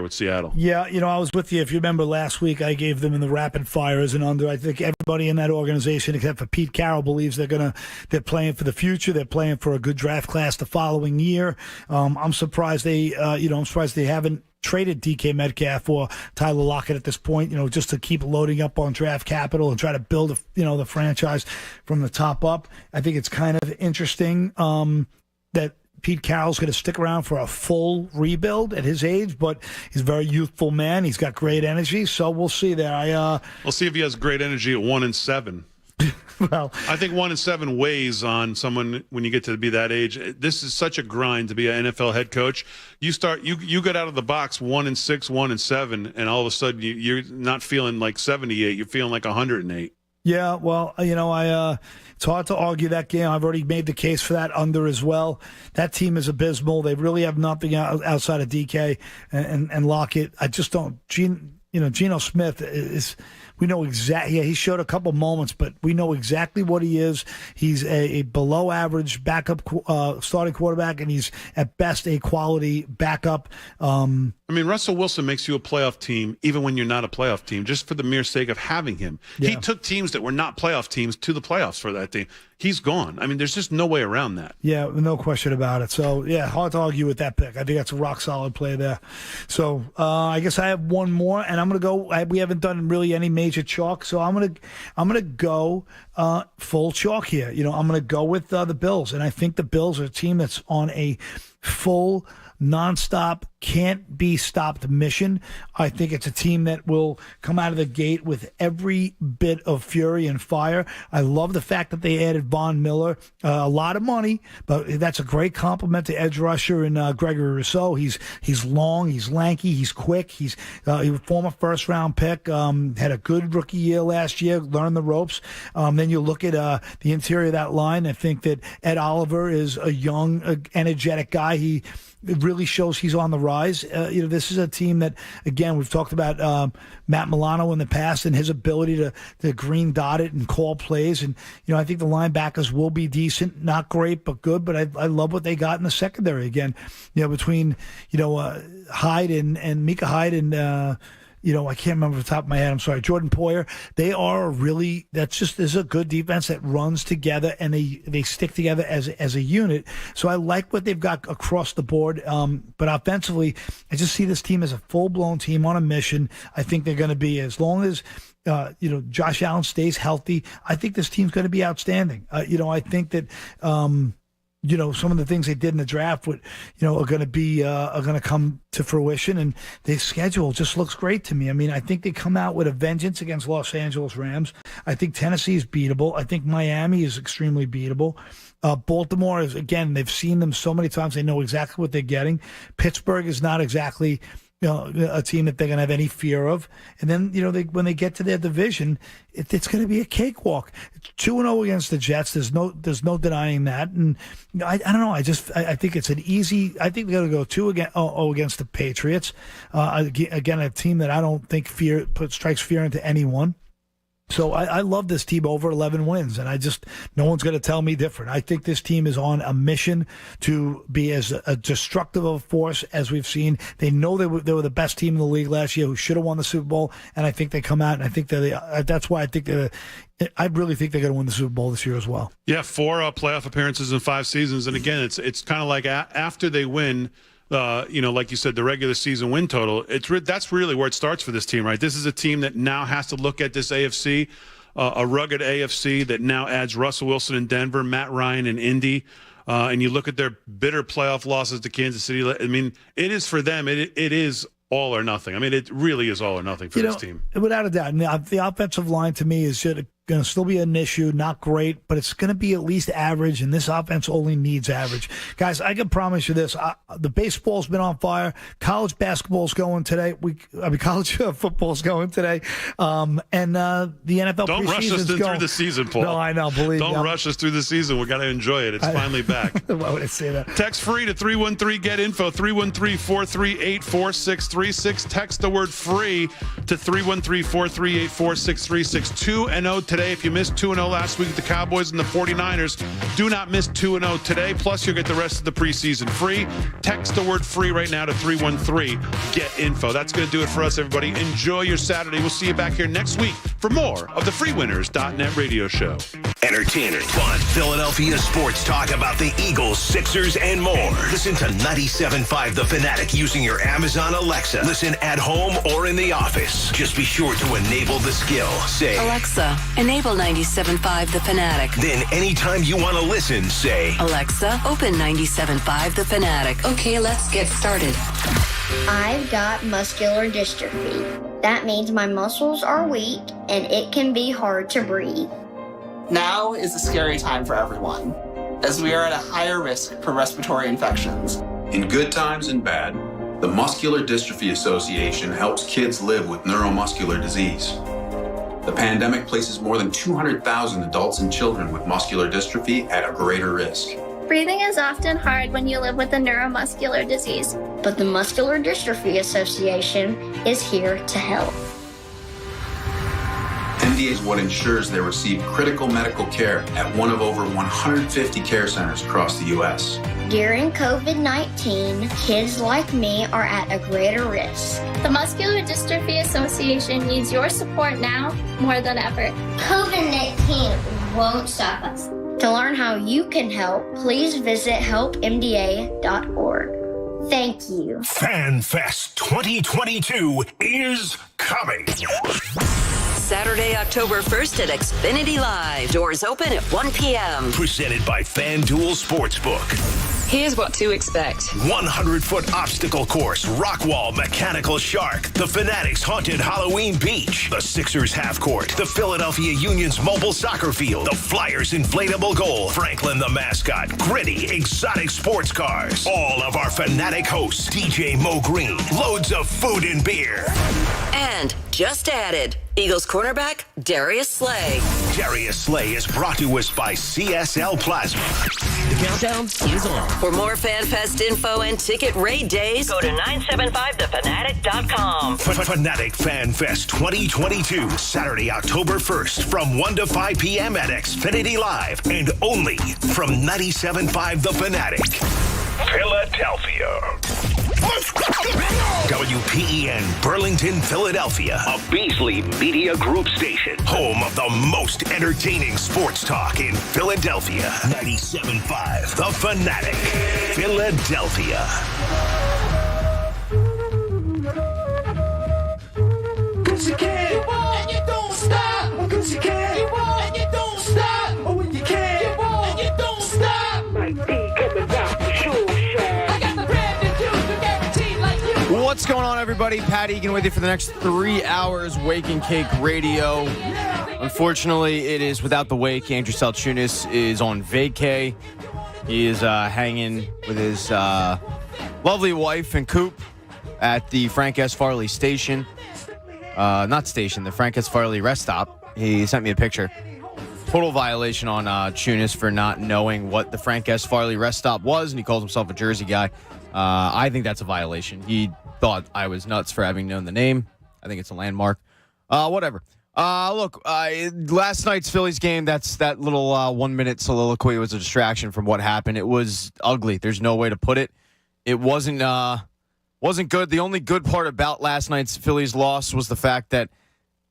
with Seattle. Yeah, I was with you. If you remember last week, I gave them in the rapid fire as an under. I think everybody in that organization, except for Pete Carroll, believes they're playing for the future. They're playing for a good draft class the following year. I'm surprised they haven't traded DK Metcalf or Tyler Lockett at this point, just to keep loading up on draft capital and try to build, the franchise from the top up. I think it's kind of interesting that Pete Carroll's going to stick around for a full rebuild at his age, but he's a very youthful man. He's got great energy, so we'll see there. We'll see if he has great energy at 1-7. Well, I think 1-7 weighs on someone when you get to be that age. This is such a grind to be an NFL head coach. You get out of the box 1-6, 1-7, and all of a sudden you're not feeling like 78. You're feeling like 108. Yeah, well, it's hard to argue that game. I've already made the case for that under as well. That team is abysmal. They really have nothing outside of DK and Lockett. I just don't. Geno Smith is. We know exactly. Yeah, he showed a couple moments, but we know exactly what he is. He's a below-average backup starting quarterback, and he's at best a quality backup. Russell Wilson makes you a playoff team even when you're not a playoff team, just for the mere sake of having him. Yeah. He took teams that were not playoff teams to the playoffs for that team. He's gone. There's just no way around that. Yeah, no question about it. So, yeah, hard to argue with that pick. I think that's a rock-solid play there. So, I guess I have one more, and I'm going to go. We haven't done really any major chalk, so I'm gonna go full chalk here. I'm going to go with the Bills, and I think the Bills are a team that's on a full, nonstop, can't be stopped mission. I think it's a team that will come out of the gate with every bit of fury and fire. I love the fact that they added Von Miller, a lot of money, but that's a great compliment to edge rusher and Gregory Rousseau. He's long, he's lanky, he's quick. He was a former first-round pick, had a good rookie year last year, learned the ropes. Then you look at the interior of that line. I think that Ed Oliver is a young, energetic guy. It really shows he's on the rise. This is a team that, again, we've talked about Matt Milano in the past and his ability to green dot it and call plays. And, I think the linebackers will be decent, not great, but good. But I love what they got in the secondary again, between, Hyde and Micah Hyde and, I can't remember off the top of my head. I'm sorry. Jordan Poyer. They are really, there's a good defense that runs together and they stick together as a unit. So I like what they've got across the board. But offensively, I just see this team as a full-blown team on a mission. I think they're going to be, as long as, Josh Allen stays healthy, I think this team's going to be outstanding. I think that, some of the things they did in the draft are going to come to fruition, and their schedule just looks great to me. I think they come out with a vengeance against Los Angeles Rams. I think Tennessee is beatable. I think Miami is extremely beatable. Baltimore is, again, they've seen them so many times. They know exactly what they're getting. Pittsburgh is not exactly a team that they're going to have any fear of. And then, when they get to their division, it's going to be a cakewalk. It's 2-0 against the Jets. There's no denying that. And I don't know. I think it's an easy. I think they're going to go 2-0 against the Patriots. Again, a team that I don't think strikes fear into anyone. So I love this team over 11 wins, and no one's going to tell me different. I think this team is on a mission to be as a destructive of a force as we've seen. They know they were the best team in the league last year who should have won the Super Bowl, and I think they come out, and I think that's why I really think they're going to win the Super Bowl this year as well. Yeah, 4 playoff appearances in 5 seasons, and again, it's kind of like after they win, like you said, the regular season win total, that's really where it starts for this team, right? This is a team that now has to look at this AFC, a rugged AFC that now adds Russell Wilson in Denver, Matt Ryan in Indy, and you look at their bitter playoff losses to Kansas City. It is for them, it is all or nothing. It really is all or nothing for this team. Without a doubt. And the offensive line, to me, is going to still be an issue. Not great, but it's going to be at least average, and this offense only needs average. Guys, I can promise you this. The baseball's been on fire. College basketball's going today. College football's going today. And the NFL Don't rush us through the season, Paul. No, I know. Believe me. Don't rush us through the season. We've got to enjoy it. It's finally back. Why would I say that? Text free to 313-GET-INFO, 313-438-4636. Text the word free to 313-438-4636. 2-0 today. If you missed 2-0 last week with the Cowboys and the 49ers, do not miss 2-0 today. Plus, you'll get the rest of the preseason free. Text the word free right now to 313-GET-INFO. That's going to do it for us, everybody. Enjoy your Saturday. We'll see you back here next week for more of the FreeWinners.net radio show. Entertainment, fun, Philadelphia sports talk about the Eagles, Sixers, and more. Listen to 97.5 The Fanatic using your Amazon Alexa. Listen at home or in the office. Just be sure to enable the skill. Say, Alexa, enable 97.5 The Fanatic. Then anytime you want to listen, say, Alexa, open 97.5 The Fanatic. Okay, let's get started. I've got muscular dystrophy. That means my muscles are weak and it can be hard to breathe. Now is a scary time for everyone, as we are at a higher risk for respiratory infections. In good times and bad, the Muscular Dystrophy Association helps kids live with neuromuscular disease. The pandemic places more than 200,000 adults and children with muscular dystrophy at a greater risk. Breathing is often hard when you live with a neuromuscular disease. But the Muscular Dystrophy Association is here to help. MDA is what ensures they receive critical medical care at one of over 150 care centers across the U.S. During COVID-19, kids like me are at a greater risk. The Muscular Dystrophy Association needs your support now more than ever. COVID-19 won't stop us. To learn how you can help, please visit helpmda.org. Thank you. FanFest 2022 is coming. Saturday, October 1st at Xfinity Live. Doors open at 1 p.m. Presented by FanDuel Sportsbook. Here's what to expect. 100-foot obstacle course, rock wall, mechanical shark, the Fanatics' haunted Halloween beach, the Sixers half court, the Philadelphia Union's mobile soccer field, the Flyers inflatable goal, Franklin the mascot, gritty, exotic sports cars, all of our Fanatic hosts, DJ Mo Green, loads of food and beer. And just added, Eagles cornerback Darius Slay. Darius Slay is brought to us by CSL Plasma. The countdown is on. For more FanFest info and ticket raid days, go to 975thefanatic.com. Fanatic FanFest 2022, Saturday, October 1st from 1 to 5 p.m. at Xfinity Live and only from 97.5 The Fanatic. Philadelphia. WPEN Burlington, Philadelphia, a Beasley Media Group station, home of the most entertaining sports talk in Philadelphia. 97.5 The Fanatic, Philadelphia. Cause you can, and you don't stop. Cause you can, and you don't stop. Oh, when you can, and you don't stop. Like D coming down the show shine. I got the brand new juice, guaranteed like you. What's going on, everybody? Pat Egan with you for the next 3 hours. Wake and Cake Radio. Unfortunately, it is without the wake. Andrew Salchunas is on vacay. He is hanging with his lovely wife and coop at the Frank S. Farley station. Not station, the Frank S. Farley rest stop. He sent me a picture. Total violation on Chunas for not knowing what the Frank S. Farley rest stop was, and he calls himself a Jersey guy. I think that's a violation. He thought I was nuts for having known the name. I think it's a landmark. Whatever. Look, last night's Phillies game, that little 1-minute soliloquy was a distraction from what happened. It was ugly. There's no way to put it. It wasn't good. The only good part about last night's Phillies loss was the fact that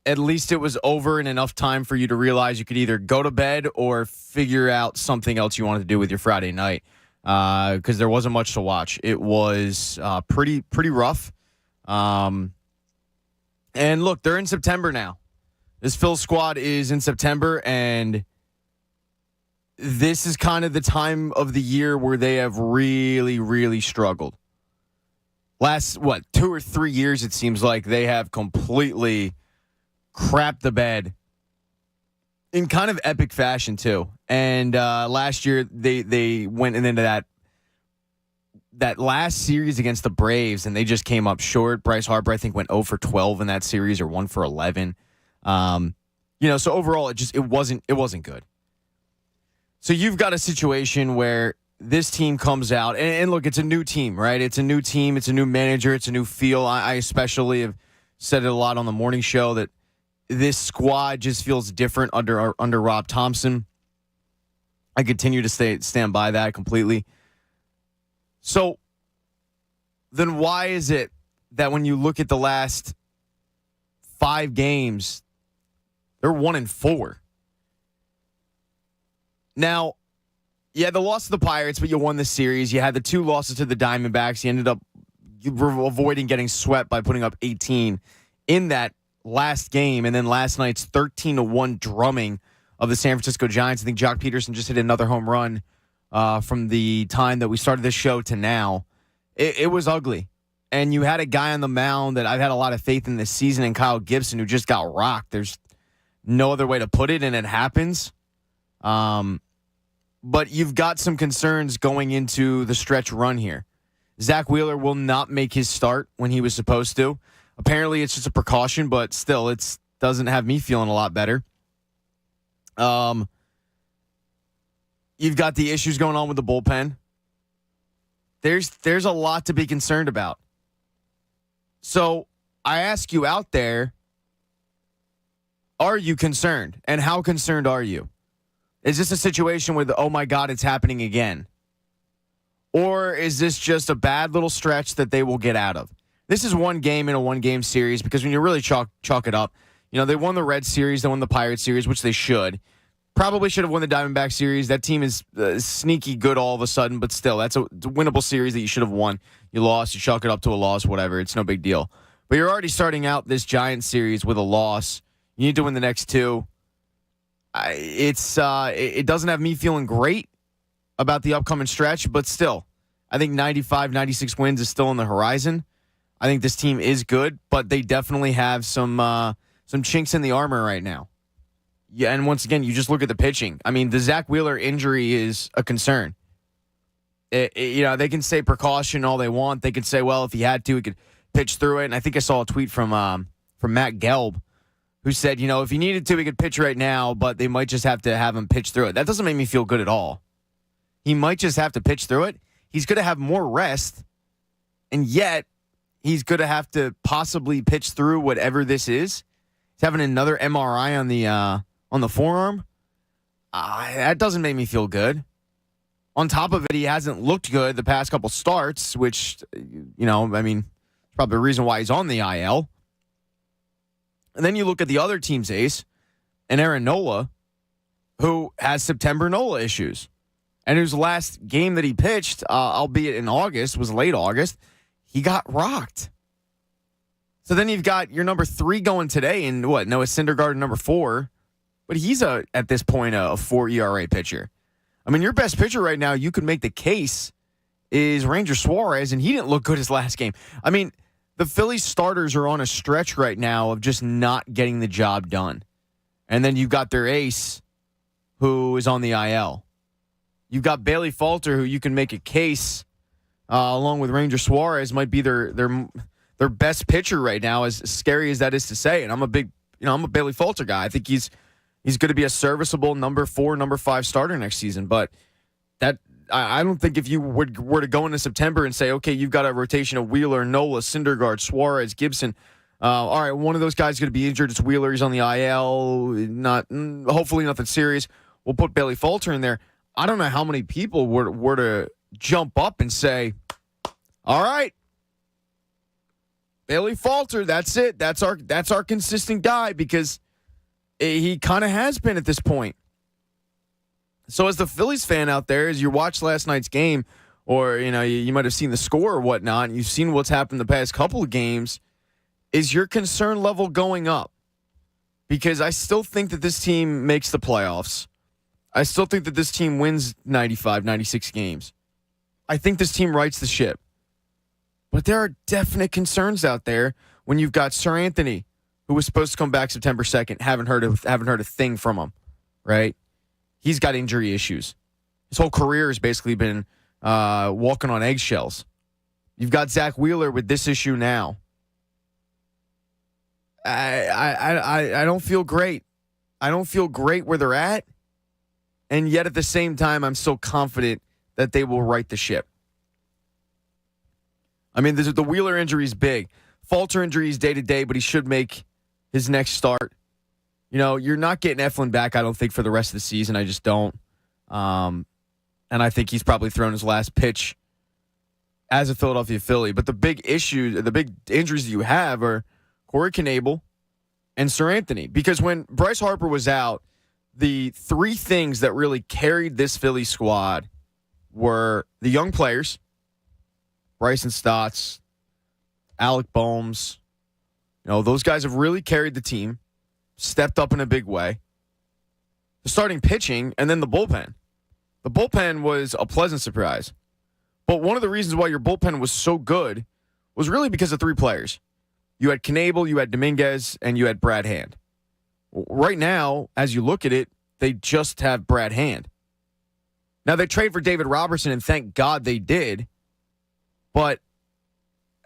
at least it was over in enough time for you to realize you could either go to bed or figure out something else you wanted to do with your Friday night. Because there wasn't much to watch. It was pretty rough. And look, they're in September now. This Phil squad is in September, and this is kind of the time of the year where they have really, really struggled. Last, 2 or 3 years, it seems like they have completely crapped the bed in kind of epic fashion, too. And last year, they went into that last series against the Braves, and they just came up short. Bryce Harper, I think, went 0 for 12 in that series, or 1 for 11. So overall, it wasn't good. So you've got a situation where this team comes out, and look, it's a new team, right? It's a new team, it's a new manager, it's a new feel. I especially have said it a lot on the morning show that this squad just feels different under Rob Thompson. I continue to stand by that completely. So then why is it that when you look at the last 5 games, they're 1-4? Now, you had the loss to the Pirates, but you won the series. You had the 2 losses to the Diamondbacks. You ended up avoiding getting swept by putting up 18 in that last game. And then last night's 13-1 drumming of the San Francisco Giants. I think Jock Peterson just hit another home run from the time that we started this show to now. It was ugly. And you had a guy on the mound that I've had a lot of faith in this season, in Kyle Gibson, who just got rocked. There's no other way to put it, and it happens. But you've got some concerns going into the stretch run here. Zach Wheeler will not make his start when he was supposed to. Apparently, it's just a precaution, but still, it doesn't have me feeling a lot better. You've got the issues going on with the bullpen. There's a lot to be concerned about. So I ask you out there, are you concerned? And how concerned are you? Is this a situation where, oh my God, it's happening again? Or is this just a bad little stretch that they will get out of? This is one game in a one-game series, because when you really chalk it up, they won the Red Series, they won the Pirate Series, which they should. Probably should have won the Diamondback Series. That team is sneaky good all of a sudden, but still, it's a winnable series that you should have won. You lost, you chalk it up to a loss, whatever. It's no big deal. But you're already starting out this Giants series with a loss. You need to win the next 2. It doesn't have me feeling great about the upcoming stretch, but still, I think 95, 96 wins is still on the horizon. I think this team is good, but they definitely have some chinks in the armor right now. Yeah, and once again, you just look at the pitching. I mean, the Zach Wheeler injury is a concern. They can say precaution all they want. They could say, well, if he had to, he could pitch through it. And I think I saw a tweet from Matt Gelb, who said, if he needed to, he could pitch right now, but they might just have to have him pitch through it. That doesn't make me feel good at all. He might just have to pitch through it. He's going to have more rest, and yet he's going to have to possibly pitch through whatever this is. He's having another MRI on the forearm. That doesn't make me feel good. On top of it, he hasn't looked good the past couple starts, which, probably the reason why he's on the IL. And then you look at the other team's ace, and Aaron Nola, who has September Nola issues, and whose last game that he pitched, albeit in August, was late August, he got rocked. So then you've got your number 3 going today, and Noah Syndergaard, number 4. But he's at this point a 4 ERA pitcher. I mean, your best pitcher right now, you could make the case, is Ranger Suarez, and he didn't look good his last game. I mean, the Phillies starters are on a stretch right now of just not getting the job done. And then you've got their ace, who is on the IL. You've got Bailey Falter, who you can make a case, along with Ranger Suarez, might be their best pitcher right now, as scary as that is to say. And I'm a Bailey Falter guy. I think he's going to be a serviceable number 4, number 5 starter next season. But that I don't think if you were to go into September and say, okay, you've got a rotation of Wheeler, Nola, Syndergaard, Suarez, Gibson. All right, one of those guys is going to be injured. It's Wheeler. He's on the IL. Hopefully nothing serious. We'll put Bailey Falter in there. I don't know how many people were to jump up and say, all right, Bailey Falter, that's it. That's our consistent guy, because he kind of has been at this point. So as the Phillies fan out there, as you watched last night's game, or you might have seen the score or whatnot, and you've seen what's happened the past couple of games, is your concern level going up? Because I still think that this team makes the playoffs. I still think that this team wins 95, 96 games. I think this team rights the ship. But there are definite concerns out there when you've got Sir Anthony, who was supposed to come back September 2nd. Haven't heard a thing from him, right? He's got injury issues. His whole career has basically been walking on eggshells. You've got Zach Wheeler with this issue now. I don't feel great. I don't feel great where they're at. And yet at the same time, I'm so confident that they will right the ship. I mean, the Wheeler injury is big. Falter injury is day to day, but he should make his next start. You're not getting Eflin back, I don't think, for the rest of the season. I just don't. And I think he's probably thrown his last pitch as a Philadelphia Philly. But the big issue, the big injuries that you have are Corey Knebel and Sir Anthony. Because when Bryce Harper was out, the three things that really carried this Philly squad were the young players, Bryson Stotts, Alec Boehm. Those guys have really carried the team, stepped up in a big way. The starting pitching, and then the bullpen. The bullpen was a pleasant surprise. But one of the reasons why your bullpen was so good was really because of three players. You had Knebel, you had Dominguez, and you had Brad Hand. Right now, as you look at it, they just have Brad Hand. Now, they trade for David Robertson, and thank God they did. But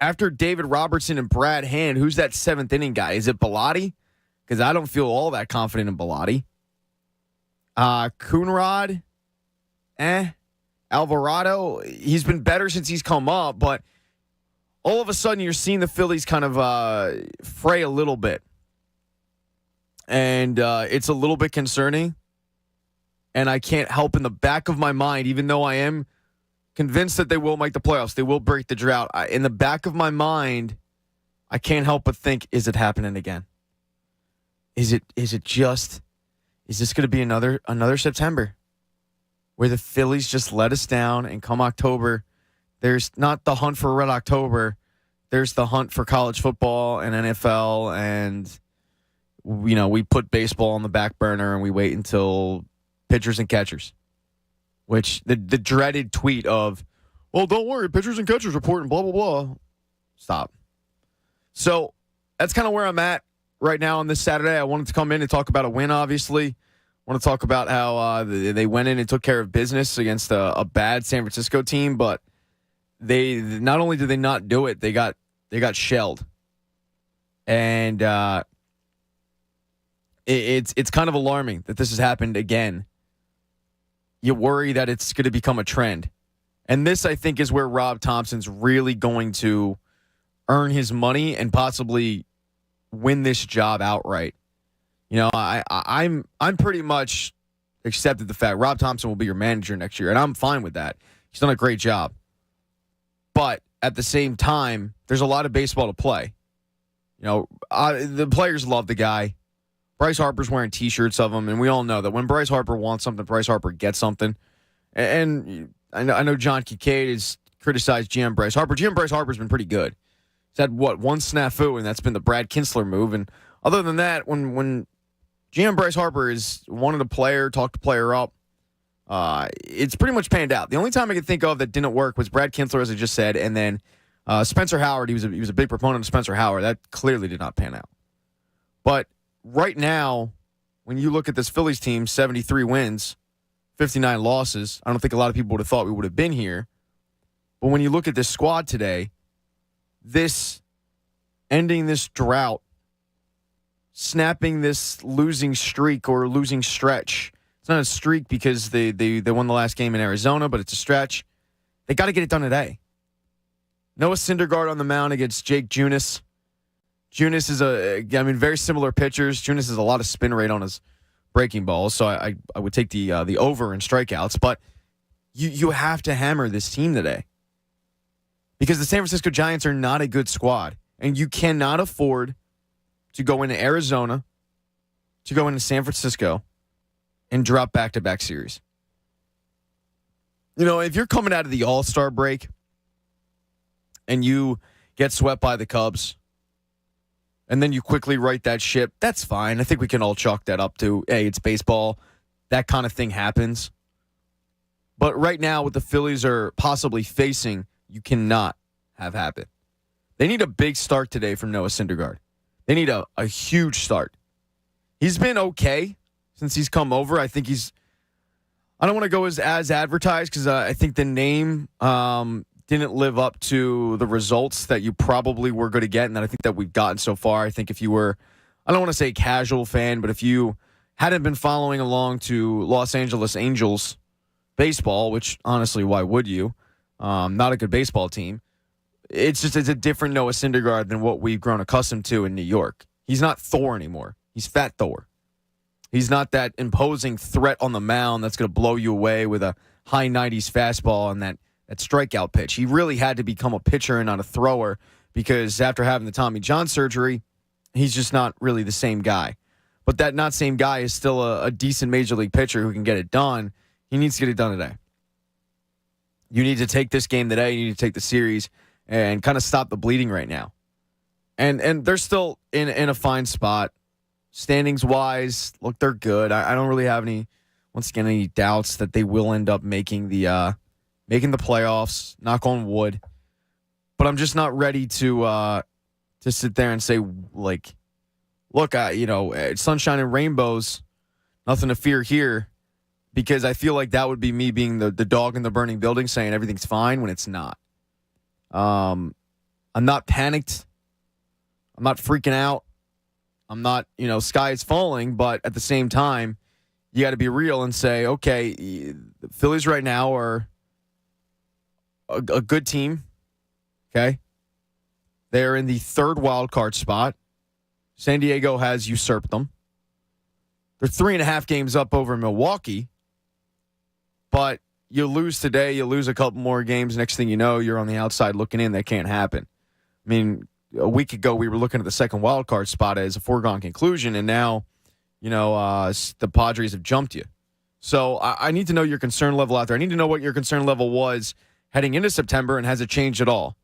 after David Robertson and Brad Hand, who's that seventh inning guy? Is it Bellotti? Because I don't feel all that confident in Bellotti. Coonrod? Alvarado, he's been better since he's come up, but all of a sudden you're seeing the Phillies kind of fray a little bit. And it's a little bit concerning. And I can't help in the back of my mind, even though I am convinced that they will make the playoffs, they will break the drought. In the back of my mind, I can't help but think, is it happening again? Is this going to be another September where the Phillies just let us down, and come October, there's not the hunt for Red October, there's the hunt for college football and NFL, and we put baseball on the back burner and we wait until pitchers and catchers, which the dreaded tweet of, well, don't worry, pitchers and catchers reporting blah, blah, blah. Stop. So that's kind of where I'm at right now on this Saturday. I wanted to come in and talk about a win, obviously. I want to talk about how they went in and took care of business against a bad San Francisco team, but they not only did they not do it, they got shelled. And it's kind of alarming that this has happened again. You worry that it's going to become a trend. And this, I think, is where Rob Thompson's really going to earn his money and possibly win this job outright. I'm pretty much accepted the fact Rob Thompson will be your manager next year, and I'm fine with that. He's done a great job. But at the same time, there's a lot of baseball to play. The players love the guy. Bryce Harper's wearing T-shirts of him, and we all know that when Bryce Harper wants something, Bryce Harper gets something. And I know John Kincaid has criticized GM Bryce Harper. GM Bryce Harper's been pretty good. He's had, one snafu, and that's been the Brad Kinsler move. And other than that, when GM Bryce Harper is wanted a player, talked the player up, it's pretty much panned out. The only time I could think of that didn't work was Brad Kinsler, as I just said, and then Spencer Howard. He was a big proponent of Spencer Howard. That clearly did not pan out. But right now, when you look at this Phillies team, 73 wins, 59 losses. I don't think a lot of people would have thought we would have been here. But when you look at this squad today, ending this drought, snapping this losing streak or losing stretch. It's not a streak because they won the last game in Arizona, but it's a stretch. They got to get it done today. Noah Syndergaard on the mound against Jake Junis. Junis is very similar pitchers. Junis has a lot of spin rate on his breaking balls, so I would take the over in strikeouts. But you have to hammer this team today because the San Francisco Giants are not a good squad, and you cannot afford to go into Arizona, to go into San Francisco, and drop back-to-back series. If you're coming out of the All-Star break and you get swept by the Cubs, and then you quickly right that ship, that's fine. I think we can all chalk that up to, hey, it's baseball. That kind of thing happens. But right now, what the Phillies are possibly facing, you cannot have happen. They need a big start today from Noah Syndergaard. They need a huge start. He's been okay since he's come over. I think I don't want to go as advertised because I think the name didn't live up to the results that you probably were going to get and that I think that we've gotten so far. I think if you were, I don't want to say casual fan, but if you hadn't been following along to Los Angeles Angels baseball, which honestly, why would you? Not a good baseball team. It's a different Noah Syndergaard than what we've grown accustomed to in New York. He's not Thor anymore. He's Fat Thor. He's not that imposing threat on the mound that's going to blow you away with a high 90s fastball and that strikeout pitch. He really had to become a pitcher and not a thrower because after having the Tommy John surgery, he's just not really the same guy. But that not same guy is still a decent major league pitcher who can get it done. He needs to get it done today. You need to take this game today. You need to take the series and kind of stop the bleeding right now. And they're still in a fine spot. Standings wise, look, they're good. I don't really have any doubts that they will end up making the playoffs. Knock on wood. But I'm just not ready to sit there and say like, look, it's sunshine and rainbows, nothing to fear here, because I feel like that would be me being the dog in the burning building saying everything's fine when it's not. I'm not panicked. I'm not freaking out. I'm not, sky is falling, but at the same time, you got to be real and say, okay, the Phillies right now are a good team. Okay. They're in the third wild card spot. San Diego has usurped them. They're 3.5 games up over Milwaukee, but you lose today, you lose a couple more games. Next thing you know, you're on the outside looking in. That can't happen. I mean, a week ago, we were looking at the second wild card spot as a foregone conclusion, and now, the Padres have jumped you. So I need to know your concern level out there. I need to know what your concern level was heading into September, and has it changed at all?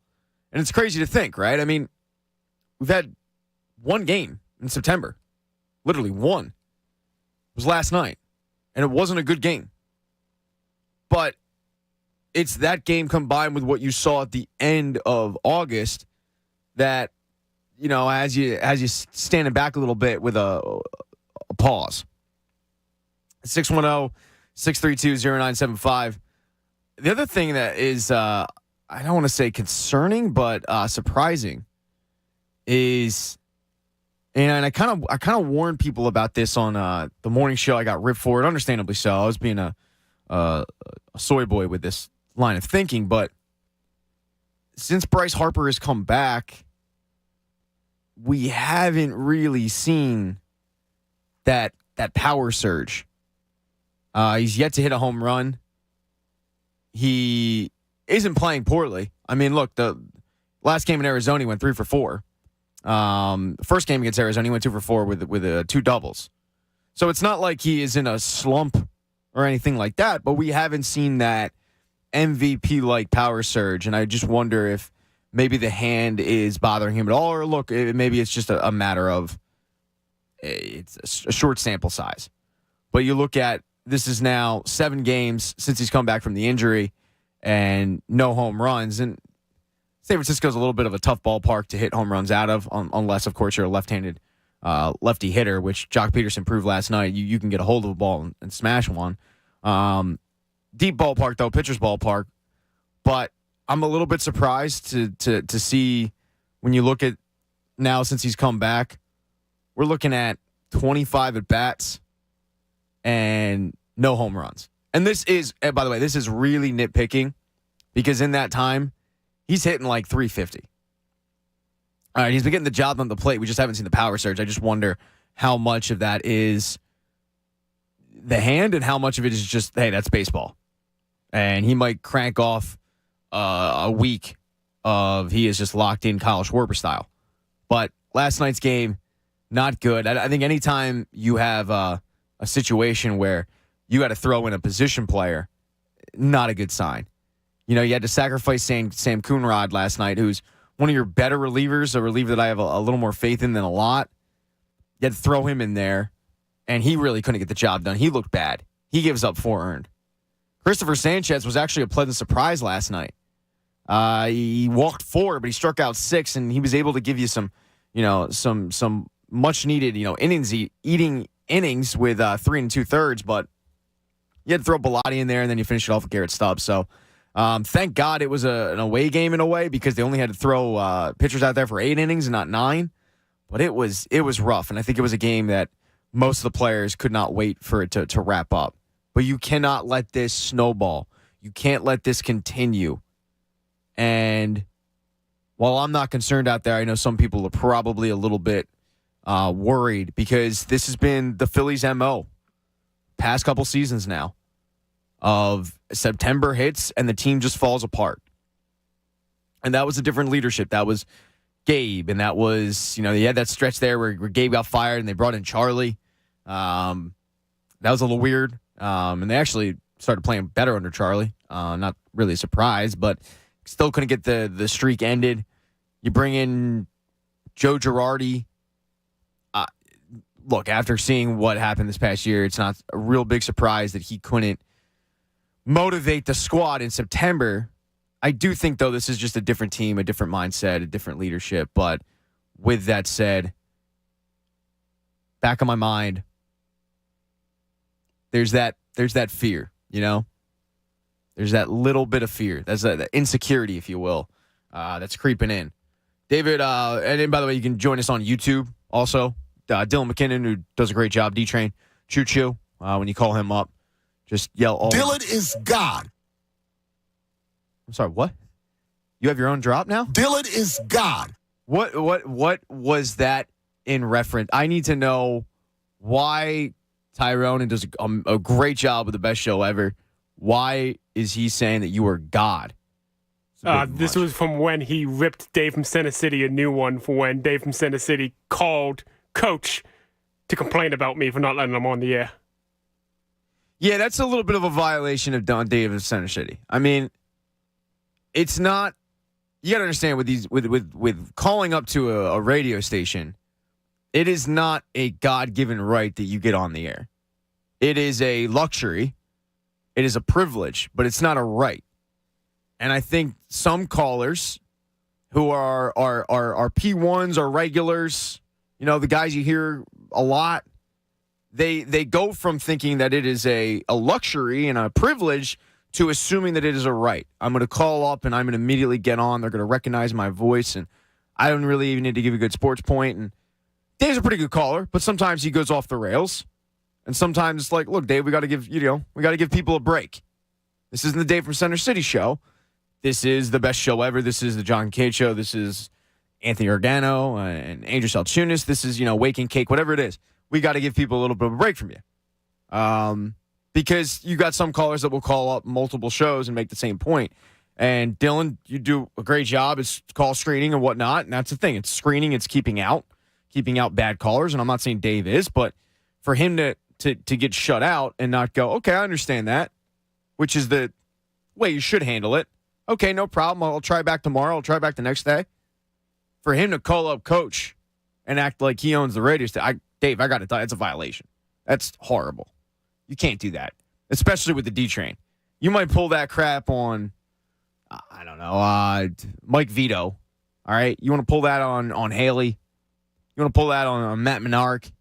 And it's crazy to think, right? I mean, we've had one game in September. Literally one. It was last night, and it wasn't a good game. But it's that game combined with what you saw at the end of August that, as you standing back a little bit with a pause. 610-632-0975. The other thing that is, I don't want to say concerning, but surprising is, and I kind of warned people about this on the morning show. I got ripped for it, understandably so. I was being a soy boy with this line of thinking, but since Bryce Harper has come back, we haven't really seen that power surge. He's yet to hit a home run. He isn't playing poorly. I mean, look, the last game in Arizona, he went 3 for 4. First game against Arizona, he went 2 for 4 with 2 doubles. So it's not like he is in a slump or anything like that, but we haven't seen that MVP-like power surge, and I just wonder if maybe the hand is bothering him at all, or look, maybe it's just a matter of it's a short sample size. But you look at, this is now 7 games since he's come back from the injury and no home runs, and San Francisco's a little bit of a tough ballpark to hit home runs out of, unless, of course, you're a left-handed lefty hitter, which Jock Peterson proved last night. You can get a hold of a ball and smash one. Deep ballpark, though, pitcher's ballpark. But I'm a little bit surprised to see, when you look at now since he's come back, we're looking at 25 at-bats and no home runs. And this is, by the way, this is really nitpicking, because in that time, he's hitting like 350. All right, he's been getting the job on the plate. We just haven't seen the power surge. I just wonder how much of that is the hand and how much of it is just, hey, that's baseball. And he might crank off a week of he is just locked in Kyle Schwarber style. But last night's game, not good. I think anytime you have a situation where you got to throw in a position player, not a good sign. You had to sacrifice Sam Coonrod last night, who's one of your better relievers, a reliever that I have a little more faith in than a lot. You had to throw him in there, and he really couldn't get the job done. He looked bad. He gives up 4 earned. Christopher Sanchez was actually a pleasant surprise last night. He walked 4, but he struck out 6, and he was able to give you some much needed, eating innings with 3 2/3. But you had to throw Bilotti in there, and then you finish it off with Garrett Stubbs. So thank God it was an away game in a way, because they only had to throw pitchers out there for 8 innings and not 9. But it was rough, and I think it was a game that most of the players could not wait for it to wrap up. But you cannot let this snowball. You can't let this continue. And while I'm not concerned out there, I know some people are probably a little bit worried because this has been the Phillies' MO past couple seasons now of September hits and the team just falls apart. And that was a different leadership. That was Gabe, and that was, they had that stretch there where Gabe got fired and they brought in Charlie. That was a little weird. And they actually started playing better under Charlie. Not really a surprise, but still couldn't get the streak ended. You bring in Joe Girardi. Look, after seeing what happened this past year, it's not a real big surprise that he couldn't motivate the squad in September. I do think, though, this is just a different team, a different mindset, a different leadership. But with that said, back of my mind, there's that fear, There's that little bit of fear. That's that insecurity, if you will, that's creeping in. David, and then, by the way, you can join us on YouTube also. Dylan McKinnon, who does a great job, D-Train, Choo-Choo, when you call him up, just yell all. Dylan is God. I'm sorry, what? You have your own drop now? Dylan is God. What was that in reference? I need to know why Tyrone does a great job with the best show ever. Why is he saying that you are God? This was from when he ripped Dave from Center City a new one for when Dave from Center City called Coach to complain about me for not letting him on the air. Yeah, that's a little bit of a violation of Don Dave of Center City. I mean, it's not. You got to understand with calling up to a radio station, it is not a God-given right that you get on the air. It is a luxury. It is a privilege, but it's not a right. And I think some callers who are P1s or regulars, the guys you hear a lot, they go from thinking that it is a luxury and a privilege to assuming that it is a right. I'm going to call up and I'm going to immediately get on. They're going to recognize my voice, and I don't really even need to give a good sports point. And Dave's a pretty good caller, but sometimes he goes off the rails. And sometimes it's like, look, Dave, we got to give people a break. This isn't the Dave from Center City show. This is the best show ever. This is the John Cade show. This is Anthony Organo and Andrew Salchunas. This is, Waking Cake, whatever it is. We got to give people a little bit of a break from you. Because you got some callers that will call up multiple shows and make the same point. And Dylan, you do a great job. It's call screening and whatnot. And that's the thing. It's screening. It's keeping out bad callers. And I'm not saying Dave is, but for him to get shut out and not go, okay, I understand that, which is the way you should handle it. Okay, no problem. I'll try back tomorrow. I'll try back the next day. For him to call up Coach and act like he owns the radio station, Dave, I got to tell you, that's a violation. That's horrible. You can't do that, especially with the D-Train. You might pull that crap on, I don't know, Mike Vito. All right? You want to pull that on Haley. You want to pull that on Matt Menard.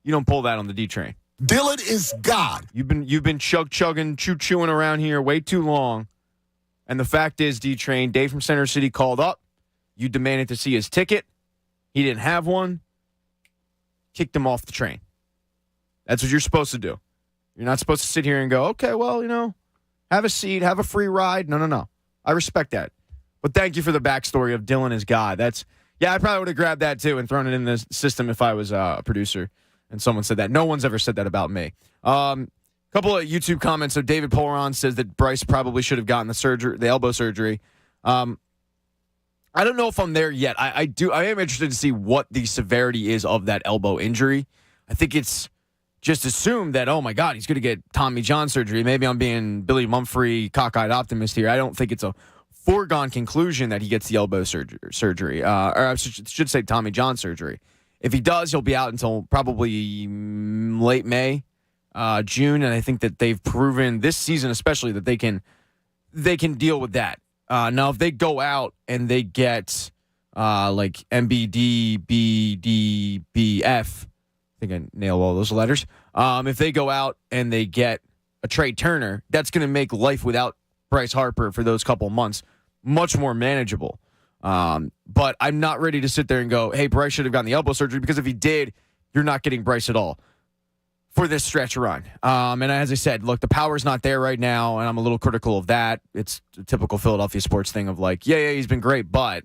You don't pull that on the D-Train. Dylan is God. You've been chugging, chewing around here way too long. And the fact is, D-Train, Dave from Center City called up. You demanded to see his ticket. He didn't have one. Kicked him off the train. That's what you're supposed to do. You're not supposed to sit here and go, okay, well, have a seat, have a free ride. No. I respect that. But thank you for the backstory of Dylan is God. I probably would have grabbed that too and thrown it in the system if I was a producer and someone said that. No one's ever said that about me. Couple of YouTube comments. So David Poleron says that Bryce probably should have gotten the elbow surgery. I don't know if I'm there yet. I am interested to see what the severity is of that elbow injury. I think it's just assumed that, oh my God, he's going to get Tommy John surgery. Maybe I'm being Billy Mumphrey, cockeyed optimist here. I don't think it's a foregone conclusion that he gets the elbow surgery. Or I should say Tommy John surgery. If he does, he'll be out until probably late May, June, and I think that they've proven this season especially that they can deal with that. Now, if they go out and they get like MBD, BD, BF, I think I nailed all those letters. If they go out and they get a Trey Turner, that's going to make life without Bryce Harper for those couple months much more manageable. But I'm not ready to sit there and go, hey, Bryce should have gotten the elbow surgery, because if he did, you're not getting Bryce at all for this stretch run. And as I said, look, the power's not there right now, and I'm a little critical of that. It's a typical Philadelphia sports thing of like, yeah, he's been great, but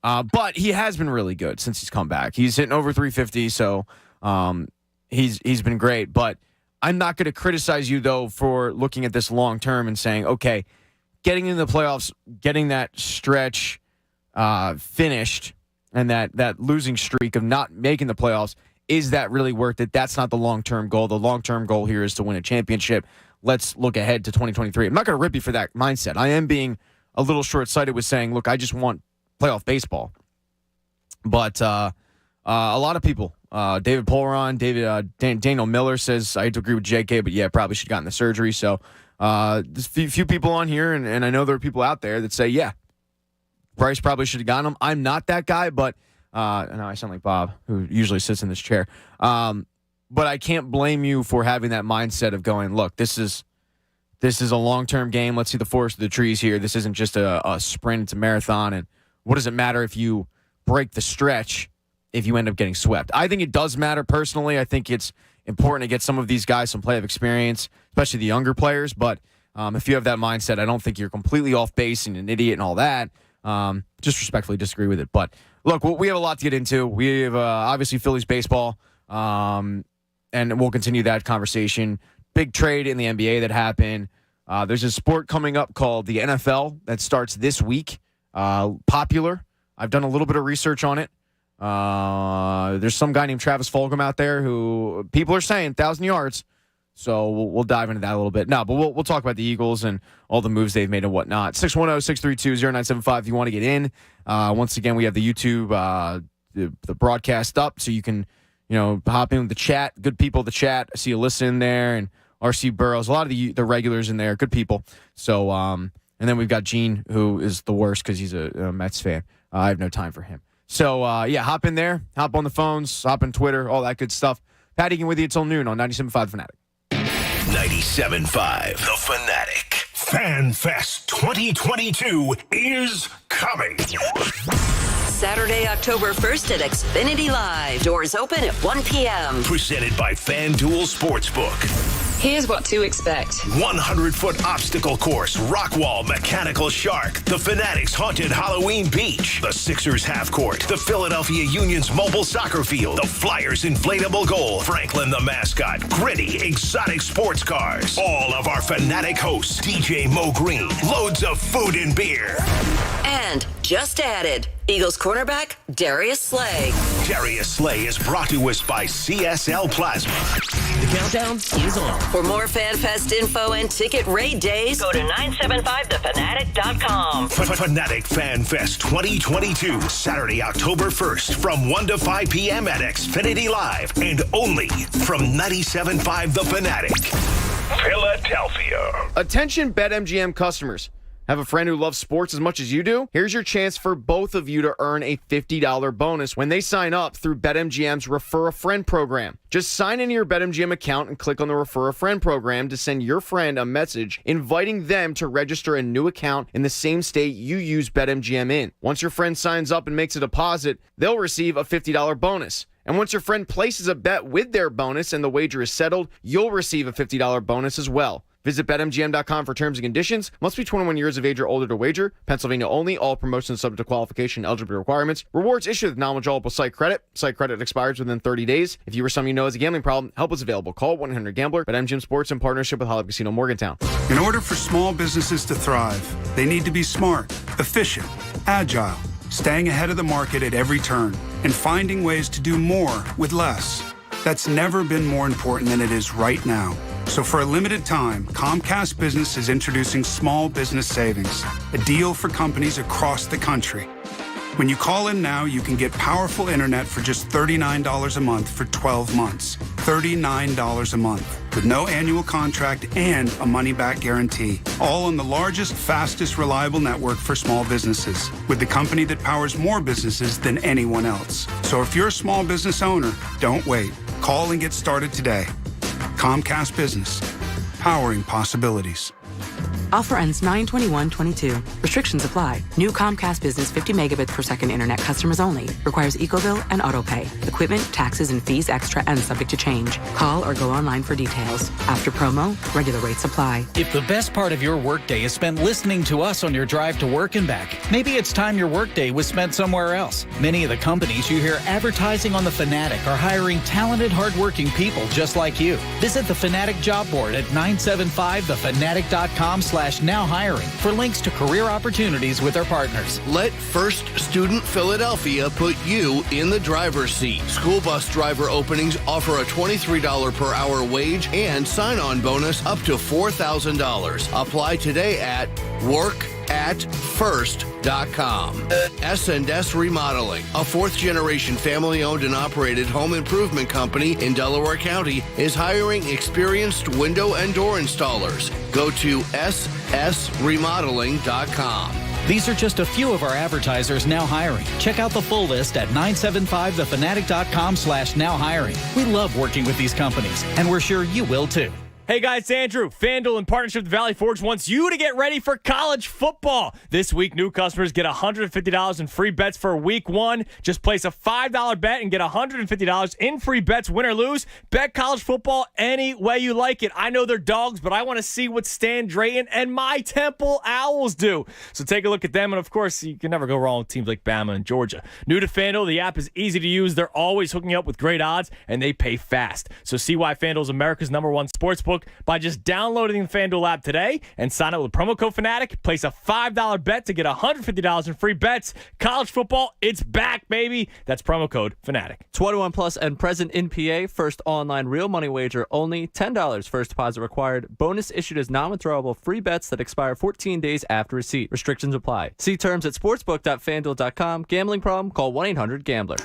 But he has been really good since he's come back. He's hitting over 350, so he's been great. But I'm not going to criticize you, though, for looking at this long term and saying, okay, getting into the playoffs, getting that stretch finished, and that losing streak of not making the playoffs, is that really worth it? That's not the long-term goal. The long-term goal here is to win a championship. Let's look ahead to 2023. I'm not going to rip you for that mindset. I am being a little short-sighted with saying, look, I just want playoff baseball. But a lot of people, David Polron, Daniel Miller says, I agree with JK, but yeah, probably should have gotten the surgery. So there's a few people on here, and I know there are people out there that say, yeah, Bryce probably should have gotten him. I'm not that guy, but I know I sound like Bob, who usually sits in this chair. But I can't blame you for having that mindset of going, look, this is a long-term game. Let's see the forest of the trees here. This isn't just a sprint, it's a marathon. And what does it matter if you break the stretch if you end up getting swept? I think it does matter personally. I think it's important to get some of these guys some playoff experience, especially the younger players. But if you have that mindset, I don't think you're completely off base and an idiot and all that. Just respectfully disagree with it. But look, we have a lot to get into. We have obviously Phillies baseball, and we'll continue that conversation. Big trade in the NBA that happened. There's a sport coming up called the NFL that starts this week. Popular. I've done a little bit of research on it. There's some guy named Travis Fulgham out there who people are saying 1,000 yards. So we'll dive into that a little bit. No, but we'll talk about the Eagles and all the moves they've made and whatnot. 610-632-0975 if you want to get in. Once again, we have the YouTube the broadcast up, so you can hop in with the chat. Good people in the chat. I see Alyssa in there and RC Burrows. A lot of the regulars in there. Good people. So and then we've got Gene, who is the worst because he's a Mets fan. I have no time for him. So yeah, hop in there. Hop on the phones. Hop on Twitter. All that good stuff. Pat Egan with you until noon on 97.5 Fanatic. 97.5 The Fanatic. Fan Fest 2022 is coming. Saturday, October 1st at Xfinity Live. Doors open at 1 p.m. Presented by FanDuel Sportsbook. Here's what to expect. 100-foot obstacle course, Rockwall Mechanical Shark, the Fanatics Haunted Halloween Beach, the Sixers Half Court, the Philadelphia Union's Mobile Soccer Field, the Flyers Inflatable Goal, Franklin the Mascot, gritty, exotic sports cars, all of our Fanatic hosts, DJ Mo Green, loads of food and beer. And just added, Eagles cornerback Darius Slay. Darius Slay is brought to us by CSL Plasma. The countdown is on. For more FanFest info and ticket raid days, go to 975thefanatic.com. Fanatic Fan Fest 2022, Saturday, October 1st from 1 to 5 p.m. at Xfinity Live and only from 97.5 The Fanatic, Philadelphia. Attention BetMGM customers. Have a friend who loves sports as much as you do? Here's your chance for both of you to earn a $50 bonus when they sign up through BetMGM's Refer a Friend program. Just sign into your BetMGM account and click on the Refer a Friend program to send your friend a message inviting them to register a new account in the same state you use BetMGM in. Once your friend signs up and makes a deposit, they'll receive a $50 bonus. And once your friend places a bet with their bonus and the wager is settled, you'll receive a $50 bonus as well. Visit BetMGM.com for terms and conditions. Must be 21 years of age or older to wager. Pennsylvania only. All promotions subject to qualification and eligibility requirements. Rewards issued with non-withdrawable site credit. Site credit expires within 30 days. If you or someone you know has a gambling problem, help is available. Call 1-800-GAMBLER. BetMGM Sports in partnership with Hollywood Casino Morgantown. In order for small businesses to thrive, they need to be smart, efficient, agile, staying ahead of the market at every turn, and finding ways to do more with less. That's never been more important than it is right now. So for a limited time, Comcast Business is introducing Small Business Savings, a deal for companies across the country. When you call in now, you can get powerful internet for just $39 a month for 12 months. $39 a month, with no annual contract and a money-back guarantee. All on the largest, fastest, reliable network for small businesses, with the company that powers more businesses than anyone else. So if you're a small business owner, don't wait. Call and get started today. Comcast Business, powering possibilities. Offer ends 9/21/22. Restrictions apply. New Comcast Business 50 megabits per second internet customers only. Requires EcoBill and AutoPay. Equipment, taxes, and fees extra and subject to change. Call or go online for details. After promo, regular rates apply. If the best part of your workday is spent listening to us on your drive to work and back, maybe it's time your workday was spent somewhere else. Many of the companies you hear advertising on the Fanatic are hiring talented, hardworking people just like you. Visit the Fanatic job board at 975thefanatic.com/now hiring for links to career opportunities with our partners. Let First Student Philadelphia put you in the driver's seat. School bus driver openings offer a $23 per hour wage and sign-on bonus up to $4,000. Apply today at workatfirst.com. S&S Remodeling, a fourth-generation family-owned and operated home improvement company in Delaware County, is hiring experienced window and door installers. Go to ssremodeling.com. These are just a few of our advertisers now hiring. Check out the full list at 975thefanatic.com/now hiring. We love working with these companies, and we're sure you will too. Hey guys, it's Andrew. FanDuel, in partnership with Valley Forge, wants you to get ready for college football. This week, new customers get $150 in free bets for week 1. Just place a $5 bet and get $150 in free bets, win or lose. Bet college football any way you like it. I know they're dogs, but I want to see what Stan Drayton and my Temple Owls do. So take a look at them, and of course, you can never go wrong with teams like Bama and Georgia. New to FanDuel, the app is easy to use. They're always hooking you up with great odds, and they pay fast. So see why FanDuel is America's #1 sportsbook by just downloading the FanDuel app today and sign up with promo code Fanatic. Place a $5 bet to get $150 in free bets. College football, it's back, baby. That's promo code Fanatic. 21 plus and present in PA. First online real money wager only. $10 first deposit required. Bonus issued as non-withdrawable free bets that expire 14 days after receipt. Restrictions apply. See terms at sportsbook.fanduel.com. Gambling problem? Call 1-800-GAMBLER.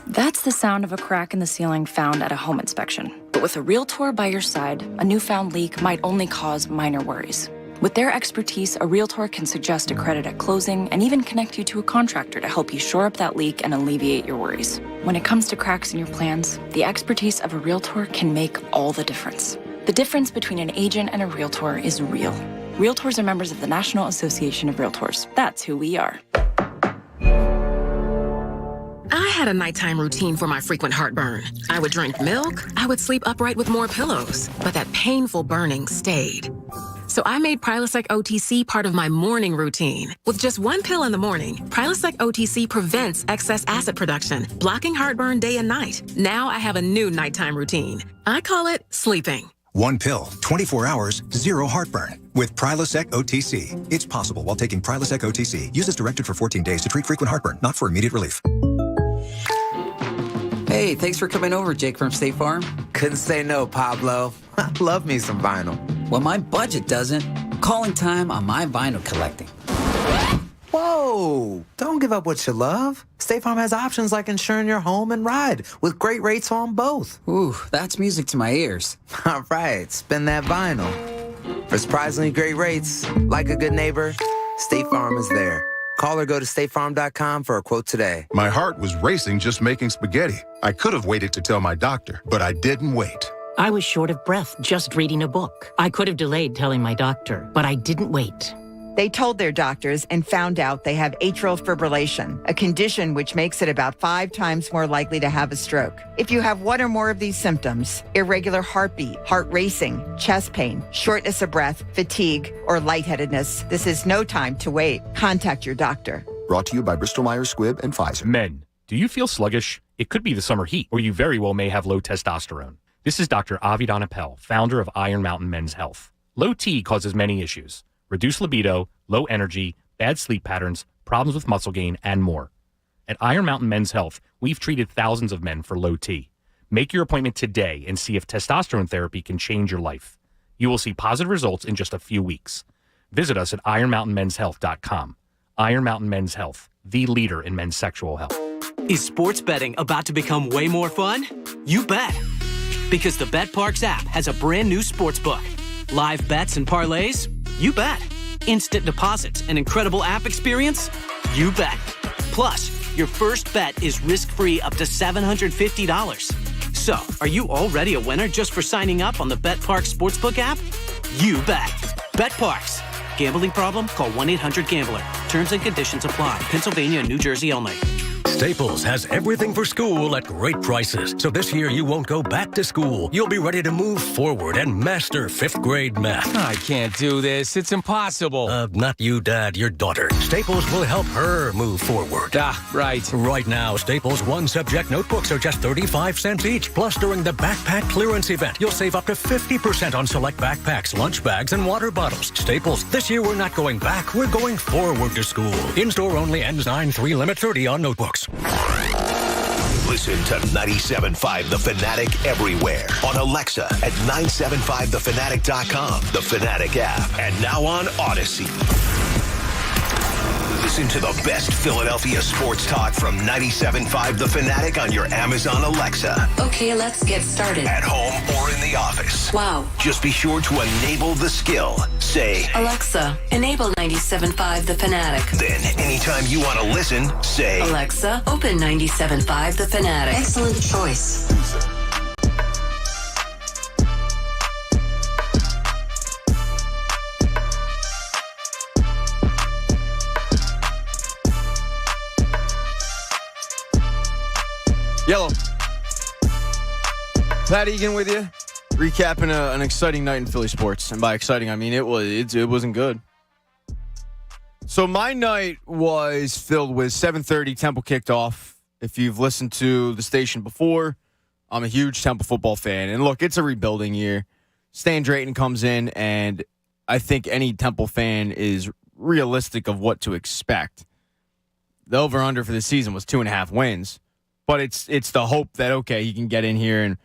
That's the sound of a crack in the ceiling found at a home inspection. But with a Realtor by your side, a newfound leak might only cause minor worries. With their expertise, a Realtor can suggest a credit at closing and even connect you to a contractor to help you shore up that leak and alleviate your worries. When it comes to cracks in your plans, the expertise of a Realtor can make all the difference. The difference between an agent and a Realtor is real. Realtors are members of the National Association of Realtors. That's who we are. I had a nighttime routine for my frequent heartburn. I would drink milk, I would sleep upright with more pillows, but that painful burning stayed. So I made Prilosec OTC part of my morning routine. With just one pill in the morning, Prilosec OTC prevents excess acid production, blocking heartburn day and night. Now I have a new nighttime routine. I call it sleeping. One pill, 24 hours, zero heartburn. With Prilosec OTC. It's possible while taking Prilosec OTC. Use as directed for 14 days to treat frequent heartburn, not for immediate relief. Hey, thanks for coming over, Jake from State Farm. Couldn't say no, Pablo. I love me some vinyl. Well, my budget doesn't. Calling time on my vinyl collecting. Whoa! Don't give up what you love. State Farm has options like insuring your home and ride with great rates on both. Ooh, that's music to my ears. All right, spin that vinyl. For surprisingly great rates, like a good neighbor, State Farm is there. Call or go to statefarm.com for a quote today. My heart was racing just making spaghetti. I could have waited to tell my doctor, but I didn't wait. I was short of breath just reading a book. I could have delayed telling my doctor, but I didn't wait. They told their doctors and found out they have atrial fibrillation, a condition which makes it about 5 times more likely to have a stroke. If you have one or more of these symptoms, irregular heartbeat, heart racing, chest pain, shortness of breath, fatigue, or lightheadedness, this is no time to wait. Contact your doctor. Brought to you by Bristol-Myers Squibb and Pfizer. Men, do you feel sluggish? It could be the summer heat, or you very well may have low testosterone. This is Dr. Avidan Appel, founder of Iron Mountain Men's Health. Low T causes many issues. Reduced libido, low energy, bad sleep patterns, problems with muscle gain, and more. At Iron Mountain Men's Health, we've treated thousands of men for low T. Make your appointment today and see if testosterone therapy can change your life. You will see positive results in just a few weeks. Visit us at ironmountainmenshealth.com. Iron Mountain Men's Health, the leader in men's sexual health. Is sports betting about to become way more fun? You bet. Because the BetParx app has a brand new sports book. Live bets and parlays? You bet. Instant deposits and incredible app experience? You bet. Plus, your first bet is risk-free up to $750. So, are you already a winner just for signing up on the BetParx Sportsbook app? You bet. BetParx, Gambling problem? Call 1-800-GAMBLER. Terms and conditions apply. Pennsylvania and New Jersey only. Staples has everything for school at great prices. So this year you won't go back to school. You'll be ready to move forward and master 5th grade math. I can't do this. It's impossible. Not you, Dad, your daughter. Staples will help her move forward. Right. Right now, Staples one-subject notebooks are just 35 cents each. Plus, during the backpack clearance event, you'll save up to 50% on select backpacks, lunch bags, and water bottles. Staples, this year we're not going back. We're going forward to school. In-store only, ends 9/3, limit 30 on notebooks. Listen to 97.5 The Fanatic everywhere. On Alexa at 975thefanatic.com, the Fanatic app, and now on Odyssey. Listen to the best Philadelphia sports talk from 97.5 The Fanatic on your Amazon Alexa. Okay, let's get started. At home or in the office. Wow. Just be sure to enable the skill. Say, Alexa, enable 97.5 The Fanatic. Then, anytime you want to listen, say, Alexa, open 97.5 The Fanatic. Excellent choice. Yellow. Pat Egan with you, recapping an exciting night in Philly sports. And by exciting, I mean it wasn't good. So my night was filled with 7:30 Temple kicked off. If you've listened to the station before, I'm a huge Temple football fan. And look, it's a rebuilding year. Stan Drayton comes in, and I think any Temple fan is realistic of what to expect. The over-under for the season was 2.5 wins. But it's the hope that, okay, he can get in here and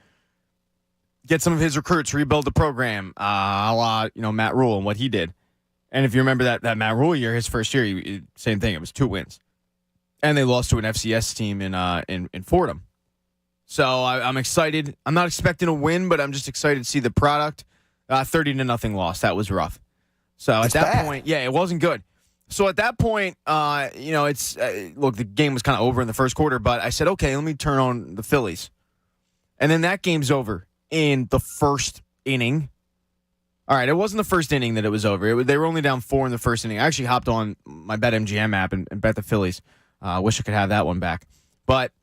get some of his recruits, rebuild the program, a la, Matt Rule and what he did. And if you remember that Matt Rule year, his first year, same thing. It was 2 wins. And they lost to an FCS team in Fordham. So I'm excited. I'm not expecting a win, but I'm just excited to see the product. 30-0 loss. That was rough. So at that point, yeah, it wasn't good. So at that point, it's look, the game was kind of over in the first quarter, but I said, okay, let me turn on the Phillies. And then that game's over in the first inning. All right, it wasn't the first inning that it was over. They were only down 4 in the first inning. I actually hopped on my BetMGM app and bet the Phillies. I wish I could have that one back. But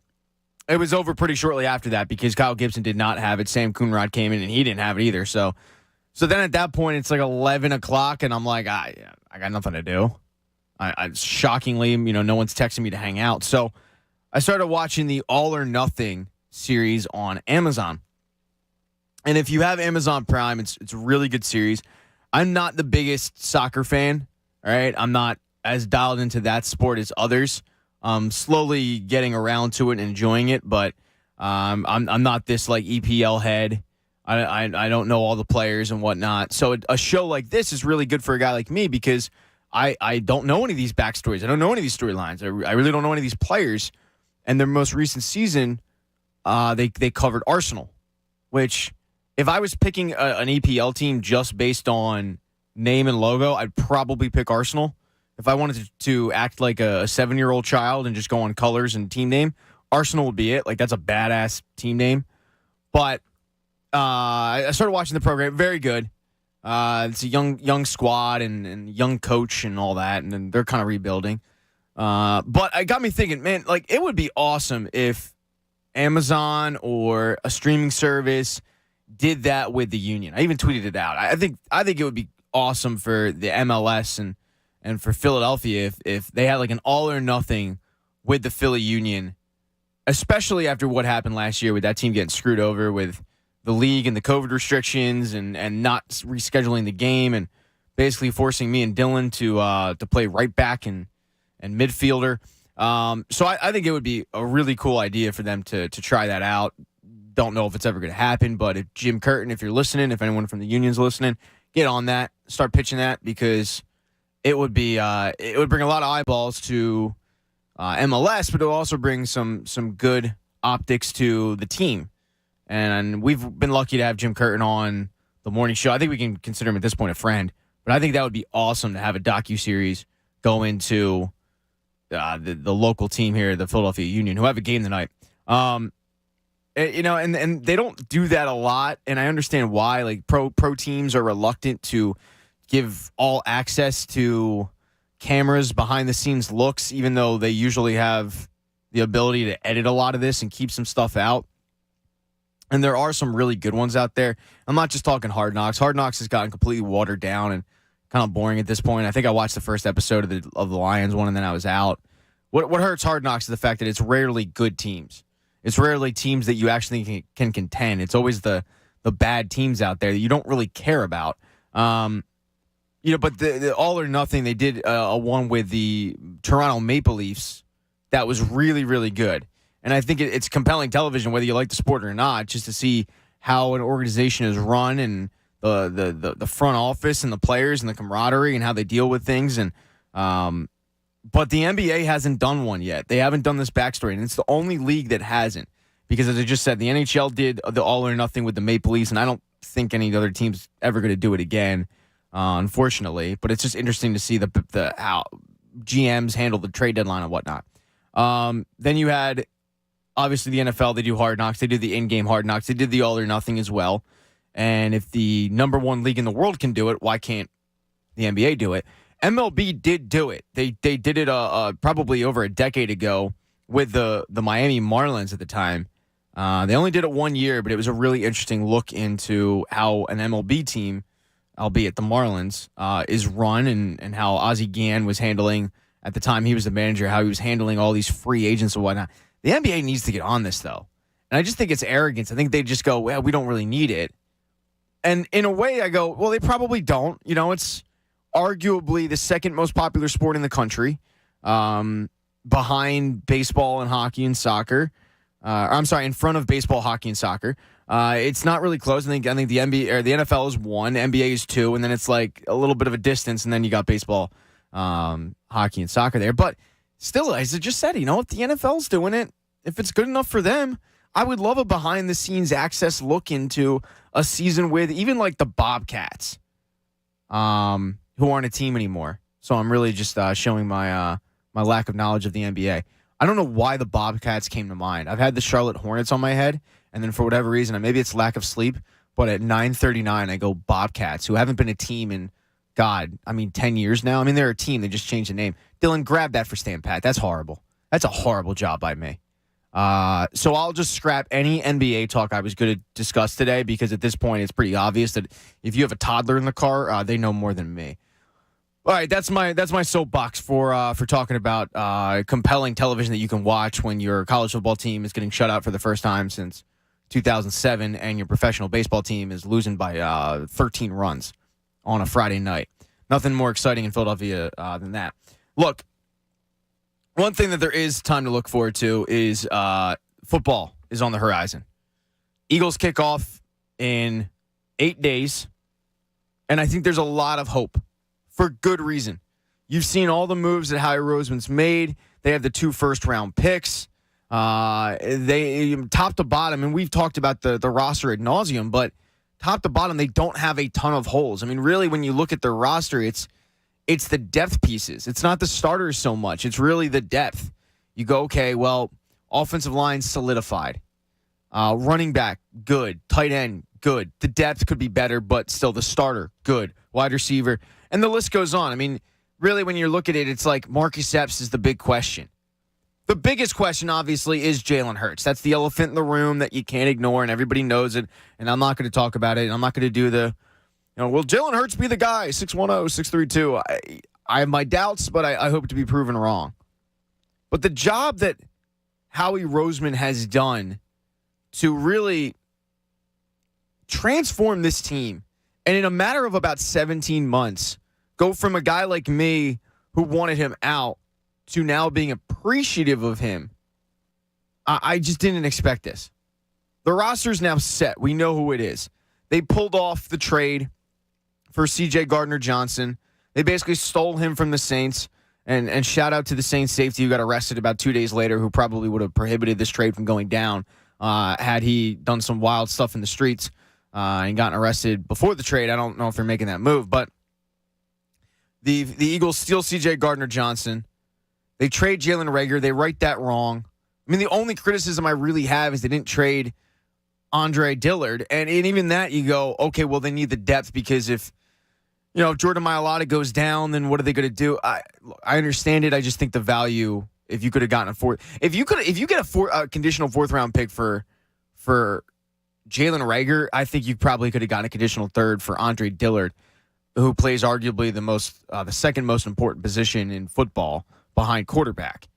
it was over pretty shortly after that because Kyle Gibson did not have it. Sam Coonrod came in, and he didn't have it either. So then at that point, it's like 11 o'clock, and I'm like, I got nothing to do. I shockingly, no one's texting me to hang out. So I started watching the All or Nothing series on Amazon. And if you have Amazon Prime, it's a really good series. I'm not the biggest soccer fan, all right? I'm not as dialed into that sport as others. Slowly getting around to it and enjoying it, but I'm not this like EPL head. I don't know all the players and whatnot. So a show like this is really good for a guy like me because I don't know any of these backstories. I don't know any of these storylines. I really don't know any of these players. And their most recent season, they covered Arsenal, which if I was picking an EPL team just based on name and logo, I'd probably pick Arsenal. If I wanted to act like a 7-year-old child and just go on colors and team name, Arsenal would be it. Like, that's a badass team name. But I started watching the program. Very good. It's a young squad and young coach and all that, and then they're kind of rebuilding. But it got me thinking, man, like it would be awesome if Amazon or a streaming service did that with the Union. I even tweeted it out. I think it would be awesome for the MLS and for Philadelphia if they had like an all or nothing with the Philly Union, especially after what happened last year with that team getting screwed over with the league and the COVID restrictions and not rescheduling the game and basically forcing me and Dylan to play right back and midfielder. So I think it would be a really cool idea for them to try that out. Don't know if it's ever going to happen, but if Jim Curtin, if you're listening, if anyone from the Union's listening, get on that, start pitching that because it would be it would bring a lot of eyeballs to MLS, but it will also bring some good optics to the team. And we've been lucky to have Jim Curtin on the morning show. I think we can consider him at this point a friend, but I think that would be awesome to have a docuseries go into the local team here, the Philadelphia Union, who have a game tonight. And they don't do that a lot, and I understand why. Like pro teams are reluctant to give all access to cameras, behind-the-scenes looks, even though they usually have the ability to edit a lot of this and keep some stuff out. And there are some really good ones out there. I'm not just talking Hard Knocks. Hard Knocks has gotten completely watered down and kind of boring at this point. I think I watched the first episode of the Lions one, and then I was out. What hurts Hard Knocks is the fact that it's rarely good teams. It's rarely teams that you actually can contend. It's always the bad teams out there that you don't really care about. But the All or Nothing, they did a one with the Toronto Maple Leafs that was really, really good. And I think it's compelling television, whether you like the sport or not, just to see how an organization is run and the front office and the players and the camaraderie and how they deal with things. And but the NBA hasn't done one yet. They haven't done this backstory, and it's the only league that hasn't. Because as I just said, the NHL did the All or Nothing with the Maple Leafs, and I don't think any other team's ever going to do it again, unfortunately. But it's just interesting to see the how GMs handle the trade deadline and whatnot. Then you had, obviously, the NFL. They do Hard Knocks. They do the in-game Hard Knocks. They did the All or Nothing as well. And if the number one league in the world can do it, why can't the NBA do it? MLB did do it. They did it probably over a decade ago with the Miami Marlins at the time. They only did it 1 year, but it was a really interesting look into how an MLB team, albeit the Marlins, is run and how Ozzie Guillen was handling, at the time he was the manager, how he was handling all these free agents and whatnot. The NBA needs to get on this, though. And I just think it's arrogance. I think they just go, well, we don't really need it. And in a way, I go, well, they probably don't. It's arguably the second most popular sport in the country, behind baseball and hockey and soccer. In front of baseball, hockey, and soccer. It's not really close. I think the NBA or the NFL is 1, NBA is 2, and then it's like a little bit of a distance, and then you got baseball, hockey, and soccer there. But still, as I just said, if the NFL's doing it, if it's good enough for them, I would love a behind-the-scenes access look into a season with even like the Bobcats, who aren't a team anymore. So I'm really just showing my lack of knowledge of the NBA. I don't know why the Bobcats came to mind. I've had the Charlotte Hornets on my head, and then for whatever reason, and maybe it's lack of sleep, but at 9:39, I go Bobcats, who haven't been a team in, 10 years now. They're a team. They just changed the name. Dylan, grab that for Stan Pat. That's horrible. That's a horrible job by me. So I'll just scrap any NBA talk I was going to discuss today, because at this point, it's pretty obvious that if you have a toddler in the car, they know more than me. All right, that's my soapbox for talking about compelling television that you can watch when your college football team is getting shut out for the first time since 2007, and your professional baseball team is losing by 13 runs on a Friday night. Nothing more exciting in Philadelphia than that. Look, one thing that there is time to look forward to is football is on the horizon. Eagles kick off in 8 days, and I think there's a lot of hope. For good reason. You've seen all the moves that Howie Roseman's made. They have the 2 first-round picks. They top to bottom, and we've talked about the roster ad nauseum, but top to bottom, they don't have a ton of holes. Really, when you look at their roster, it's the depth pieces. It's not the starters so much. It's really the depth. You go, okay, well, offensive line solidified. Running back, good. Tight end, good. The depth could be better, but still the starter, good. Wide receiver. And the list goes on. Really, when you look at it, it's like Marcus Epps is the big question. The biggest question, obviously, is Jalen Hurts. That's the elephant in the room that you can't ignore, and everybody knows it. And I'm not going to talk about it. I'm not going to do will Jalen Hurts be the guy? 610, 632. I have my doubts, but I hope to be proven wrong. But the job that Howie Roseman has done to really transform this team, and in a matter of about 17 months, go from a guy like me who wanted him out to now being appreciative of him. I just didn't expect this. The roster's now set. We know who it is. They pulled off the trade for C.J. Gardner-Johnson. They basically stole him from the Saints. And shout out to the Saints safety who got arrested about 2 days later, who probably would have prohibited this trade from going down had he done some wild stuff in the streets. And gotten arrested before the trade. I don't know if they're making that move, but the Eagles steal C.J. Gardner-Johnson. They trade Jalen Reagor. They right that wrong. The only criticism I really have is they didn't trade Andre Dillard, and even that you go, okay, well, they need the depth, because if if Jordan Mailata goes down, then what are they going to do? I understand it. I just think the value, if you could have gotten if you get a conditional fourth round pick for Jalen Reagor, I think you probably could have gotten a conditional third for Andre Dillard, who plays arguably the second most important position in football behind quarterback.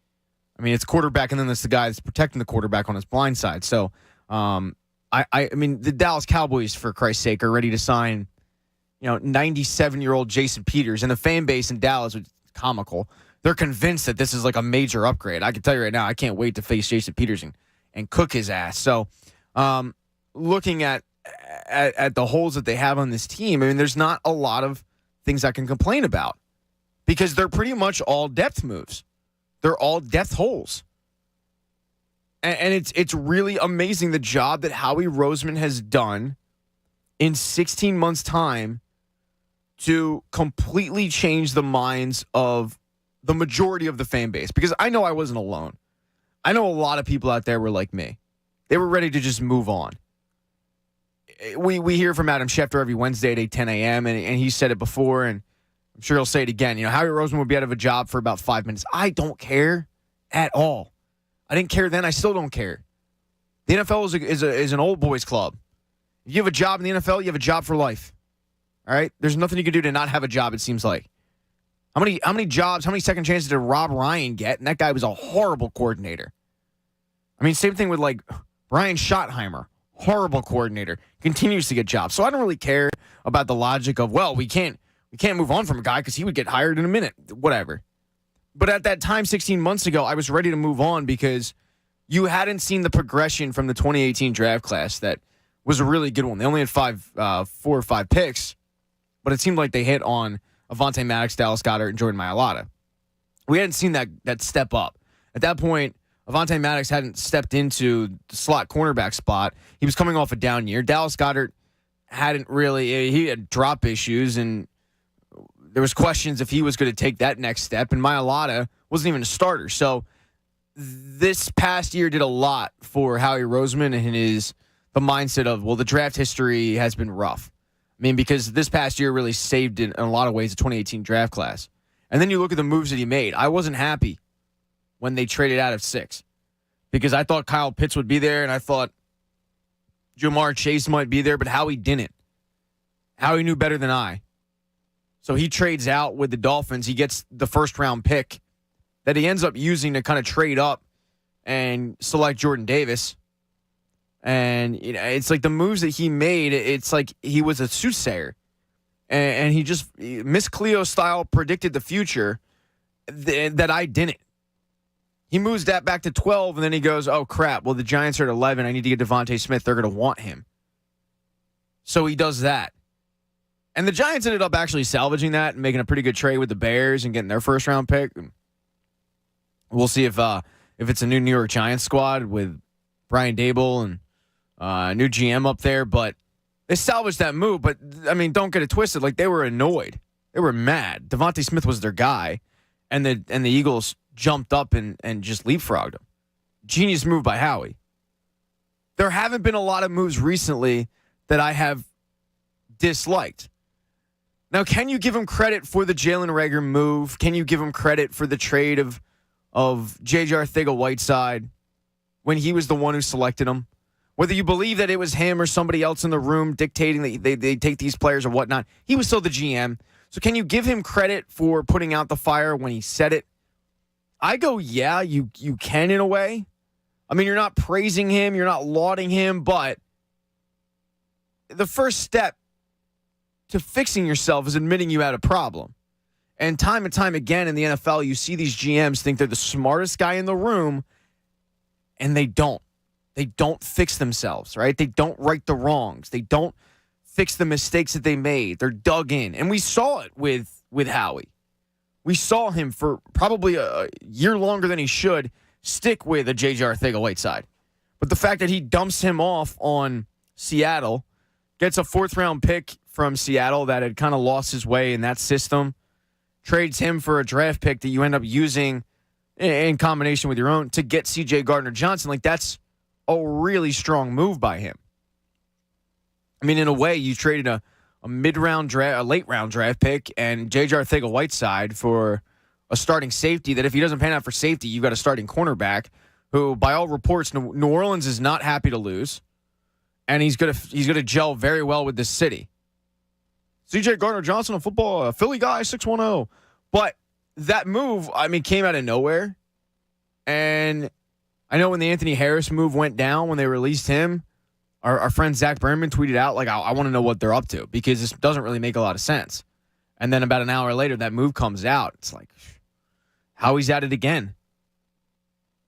I mean, it's quarterback, and then there's the guy that's protecting the quarterback on his blind side. So, I mean, the Dallas Cowboys, for Christ's sake, are ready to sign, 97-year-old Jason Peters, and the fan base in Dallas, which is comical. They're convinced that this is like a major upgrade. I can tell you right now, I can't wait to face Jason Peters and cook his ass. So, looking at the holes that they have on this team, I mean, there's not a lot of things I can complain about because they're pretty much all depth moves. They're all depth holes. And it's really amazing the job that Howie Roseman has done in 16 months' time to completely change the minds of the majority of the fan base. Because I know I wasn't alone. I know a lot of people out there were like me. They were ready to just move on. We hear from Adam Schefter every Wednesday at 8:10 a.m., and he said it before, and I'm sure he'll say it again. Howie Roseman would be out of a job for about 5 minutes. I don't care at all. I didn't care then. I still don't care. The NFL is an old boys club. If you have a job in the NFL, you have a job for life. All right? There's nothing you can do to not have a job, it seems like. How many jobs, how many second chances did Rob Ryan get? And that guy was a horrible coordinator. I mean, same thing with like Brian Schottenheimer. Horrible coordinator. Continues to get jobs. So I don't really care about the logic of, well, we can't move on from a guy because he would get hired in a minute. Whatever. But at that time, 16 months ago, I was ready to move on because you hadn't seen the progression from the 2018 draft class that was a really good one. They only had 4 or 5 picks, but it seemed like they hit on Avonte Maddox, Dallas Goedert, and Jordan Mailata. We hadn't seen that step up. At that point, Avonte Maddox hadn't stepped into the slot cornerback spot. He was coming off a down year. Dallas Goedert he had drop issues, and there was questions if he was going to take that next step, and Mailata wasn't even a starter. So this past year did a lot for Howie Roseman and the mindset of, well, the draft history has been rough. I mean, because this past year really saved in a lot of ways the 2018 draft class. And then you look at the moves that he made. I wasn't happy when they traded out of 6 because I thought Kyle Pitts would be there, and I thought Jamar Chase might be there, but Howie didn't. Howie knew better than I. So he trades out with the Dolphins. He gets the first-round pick that he ends up using to kind of trade up and select Jordan Davis. And it's like the moves that he made, it's like he was a soothsayer. And he just, Miss Cleo style, predicted the future that I didn't. He moves that back to 12, and then he goes, oh, crap, well, the Giants are at 11. I need to get Devontae Smith. They're going to want him. So he does that. And the Giants ended up actually salvaging that and making a pretty good trade with the Bears and getting their first-round pick. We'll see if it's a new New York Giants squad with Brian Daboll and a new GM up there. But they salvaged that move. But, I mean, don't get it twisted. Like, they were annoyed. They were mad. Devontae Smith was their guy, and the Eagles jumped up and just leapfrogged him. Genius move by Howie. There haven't been a lot of moves recently that I have disliked. Now, can you give him credit for the Jalen Reagor move? Can you give him credit for the trade of J.J. Arcega-Whiteside when he was the one who selected him? Whether you believe that it was him or somebody else in the room dictating that they take these players or whatnot, he was still the GM. So can you give him credit for putting out the fire when he said it? I go, yeah, you can in a way. I mean, you're not praising him, you're not lauding him, but the first step to fixing yourself is admitting you had a problem. And time again in the NFL, you see these GMs think they're the smartest guy in the room, and they don't. They don't fix themselves, right? They don't right the wrongs. They don't fix the mistakes that they made. They're dug in. And we saw it with Howie. We saw him for probably a year longer than he should stick with a J.J. Arcega-Whiteside. But the fact that he dumps him off on Seattle, gets a 4th-round pick from Seattle that had kind of lost his way in that system, trades him for a draft pick that you end up using in combination with your own to get C.J. Gardner-Johnson, like that's a really strong move by him. I mean, in a way, you traded a a late round draft pick, and J.J. Arcega-Whiteside for a starting safety. That if he doesn't pan out for safety, you've got a starting cornerback who, by all reports, New Orleans is not happy to lose, and he's gonna gel very well with this city. C.J. Gardner-Johnson, a Philly guy, 610. But that move, came out of nowhere. And I know when the Anthony Harris move went down, when they released him, our friend Zach Berman tweeted out, like, I want to know what they're up to because this doesn't really make a lot of sense. And then about an hour later, that move comes out. It's like, Howie's at it again.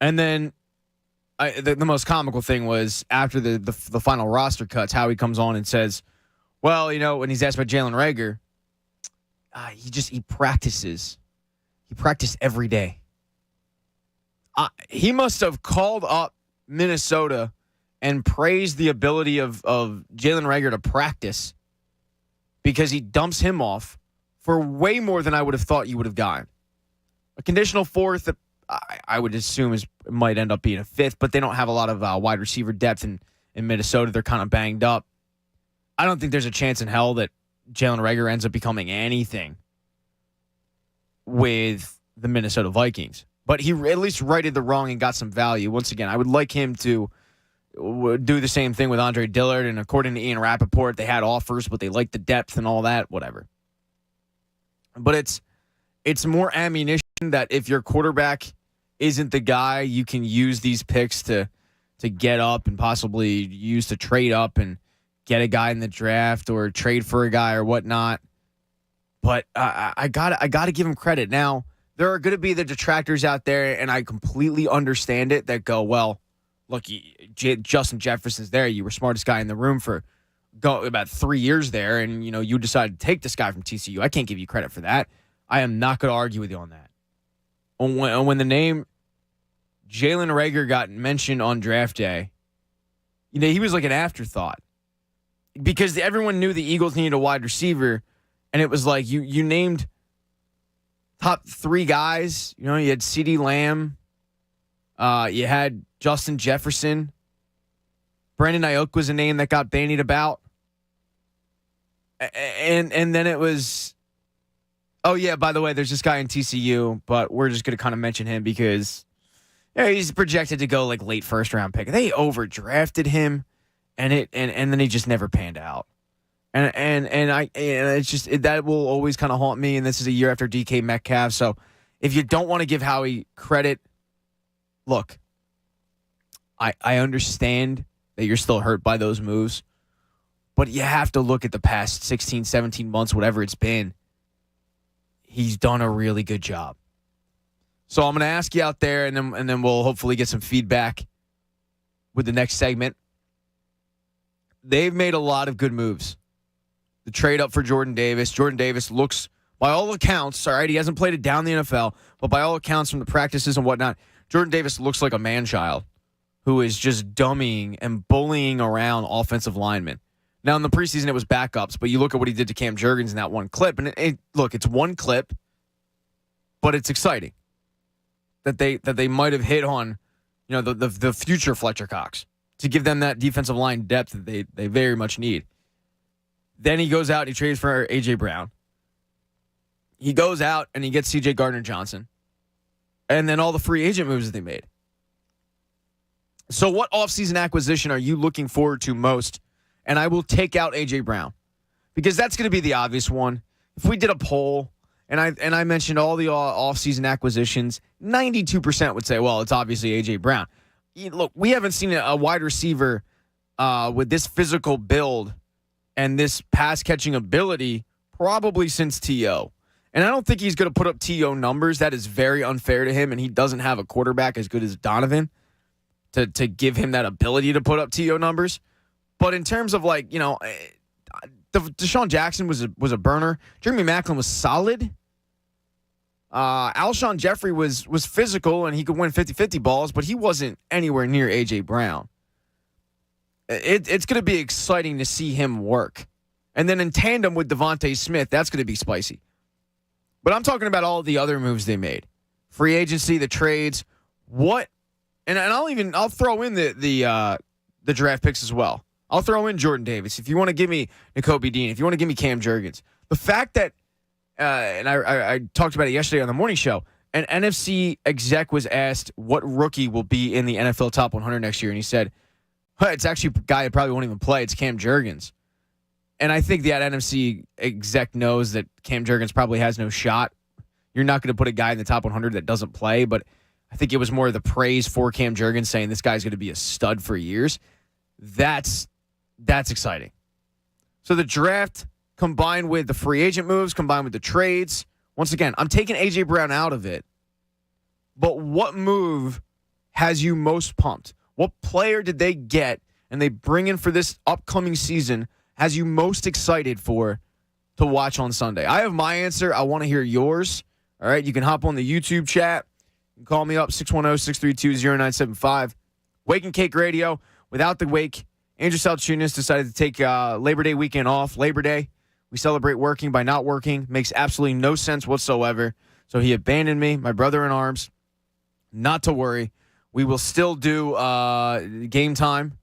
And then the most comical thing was after the final roster cuts, Howie comes on and says, well, when he's asked about Jalen Reagor, he practices. He practiced every day. He must have called up Minnesota and praised the ability of Jalen Reagor to practice because he dumps him off for way more than I would have thought you would have gotten. A conditional fourth that I would assume might end up being a fifth, but they don't have a lot of wide receiver depth in Minnesota. They're kind of banged up. I don't think there's a chance in hell that Jalen Reagor ends up becoming anything with the Minnesota Vikings. But he at least righted the wrong and got some value. Once again, I would like him to do the same thing with Andre Dillard. And according to Ian Rappaport, they had offers, but they liked the depth and all that, whatever. But it's more ammunition that if your quarterback isn't the guy, you can use these picks to get up and possibly use to trade up and get a guy in the draft or trade for a guy or whatnot. But I gotta give him credit. Now, there are going to be the detractors out there, and I completely understand it, that go, well, look, Justin Jefferson's there. You were smartest guy in the room for about 3 years there, and you decided to take this guy from TCU. I can't give you credit for that. I am not going to argue with you on that. When the name Jalen Reagor got mentioned on draft day, he was like an afterthought because everyone knew the Eagles needed a wide receiver, and it was like you named top three guys. You had CeeDee Lamb. You had Justin Jefferson. Brandon Ayuk was a name that got bandied about. And then it was, oh, yeah, by the way, there's this guy in TCU, but we're just going to kind of mention him because he's projected to go like late first round pick. They overdrafted him, and then he just never panned out. And it's just that will always kind of haunt me. And this is a year after DK Metcalf. So if you don't want to give Howie credit, look, I understand that you're still hurt by those moves, but you have to look at the past 16, 17 months, whatever it's been. He's done a really good job. So I'm going to ask you out there, and then we'll hopefully get some feedback with the next segment. They've made a lot of good moves. The trade up for Jordan Davis. Jordan Davis looks, by all accounts, all right, he hasn't played it down in the NFL, but by all accounts from the practices and whatnot, Jordan Davis looks like a man-child who is just dummying and bullying around offensive linemen. Now, in the preseason, it was backups, but you look at what he did to Cam Jurgens in that one clip, and look, it's one clip, but it's exciting that they might have hit on, the future Fletcher Cox to give them that defensive line depth that they very much need. Then he goes out and he trades for A.J. Brown. He goes out and he gets C.J. Gardner-Johnson. And then all the free agent moves that they made. So what offseason acquisition are you looking forward to most? And I will take out A.J. Brown because that's going to be the obvious one. If we did a poll and I mentioned all the offseason acquisitions, 92% would say, well, it's obviously A.J. Brown. Look, we haven't seen a wide receiver with this physical build and this pass-catching ability probably since T.O. And I don't think he's going to put up T.O. numbers. That is very unfair to him, and he doesn't have a quarterback as good as Donovan to give him that ability to put up T.O. numbers. But in terms of Deshaun Jackson was a burner. Jeremy Maclin was solid. Alshon Jeffrey was physical, and he could win 50-50 balls, but he wasn't anywhere near A.J. Brown. It's going to be exciting to see him work. And then in tandem with Devontae Smith, that's going to be spicy. But I'm talking about all the other moves they made. Free agency, the trades, what? And I'll throw in the draft picks as well. I'll throw in Jordan Davis. If you want to give me Nakobe Dean, if you want to give me Cam Jurgens. The fact that, and I talked about it yesterday on the morning show, an NFC exec was asked what rookie will be in the NFL Top 100 next year, and he said, it's actually a guy that probably won't even play. It's Cam Jurgens. And I think that NFC exec knows that Cam Jurgens probably has no shot. You're not going to put a guy in the top 100 that doesn't play, but I think it was more of the praise for Cam Jurgens saying this guy's going to be a stud for years. That's exciting. So the draft combined with the free agent moves, combined with the trades, once again, I'm taking A.J. Brown out of it, but what move has you most pumped? What player did they get and they bring in for this upcoming season has you most excited to watch on Sunday? I have my answer. I want to hear yours. All right, you can hop on the YouTube chat. You can call me up, 610-632-0975. Wake and Cake Radio. Without the wake, Andrew Saltunis decided to take Labor Day weekend off. Labor Day, we celebrate working by not working. Makes absolutely no sense whatsoever. So he abandoned me, my brother in arms. Not to worry. We will still do game time.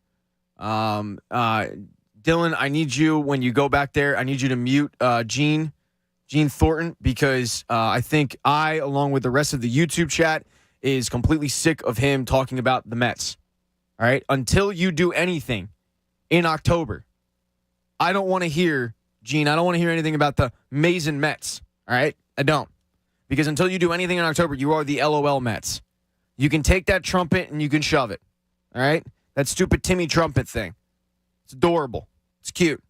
Dylan, I need you, when you go back there, I need you to mute Gene Thornton, because I think I, along with the rest of the YouTube chat, is completely sick of him talking about the Mets. All right? Until you do anything in October, I don't want to hear, Gene, I don't want to hear anything about the Mason Mets. All right? I don't. Because until you do anything in October, you are the LOL Mets. You can take that trumpet and you can shove it. All right? That stupid Timmy trumpet thing. It's adorable. It's cute.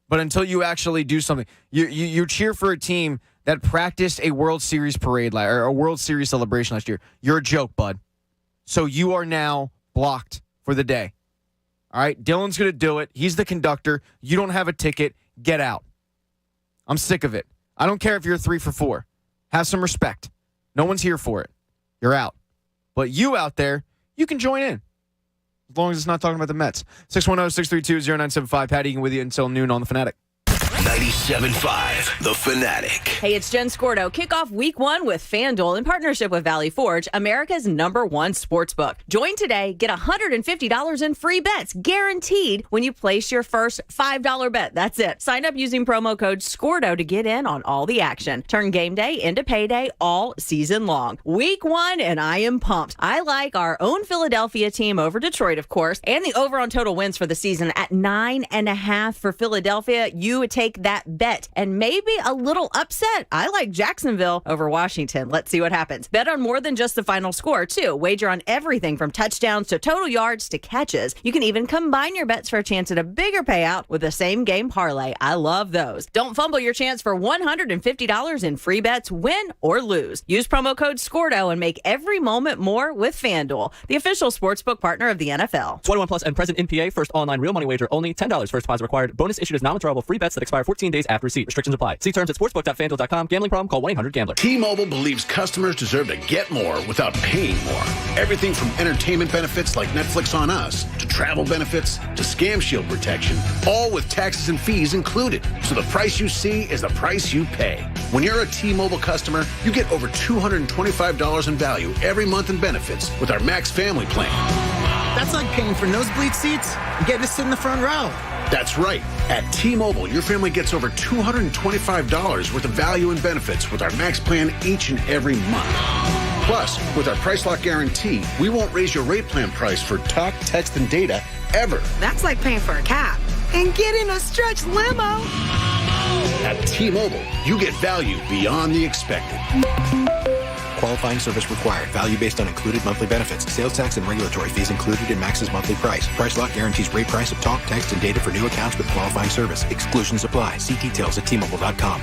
But until you actually do something, you cheer for a team that practiced a World Series parade or a World Series celebration last year. You're a joke, bud. So you are now blocked for the day. All right? Dylan's going to do it. He's the conductor. You don't have a ticket. Get out. I'm sick of it. I don't care if you're 3 for 4. Have some respect. No one's here for it. You're out. But you out there, you can join in. As long as it's not talking about the Mets. 610-632-0975. Pat Egan with you until noon on The Fanatic. 97.5, The Fanatic. Hey, it's Jen Scordo. Kick off week 1 with FanDuel in partnership with Valley Forge, America's #1 sportsbook. Join today. Get $150 in free bets guaranteed when you place your first $5 bet. That's it. Sign up using promo code SCORDO to get in on all the action. Turn game day into payday all season long. Week 1, and I am pumped. I like our own Philadelphia team over Detroit, of course, and the over on total wins for the season at 9.5 for Philadelphia. You would take that bet and maybe a little upset. I like Jacksonville over Washington. Let's see what happens. Bet on more than just the final score, too. Wager on everything from touchdowns to total yards to catches. You can even combine your bets for a chance at a bigger payout with the same game parlay. I love those. Don't fumble your chance for $150 in free bets, win or lose. Use promo code SCORDO and make every moment more with FanDuel, the official sportsbook partner of the NFL. 21 plus and present in PA. First online real money wager only. $10 first deposit required. Bonus issued as non-withdrawable free bets that expire 14 days after receipt. Restrictions apply. See terms at sportsbook.fanduel.com. Gambling problem? Call 1-800-GAMBLER. T-Mobile believes customers deserve to get more without paying more. Everything from entertainment benefits like Netflix on Us to travel benefits to Scam Shield protection, all with taxes and fees included. So the price you see is the price you pay. When you're a T-Mobile customer, you get over $225 in value every month in benefits with our Max Family Plan. That's like paying for nosebleed seats and getting to sit in the front row. That's right. At T-Mobile, your family gets over $225 worth of value and benefits with our Max Plan each and every month. Plus, with our Price Lock Guarantee, we won't raise your rate plan price for talk, text, and data ever. That's like paying for a cab and getting a stretch limo. At T-Mobile, you get value beyond the expected. Qualifying service required. Value based on included monthly benefits. Sales tax and regulatory fees included in Max's monthly price. Price Lock guarantees rate price of talk, text, and data for new accounts with qualifying service. Exclusions apply. See details at T-Mobile.com.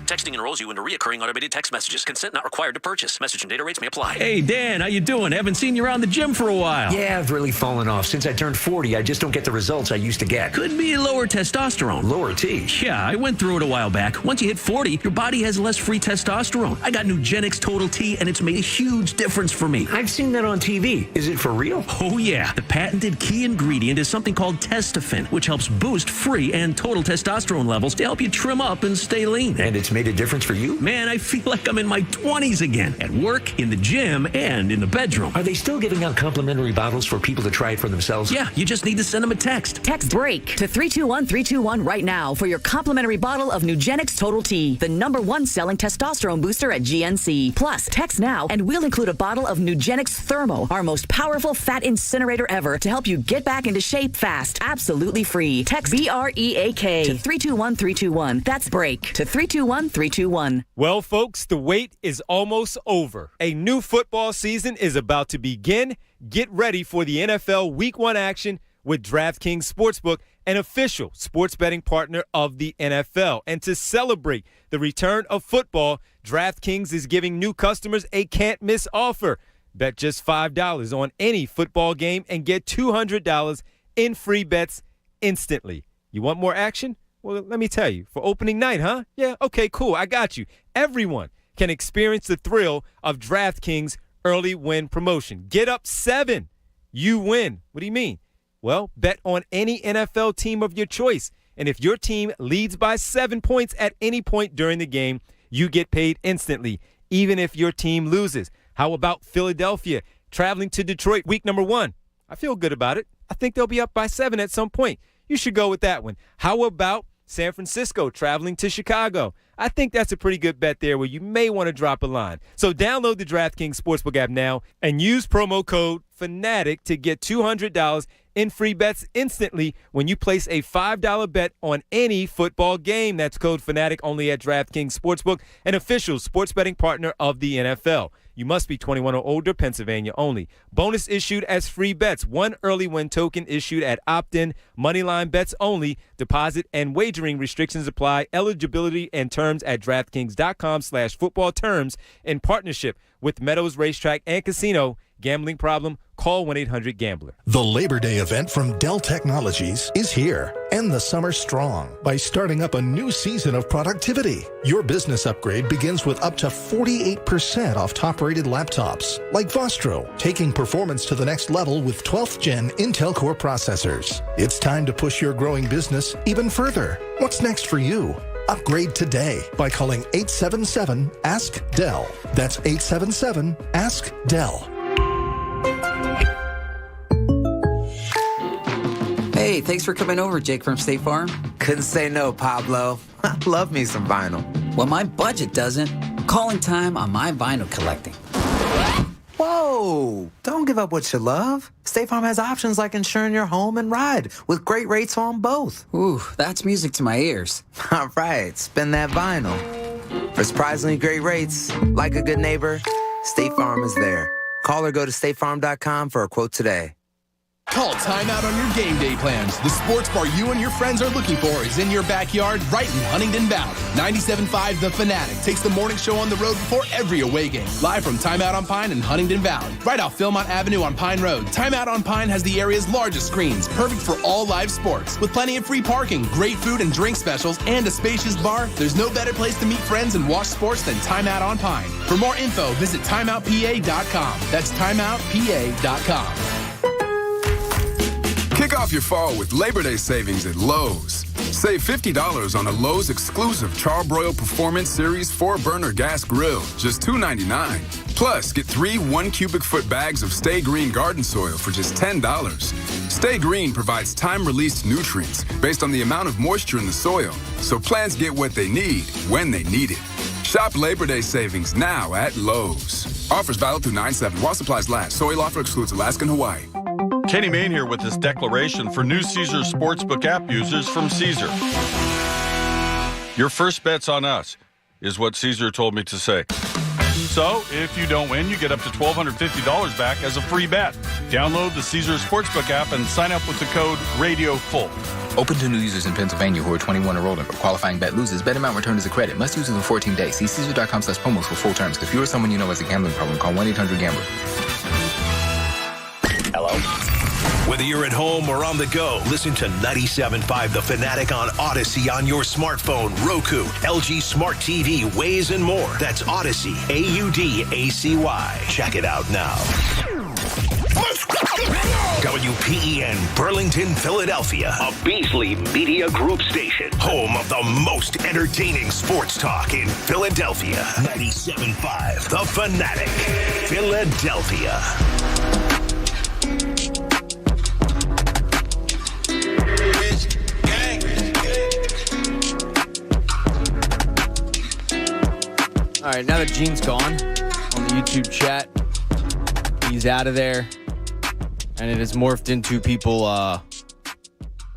Texting enrolls you into recurring automated text messages. Consent not required to purchase. Message and data rates may apply. Hey, Dan, how you doing? Haven't seen you around the gym for a while. Yeah, I've really fallen off. Since I turned 40, I just don't get the results I used to get. Could be lower testosterone. Lower T? Yeah, I went through it a while back. Once you hit 40, your body has less free testosterone. I got Nugenix Total T, and it's made a huge difference for me. I've seen that on TV. Is it for real? Oh, yeah. The patented key ingredient is something called Testofen, which helps boost free and total testosterone levels to help you trim up and stay lean. And it's made made a difference for you? Man, I feel like I'm in my 20s again. At work, in the gym, and in the bedroom. Are they still giving out complimentary bottles for people to try it for themselves? Yeah, you just need to send them a text. Text BREAK to 321-321 right now for your complimentary bottle of Nugenix Total T, the #1 selling testosterone booster at GNC. Plus, text now and we'll include a bottle of Nugenix Thermo, our most powerful fat incinerator ever, to help you get back into shape fast, absolutely free. Text BREAK to 321-321. That's BREAK to 321-321. Well, folks, the wait is almost over. A new football season is about to begin. Get ready for the NFL Week 1 action with DraftKings Sportsbook, an official sports betting partner of the NFL. And to celebrate the return of football, DraftKings is giving new customers a can't-miss offer. Bet just $5 on any football game and get $200 in free bets instantly. You want more action? Well, let me tell you. For opening night, huh? Yeah, okay, cool. I got you. Everyone can experience the thrill of DraftKings early win promotion. Get up 7. You win. What do you mean? Well, bet on any NFL team of your choice. And if your team leads by 7 points at any point during the game, you get paid instantly, even if your team loses. How about Philadelphia traveling to Detroit week number 1? I feel good about it. I think they'll be up by 7 at some point. You should go with that one. How about San Francisco traveling to Chicago? I think that's a pretty good bet there where you may want to drop a line. So download the DraftKings Sportsbook app now and use promo code FANATIC to get $200 in free bets instantly when you place a $5 bet on any football game. That's code FANATIC only at DraftKings Sportsbook, an official sports betting partner of the NFL. You must be 21 or older, Pennsylvania only. Bonus issued as free bets. 1 early win token issued at opt-in. Moneyline bets only. Deposit and wagering restrictions apply. Eligibility and terms at DraftKings.com/football terms in partnership with Meadows Racetrack and Casino. Gambling problem? Call 1-800-GAMBLER. The Labor Day event from Dell Technologies is here. End the summer strong by starting up a new season of productivity. Your business upgrade begins with up to 48% off top-rated laptops, like Vostro, taking performance to the next level with 12th Gen Intel Core processors. It's time to push your growing business even further. What's next for you? Upgrade today by calling 877-ASK-DELL. That's 877-ASK-DELL. Hey, thanks for coming over, Jake from State Farm. Couldn't say no, Pablo. I love me some vinyl. Well, my budget doesn't. Calling time on my vinyl collecting. Whoa! Don't give up what you love. State Farm has options like insuring your home and ride with great rates on both. Ooh, that's music to my ears. All right, spin that vinyl. For surprisingly great rates, like a good neighbor, State Farm is there. Call or go to statefarm.com for a quote today. Call timeout on your game day plans. The sports bar you and your friends are looking for is in your backyard, right in Huntington Bound. 97.5 The Fanatic takes the morning show on the road before every away game. Live from Timeout on Pine in Huntington Bound. Right off Philmont Avenue on Pine Road. Timeout on Pine has the area's largest screens, perfect for all live sports. With plenty of free parking, great food and drink specials, and a spacious bar, there's no better place to meet friends and watch sports than Timeout on Pine. For more info, visit timeoutpa.com. That's timeoutpa.com. Kick off your fall with Labor Day savings at Lowe's. Save $50 on a Lowe's exclusive Charbroil Performance Series 4-burner gas grill, just $2.99. Plus, get 3 1-cubic-foot bags of Stay Green garden soil for just $10. Stay Green provides time-released nutrients based on the amount of moisture in the soil, so plants get what they need when they need it. Shop Labor Day savings now at Lowe's. Offers valid through 9/7 while supplies last. Soil offer excludes Alaska and Hawaii. Kenny Mayne here with this declaration for new Caesar Sportsbook app users from Caesar. Your first bet's on us, is what Caesar told me to say. So, if you don't win, you get up to $1,250 back as a free bet. Download the Caesar Sportsbook app and sign up with the code RADIOFULL. Open to new users in Pennsylvania who are 21 or older. Qualifying bet loses. Bet amount returned as a credit. Must use within 14 days. See Caesar.com/promos for full terms. If you or someone you know has a gambling problem, call 1-800-GAMBLER. Hello? Whether you're at home or on the go, listen to 97.5 The Fanatic on Odyssey on your smartphone, Roku, LG Smart TV, Waze, and more. That's Odyssey, AUDACY. Check it out now. WPEN Burlington, Philadelphia, a Beasley Media Group station, home of the most entertaining sports talk in Philadelphia. 97.5, The Fanatic, Philadelphia. All right, now that Gene's gone on the YouTube chat, he's out of there. And it has morphed into people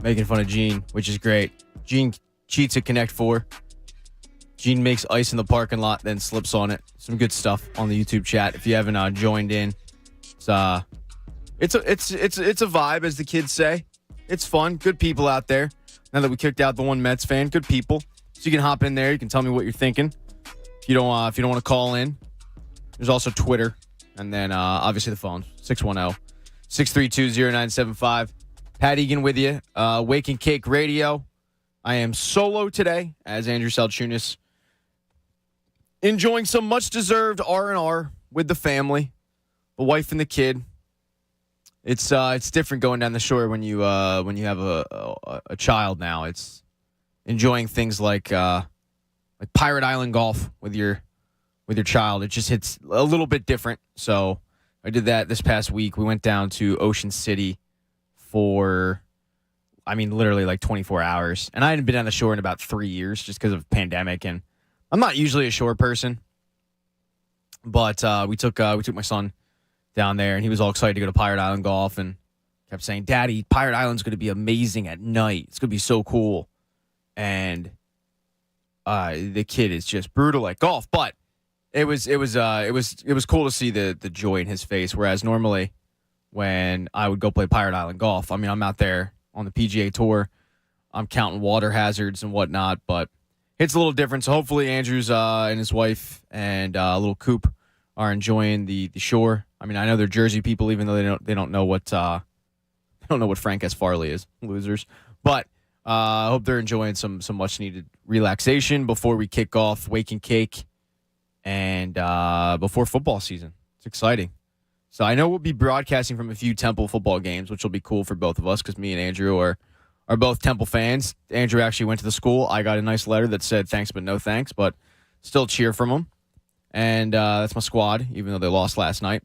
making fun of Gene, which is great. Gene cheats at Connect 4. Gene makes ice in the parking lot, then slips on it. Some good stuff on the YouTube chat. If you haven't joined in, it's a vibe, as the kids say. It's fun. Good people out there. Now that we kicked out the one Mets fan, good people. So you can hop in there. You can tell me what you're thinking. If you don't want to call in, there's also Twitter, and then obviously the phone 610-632-0975. Pat Egan with you. Wake and Cake Radio. I am solo today as Andrew Salchunas, enjoying some much-deserved R&R with the family, the wife and the kid. It's different going down the shore when you have a child now. It's enjoying things like Pirate Island golf with your child. It just hits a little bit different. So I did that this past week. We went down to Ocean City for, literally like 24 hours. And I hadn't been on the shore in about 3 years just because of pandemic. And I'm not usually a shore person, but we took my son down there, and he was all excited to go to Pirate Island golf and kept saying, "Daddy, Pirate Island's going to be amazing at night. It's going to be so cool." And the kid is just brutal at golf, but it was cool to see the joy in his face. Whereas normally, when I would go play Pirate Island golf, I'm out there on the PGA Tour, I'm counting water hazards and whatnot, but it's a little different. So hopefully, Andrew's and his wife and little Coop are enjoying the shore. I know they're Jersey people, even though they don't know what Frank S. Farley is. Losers, but. I hope they're enjoying some much needed relaxation before we kick off Wake and Cake and before football season. It's exciting. So I know we'll be broadcasting from a few Temple football games, which will be cool for both of us because me and Andrew are both Temple fans. Andrew actually went to the school. I got a nice letter that said thanks but no thanks, but still cheer from him. And that's my squad, even though they lost last night.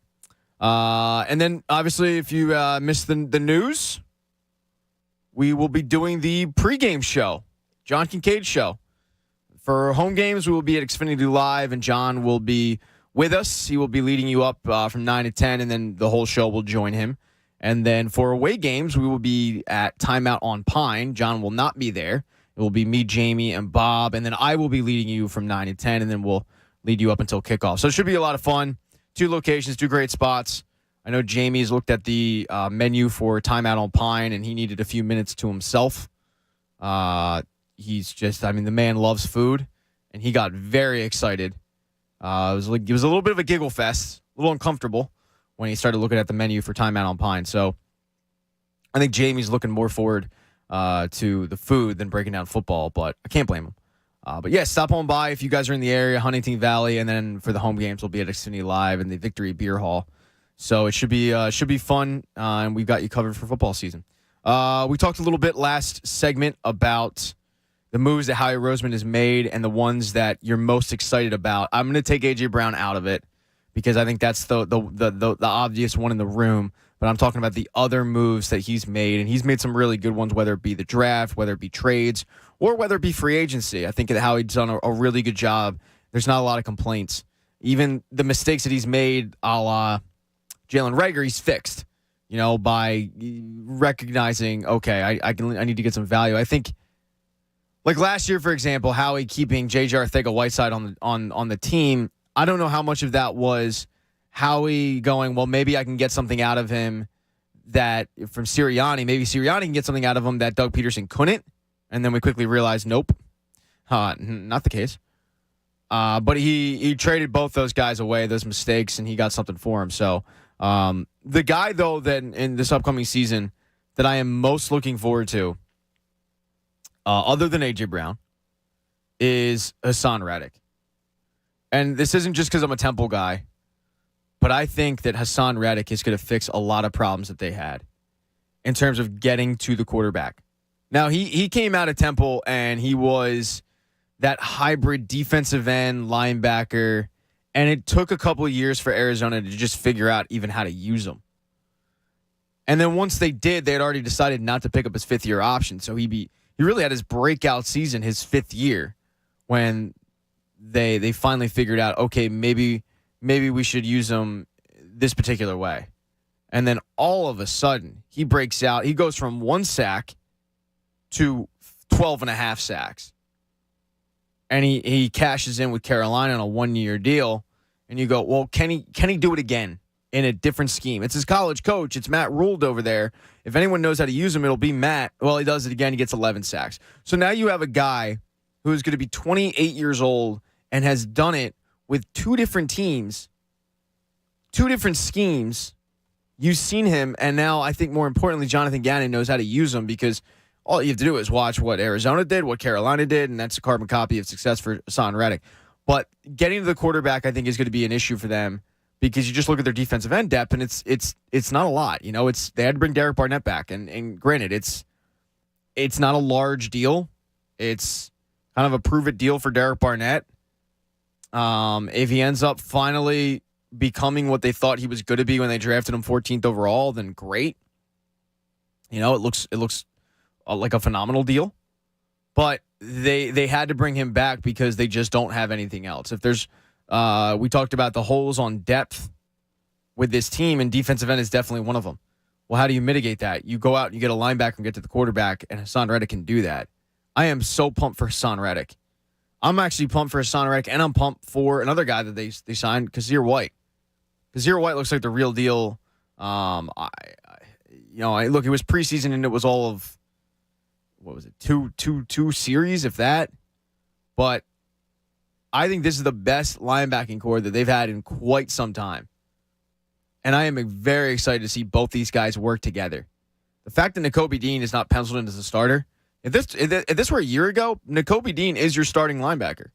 And then obviously if you missed the news, we will be doing the pregame show, John Kincaid show. For home games, we will be at Xfinity Live, and John will be with us. He will be leading you up from 9 to 10, and then the whole show will join him. And then for away games, we will be at Timeout on Pine. John will not be there. It will be me, Jamie, and Bob, and then I will be leading you from 9 to 10, and then we'll lead you up until kickoff. So it should be a lot of fun. 2 locations, 2 great spots. I know Jamie's looked at the menu for Timeout on Pine, and he needed a few minutes to himself. He's just, the man loves food, and he got very excited. It was a little bit of a giggle fest, a little uncomfortable when he started looking at the menu for Timeout on Pine. So I think Jamie's looking more forward to the food than breaking down football, but I can't blame him. But yeah, stop on by if you guys are in the area, Huntington Valley, and then for the home games, we'll be at Xfinity Live and the Victory Beer Hall. So it should be fun, and we've got you covered for football season. We talked a little bit last segment about the moves that Howie Roseman has made and the ones that you're most excited about. I'm going to take A.J. Brown out of it because I think that's the obvious one in the room. But I'm talking about the other moves that he's made, and he's made some really good ones, whether it be the draft, whether it be trades, or whether it be free agency. I think that Howie's done a really good job. There's not a lot of complaints. Even the mistakes that he's made, a la Jalen Reagor, he's fixed, by recognizing, okay, I need to get some value. I think, like last year, for example, Howie keeping J.J. Arcega-Whiteside on the team, I don't know how much of that was Howie going, well, maybe I can get something out of him that from Sirianni. Maybe Sirianni can get something out of him that Doug Peterson couldn't. And then we quickly realized, nope, not the case. But he traded both those guys away, those mistakes, and he got something for him. So the guy, though, that in this upcoming season that I am most looking forward to, other than A.J. Brown, is Hassan Reddick. And this isn't just because I'm a Temple guy, but I think that Hassan Reddick is going to fix a lot of problems that they had. in terms of getting to the quarterback. Now, he came out of Temple, and he was that hybrid defensive end linebacker, and it took a couple of years for Arizona to just figure out even how to use him. And then once they did, they had already decided not to pick up his fifth-year option. So he really had his breakout season his fifth year when they finally figured out, okay, maybe we should use him this particular way. And then all of a sudden, he breaks out. He goes from 1 sack to 12.5 sacks. And he cashes in with Carolina on a 1-year deal. And you go, well, can he do it again in a different scheme? It's his college coach. It's Matt Ruled over there. If anyone knows how to use him, it'll be Matt. Well, he does it again. He gets 11 sacks. So now you have a guy who is going to be 28 years old and has done it with 2 different teams, 2 different schemes. You've seen him, and now I think more importantly, Jonathan Gannon knows how to use him, because all you have to do is watch what Arizona did, what Carolina did, and that's a carbon copy of success for Hassan Reddick. But getting to the quarterback, I think, is going to be an issue for them, because you just look at their defensive end depth, and it's not a lot. You know, they had to bring Derek Barnett back, and granted, it's not a large deal. It's kind of a prove-it deal for Derek Barnett. If he ends up finally becoming what they thought he was going to be when they drafted him 14th overall, then great. You know, it looks like a phenomenal deal. But they had to bring him back because they just don't have anything else. If there's we talked about the holes on depth with this team, and defensive end is definitely one of them. Well, how do you mitigate that? You go out and you get a linebacker and get to the quarterback, and Hassan Reddick can do that. I am so pumped for Hassan Reddick. I'm actually pumped for Hassan Reddick, and I'm pumped for another guy that they signed, Kazir White. Kazir White looks like the real deal. Look, it was preseason, and it was all of, what was it, two series, if that. But I think this is the best linebacking core that they've had in quite some time. And I am very excited to see both these guys work together. The fact that Nakobe Dean is not penciled in as a starter, if this were a year ago, Nakobe Dean is your starting linebacker.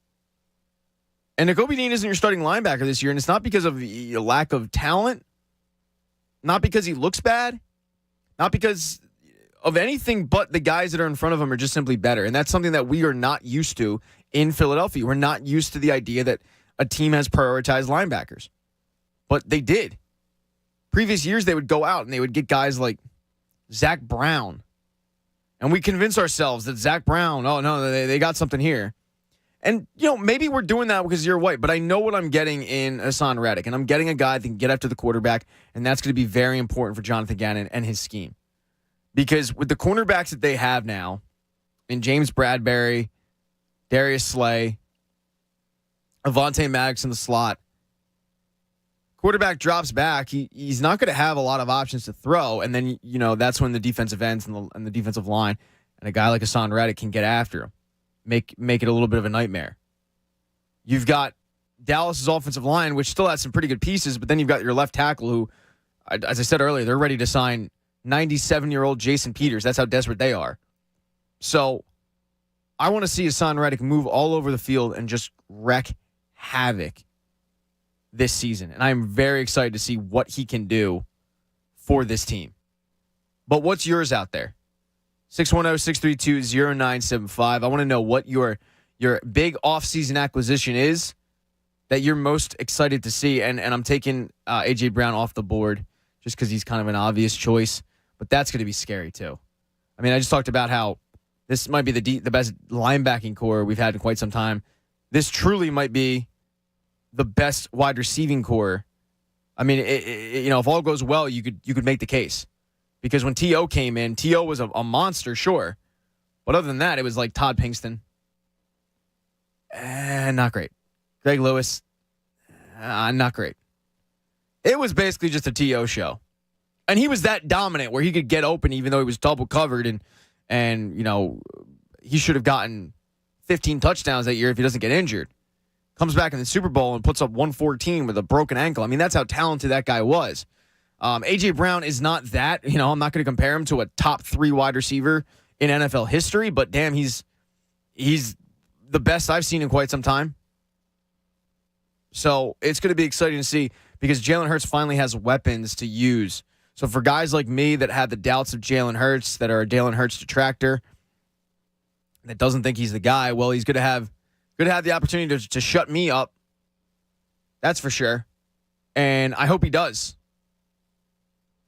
And Nakobe Dean isn't your starting linebacker this year, and it's not because of a lack of talent, not because he looks bad, not because of anything, but the guys that are in front of him are just simply better. And that's something that we are not used to in Philadelphia. We're not used to the idea that a team has prioritized linebackers. But they did. Previous years, they would go out and they would get guys like Zach Brown. And we convince ourselves that Zach Brown, oh, no, they got something here. And, maybe we're doing that because you're white, but I know what I'm getting in Hassan Reddick. And I'm getting a guy that can get after the quarterback, and that's going to be very important for Jonathan Gannon and his scheme. Because with the cornerbacks that they have now, in James Bradbury, Darius Slay, Avonte Maddox in the slot, quarterback drops back, he's not going to have a lot of options to throw. And then, that's when the defensive ends and the defensive line and a guy like Hassan Reddick can get after him. Make it a little bit of a nightmare. You've got Dallas's offensive line, which still has some pretty good pieces, but then you've got your left tackle who, as I said earlier, they're ready to sign 97-year-old Jason Peters. That's how desperate they are. So I want to see Hassan Reddick move all over the field and just wreak havoc this season. And I'm very excited to see what he can do for this team. But what's yours out there? 610-632-0975. I want to know what your big offseason acquisition is that you're most excited to see. And I'm taking A.J. Brown off the board just because he's kind of an obvious choice. But that's going to be scary, too. I mean, I just talked about how this might be the best linebacking core we've had in quite some time. This truly might be the best wide receiving core. I mean, if all goes well, you could make the case. Because when T.O. came in, T.O. was a monster, sure. But other than that, it was like Todd Pinkston. Not great. Greg Lewis, not great. It was basically just a T.O. show. And he was that dominant where he could get open even though he was double covered. And he should have gotten 15 touchdowns that year if he doesn't get injured. Comes back in the Super Bowl and puts up 114 with a broken ankle. I mean, that's how talented that guy was. A.J. Brown is not that. I'm not going to compare him to a top 3 wide receiver in NFL history, but damn, he's the best I've seen in quite some time. So it's going to be exciting to see because Jalen Hurts finally has weapons to use. So for guys like me that have the doubts of Jalen Hurts, that are a Jalen Hurts detractor, that doesn't think he's the guy, well, he's going to have the opportunity to shut me up. That's for sure. And I hope he does.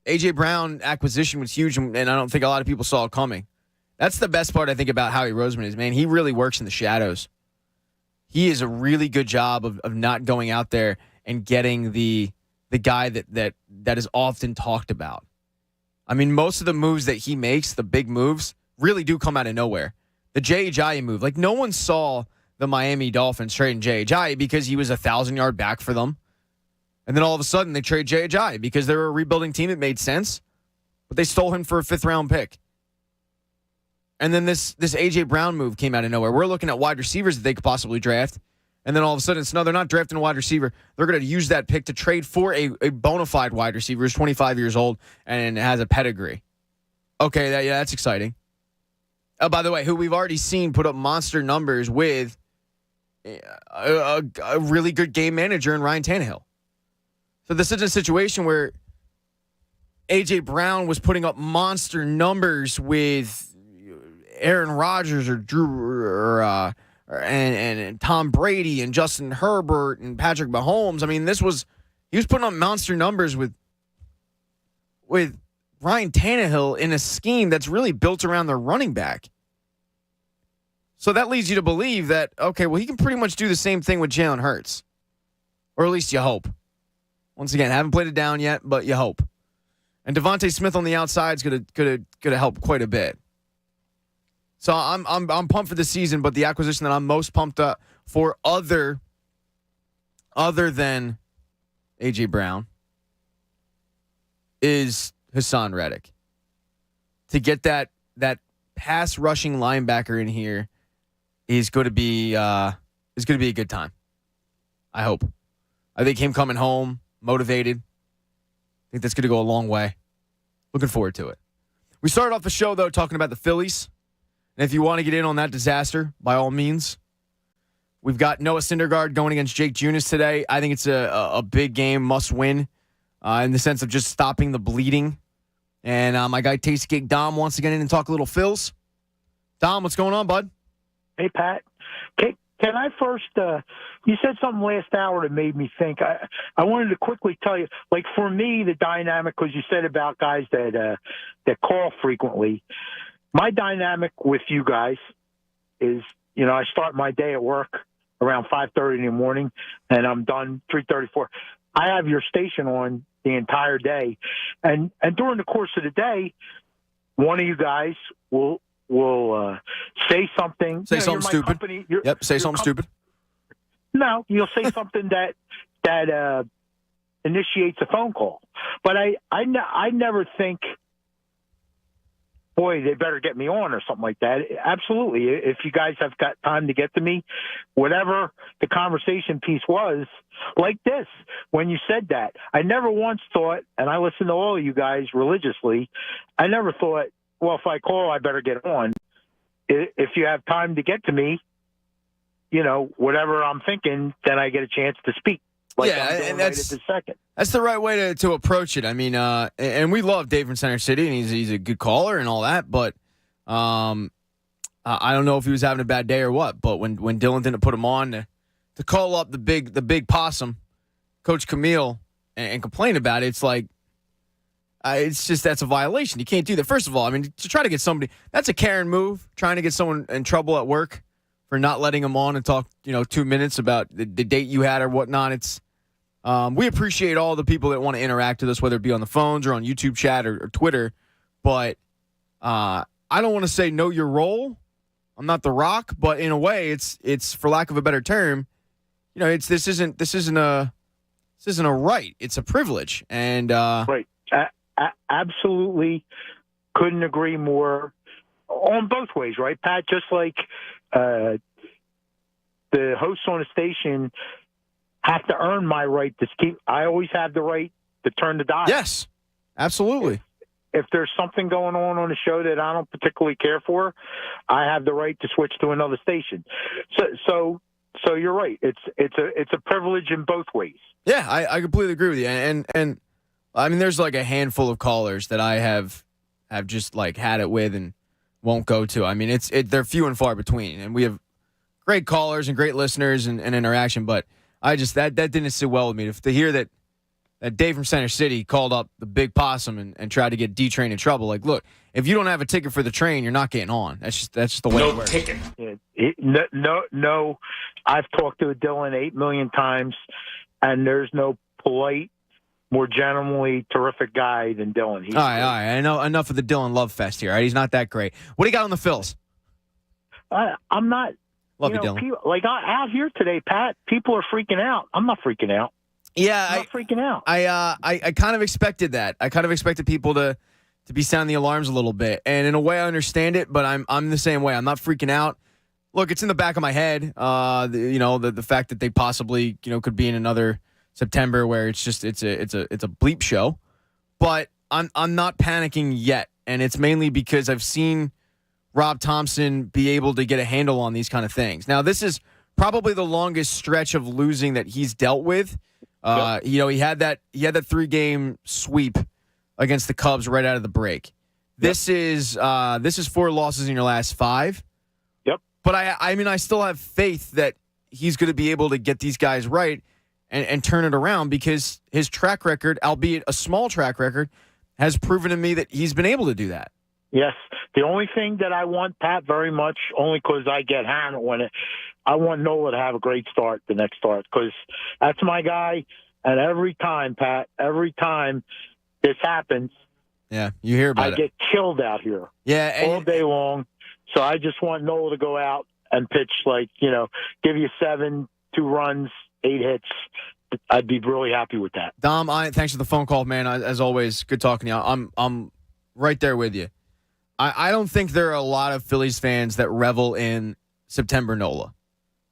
A.J. Brown acquisition was huge, and I don't think a lot of people saw it coming. That's the best part, I think, about Howie Roseman is, man, he really works in the shadows. He is a really good job of not going out there and getting the guy that is often talked about. I mean, most of the moves that he makes, the big moves, really do come out of nowhere. The Jay Ajayi move, like no one saw the Miami Dolphins trading Jay Ajayi because he was a 1,000-yard back for them. And then all of a sudden they trade Jay Ajayi because they were a rebuilding team. It made sense, but they stole him for a 5th-round pick. And then this A.J. Brown move came out of nowhere. We're looking at wide receivers that they could possibly draft. And then all of a sudden, they're not drafting a wide receiver. They're going to use that pick to trade for a bona fide wide receiver who's 25 years old and has a pedigree. Okay, that's exciting. By the way, who we've already seen put up monster numbers with a really good game manager in Ryan Tannehill. So this is a situation where A.J. Brown was putting up monster numbers with Aaron Rodgers or Drew and Tom Brady and Justin Herbert and Patrick Mahomes. I mean, he was putting up monster numbers with Ryan Tannehill in a scheme that's really built around their running back. So that leads you to believe that, okay, well, he can pretty much do the same thing with Jalen Hurts. Or at least you hope. Once again, haven't played it down yet, but you hope. And Devontae Smith on the outside is gonna help quite a bit. So I'm pumped for the season, but the acquisition that I'm most pumped up for other than A.J. Brown is Hassan Reddick. To get that pass rushing linebacker in here is going to be a good time. I hope. I think him coming home motivated. I think that's going to go a long way. Looking forward to it. We started off the show though talking about the Phillies. And if you want to get in on that disaster, by all means, we've got Noah Syndergaard going against Jake Junis today. I think it's a big game, must win, in the sense of just stopping the bleeding. And my guy Tasty Cake Dom wants to get in and talk a little Phils. Dom, what's going on, bud? Hey, Pat. Can I first, you said something last hour that made me think. I wanted to quickly tell you, like for me, the dynamic, because you said about guys that call frequently, my dynamic with you guys is, I start my day at work around 5:30 in the morning, and I'm done 3:34. I have your station on the entire day, and during the course of the day, one of you guys will say something. Say something stupid. Say something stupid. No, you'll say something that initiates a phone call. But I never think, boy, they better get me on or something like that. Absolutely. If you guys have got time to get to me, whatever the conversation piece was, like this, when you said that, I never once thought, and I listen to all of you guys religiously, I never thought, well, if I call, I better get on. If you have time to get to me, whatever I'm thinking, then I get a chance to speak. Like and that's right at the second. That's the right way to approach it. I mean, and we love Dave from Center City, and he's a good caller and all that. But I don't know if he was having a bad day or what. But when Dylan didn't put him on to call up the big possum, Coach Camille, and complain about it, it's like it's just that's a violation. You can't do that. First of all, I mean, to try to get somebody, that's a Karen move. Trying to get someone in trouble at work for not letting them on and talk 2 minutes about the date you had or whatnot. It's we appreciate all the people that want to interact with us, whether it be on the phones or on YouTube chat or Twitter. But I don't want to say know your role. I'm not The Rock, but in a way, it's for lack of a better term, this isn't a right. It's a privilege, and right. Absolutely, couldn't agree more. On both ways, right, Pat? Just like the hosts on the station have to earn my right to keep. I always have the right to turn the dial. Yes, absolutely. If there's something going on the show that I don't particularly care for, I have the right to switch to another station. So you're right. It's a privilege in both ways. Yeah, I completely agree with you. And I mean, there's like a handful of callers that I have just like had it with and won't go to. I mean, they're few and far between, and we have great callers and great listeners and interaction. But I just that didn't sit well with me to hear that Dave from Center City called up the Big Possum and tried to get D-Train in trouble. Like, look, if you don't have a ticket for the train, you're not getting on. That's just the way it works. Ticket. No. I've talked to Dylan 8 million times, and there's no polite, more gentlemanly, terrific guy than Dylan. All right. I know enough of the Dylan love fest here. All right? He's not that great. What do you got on the Phils? I'm not. Love you, Dylan. People, like out here today, Pat, people are freaking out. I'm not freaking out. Yeah, I'm not freaking out. I kind of expected that. I kind of expected people to be sounding the alarms a little bit, and in a way, I understand it. But I'm the same way. I'm not freaking out. Look, it's in the back of my head. The fact that they possibly could be in another September where it's a bleep show, but I'm not panicking yet, and it's mainly because I've seen Rob Thompson be able to get a handle on these kind of things. Now, this is probably the longest stretch of losing that he's dealt with. Yep. He had that 3-game sweep against the Cubs right out of the break. Yep. This is 4 losses in your last 5. Yep. But I still have faith that he's going to be able to get these guys right and turn it around, because his track record, albeit a small track record, has proven to me that he's been able to do that. Yes. The only thing that I want, Pat, very much, only because I get hammered when I want Nola to have a great start, the next start, because that's my guy. And every time, Pat, this happens, yeah, you hear about it. I get killed out here. Yeah, all day long. So I just want Nola to go out and pitch give you 7, 2 runs, 8 hits. I'd be really happy with that. Dom, thanks for the phone call, man. As always, good talking to you. I'm right there with you. I don't think there are a lot of Phillies fans that revel in September Nola.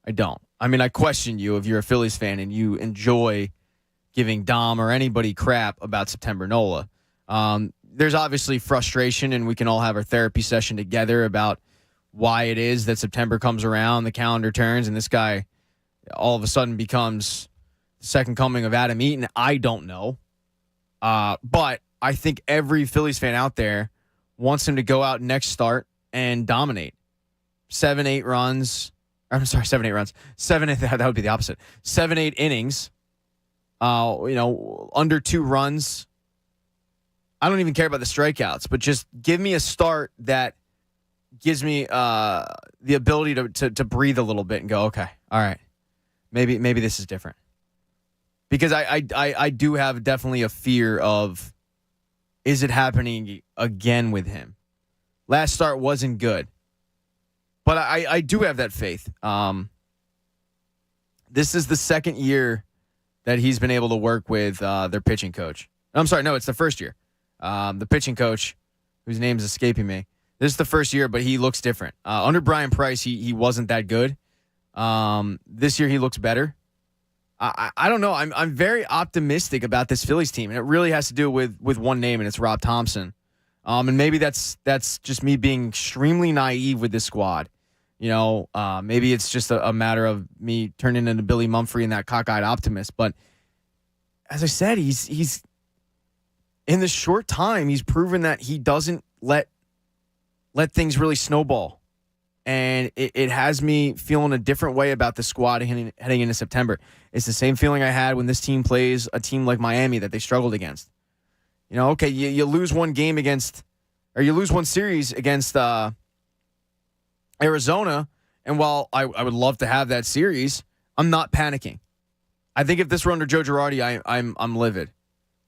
I don't. I mean, I question you if you're a Phillies fan and you enjoy giving Dom or anybody crap about September Nola. There's obviously frustration, and we can all have our therapy session together about why it is that September comes around, the calendar turns, and this guy all of a sudden becomes the second coming of Adam Eaton. I don't know. But I think every Phillies fan out there wants him to go out next start and dominate. 7-8 runs. I'm sorry, 7-8 runs. 7-8, that would be the opposite. 7-8 innings. Under 2 runs. I don't even care about the strikeouts, but just give me a start that gives me the ability to breathe a little bit and go, okay, all right, maybe this is different. Because I do have definitely a fear of, is it happening again with him? Last start wasn't good, but I do have that faith. This is the second year that he's been able to work with their pitching coach. I'm sorry, no, it's the first year. The pitching coach, whose name is escaping me. This is the first year, but he looks different. Under Brian Price, he wasn't that good. This year he looks better. I don't know. I'm very optimistic about this Phillies team, and it really has to do with one name, and it's Rob Thompson. And maybe that's just me being extremely naive with this squad. Maybe it's just a matter of me turning into Billy Mumphrey and that cockeyed optimist. But as I said, he's in this short time, he's proven that he doesn't let things really snowball. And it has me feeling a different way about the squad heading into September. It's the same feeling I had when this team plays a team like Miami that they struggled against. Okay, you lose one game you lose one series against Arizona, and while I would love to have that series, I'm not panicking. I think if this were under Joe Girardi, I'm livid.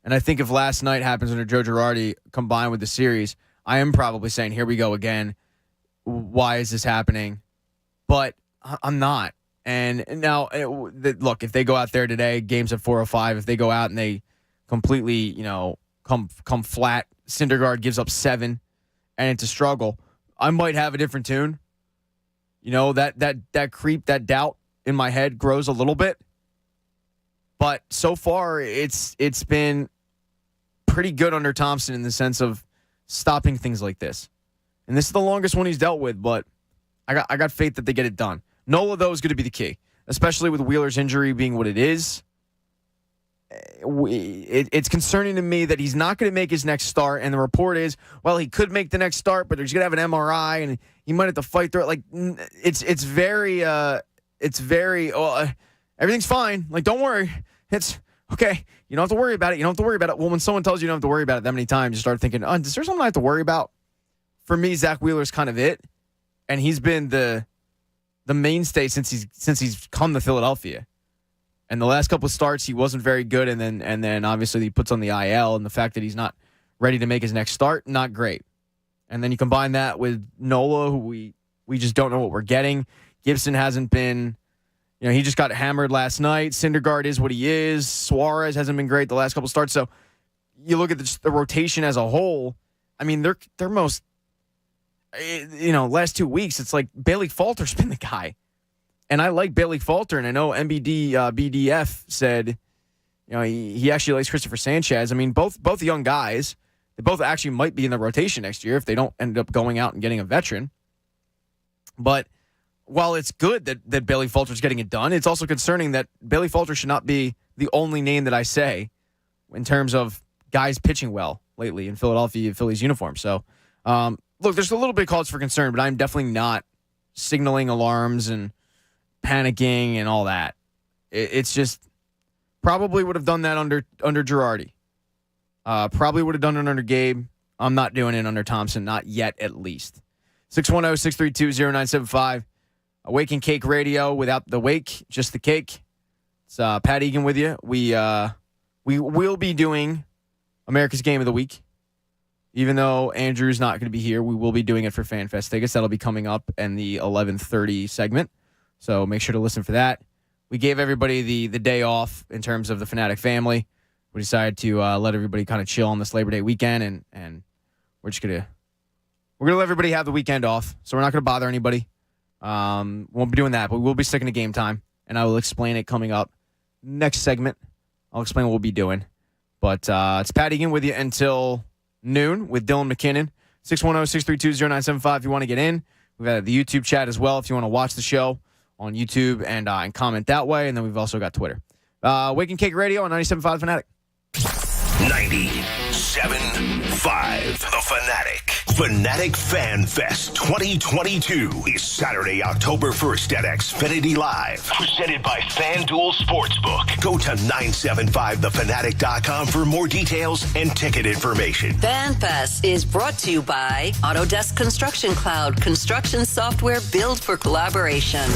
And I think if last night happens under Joe Girardi combined with the series, I am probably saying, here we go again. Why is this happening? But I'm not. And now, look, if they go out there today, games at 4:05, if they go out and they completely, come flat, Syndergaard gives up 7, and it's a struggle, I might have a different tune. That creep, that doubt in my head grows a little bit. But so far, it's been pretty good under Thompson in the sense of stopping things like this. And this is the longest one he's dealt with, but I got faith that they get it done. Nola, though, is going to be the key, especially with Wheeler's injury being what it is. it's concerning to me that he's not going to make his next start. And the report is, well, he could make the next start, but he's going to have an MRI and he might have to fight through it. Like, it's very, everything's fine. Like, don't worry. It's okay. You don't have to worry about it. You don't have to worry about it. Well, when someone tells you don't have to worry about it that many times, you start thinking, oh, is there something I have to worry about? For me, Zach Wheeler's kind of it. And he's been the mainstay since he's come to Philadelphia. And the last couple of starts, he wasn't very good. And then obviously he puts on the IL, and the fact that he's not ready to make his next start, not great. And then you combine that with Nola, who we just don't know what we're getting. Gibson hasn't been, he just got hammered last night. Syndergaard is what he is. Suarez hasn't been great the last couple of starts. So you look at the rotation as a whole. I mean, they're most, last 2 weeks, it's like Bailey Falter's been the guy. And I like Bailey Falter, and I know BDF said, he actually likes Christopher Sanchez. I mean, both young guys, they both actually might be in the rotation next year if they don't end up going out and getting a veteran. But while it's good that Bailey Falter's getting it done, it's also concerning that Bailey Falter should not be the only name that I say in terms of guys pitching well lately in Philly's uniform. So, look, there's a little bit cause for concern, but I'm definitely not signaling alarms and panicking and all that. It's just probably would have done that under Girardi. Probably would have done it under Gabe. I'm not doing it under Thompson, not yet at least. 610-632-0975. Wake and Cake Radio without the wake, just the cake. It's Pat Egan with you. We will be doing America's Game of the Week. Even though Andrew's not going to be here, we will be doing it for FanFest tickets. That'll be coming up in the 11:30 segment. So make sure to listen for that. We gave everybody the day off in terms of the Fanatic family. We decided to let everybody kind of chill on this Labor Day weekend, and we're gonna let everybody have the weekend off. So we're not gonna bother anybody. Won't be doing that, but we will be sticking to game time, and I will explain it coming up next segment. I'll explain what we'll be doing. But it's Pat Egan with you until noon with Dylan McKinnon. 610-632-0975 if you want to get in. We've got the YouTube chat as well if you want to watch the show on YouTube and comment that way. And then we've also got Twitter. Wake and Cake Radio on 97.5 Fanatic. 97.5 The Fanatic. Fanatic Fan Fest 2022 is Saturday, October 1st at Xfinity Live. Presented by FanDuel Sportsbook. Go to 975thefanatic.com for more details and ticket information. FanFest is brought to you by Autodesk Construction Cloud. Construction software built for collaboration.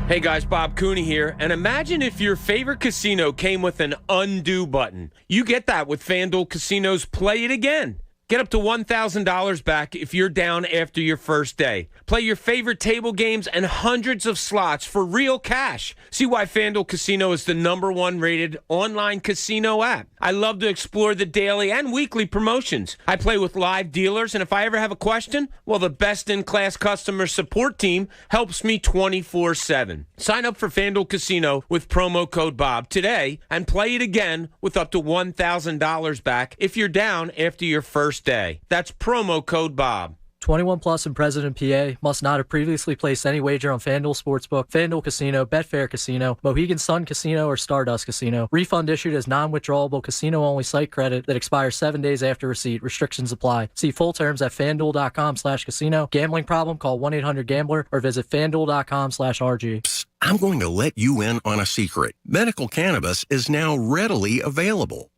Hey guys, Bob Cooney here, and imagine if your favorite casino came with an undo button. You get that with FanDuel Casino's Play It Again. Get up to $1,000 back if you're down after your first day. Play your favorite table games and hundreds of slots for real cash. See why FanDuel Casino is the #1 rated online casino app. I love to explore the daily and weekly promotions. I play with live dealers, and if I ever have a question, well, the best-in-class customer support team helps me 24/7. Sign up for FanDuel Casino with promo code BOB today and play it again with up to $1,000 back if you're down after your first day. That's promo code BOB. 21 plus and present in PA. Must not have previously placed any wager on FanDuel Sportsbook, FanDuel Casino, Betfair Casino, Mohegan Sun Casino, or Stardust Casino. Refund issued as non-withdrawable casino-only site credit that expires 7 days after receipt. Restrictions apply. See full terms at FanDuel.com/casino. Gambling problem? Call 1-800-GAMBLER or visit FanDuel.com/RG. Psst, I'm going to let you in on a secret. Medical cannabis is now readily available.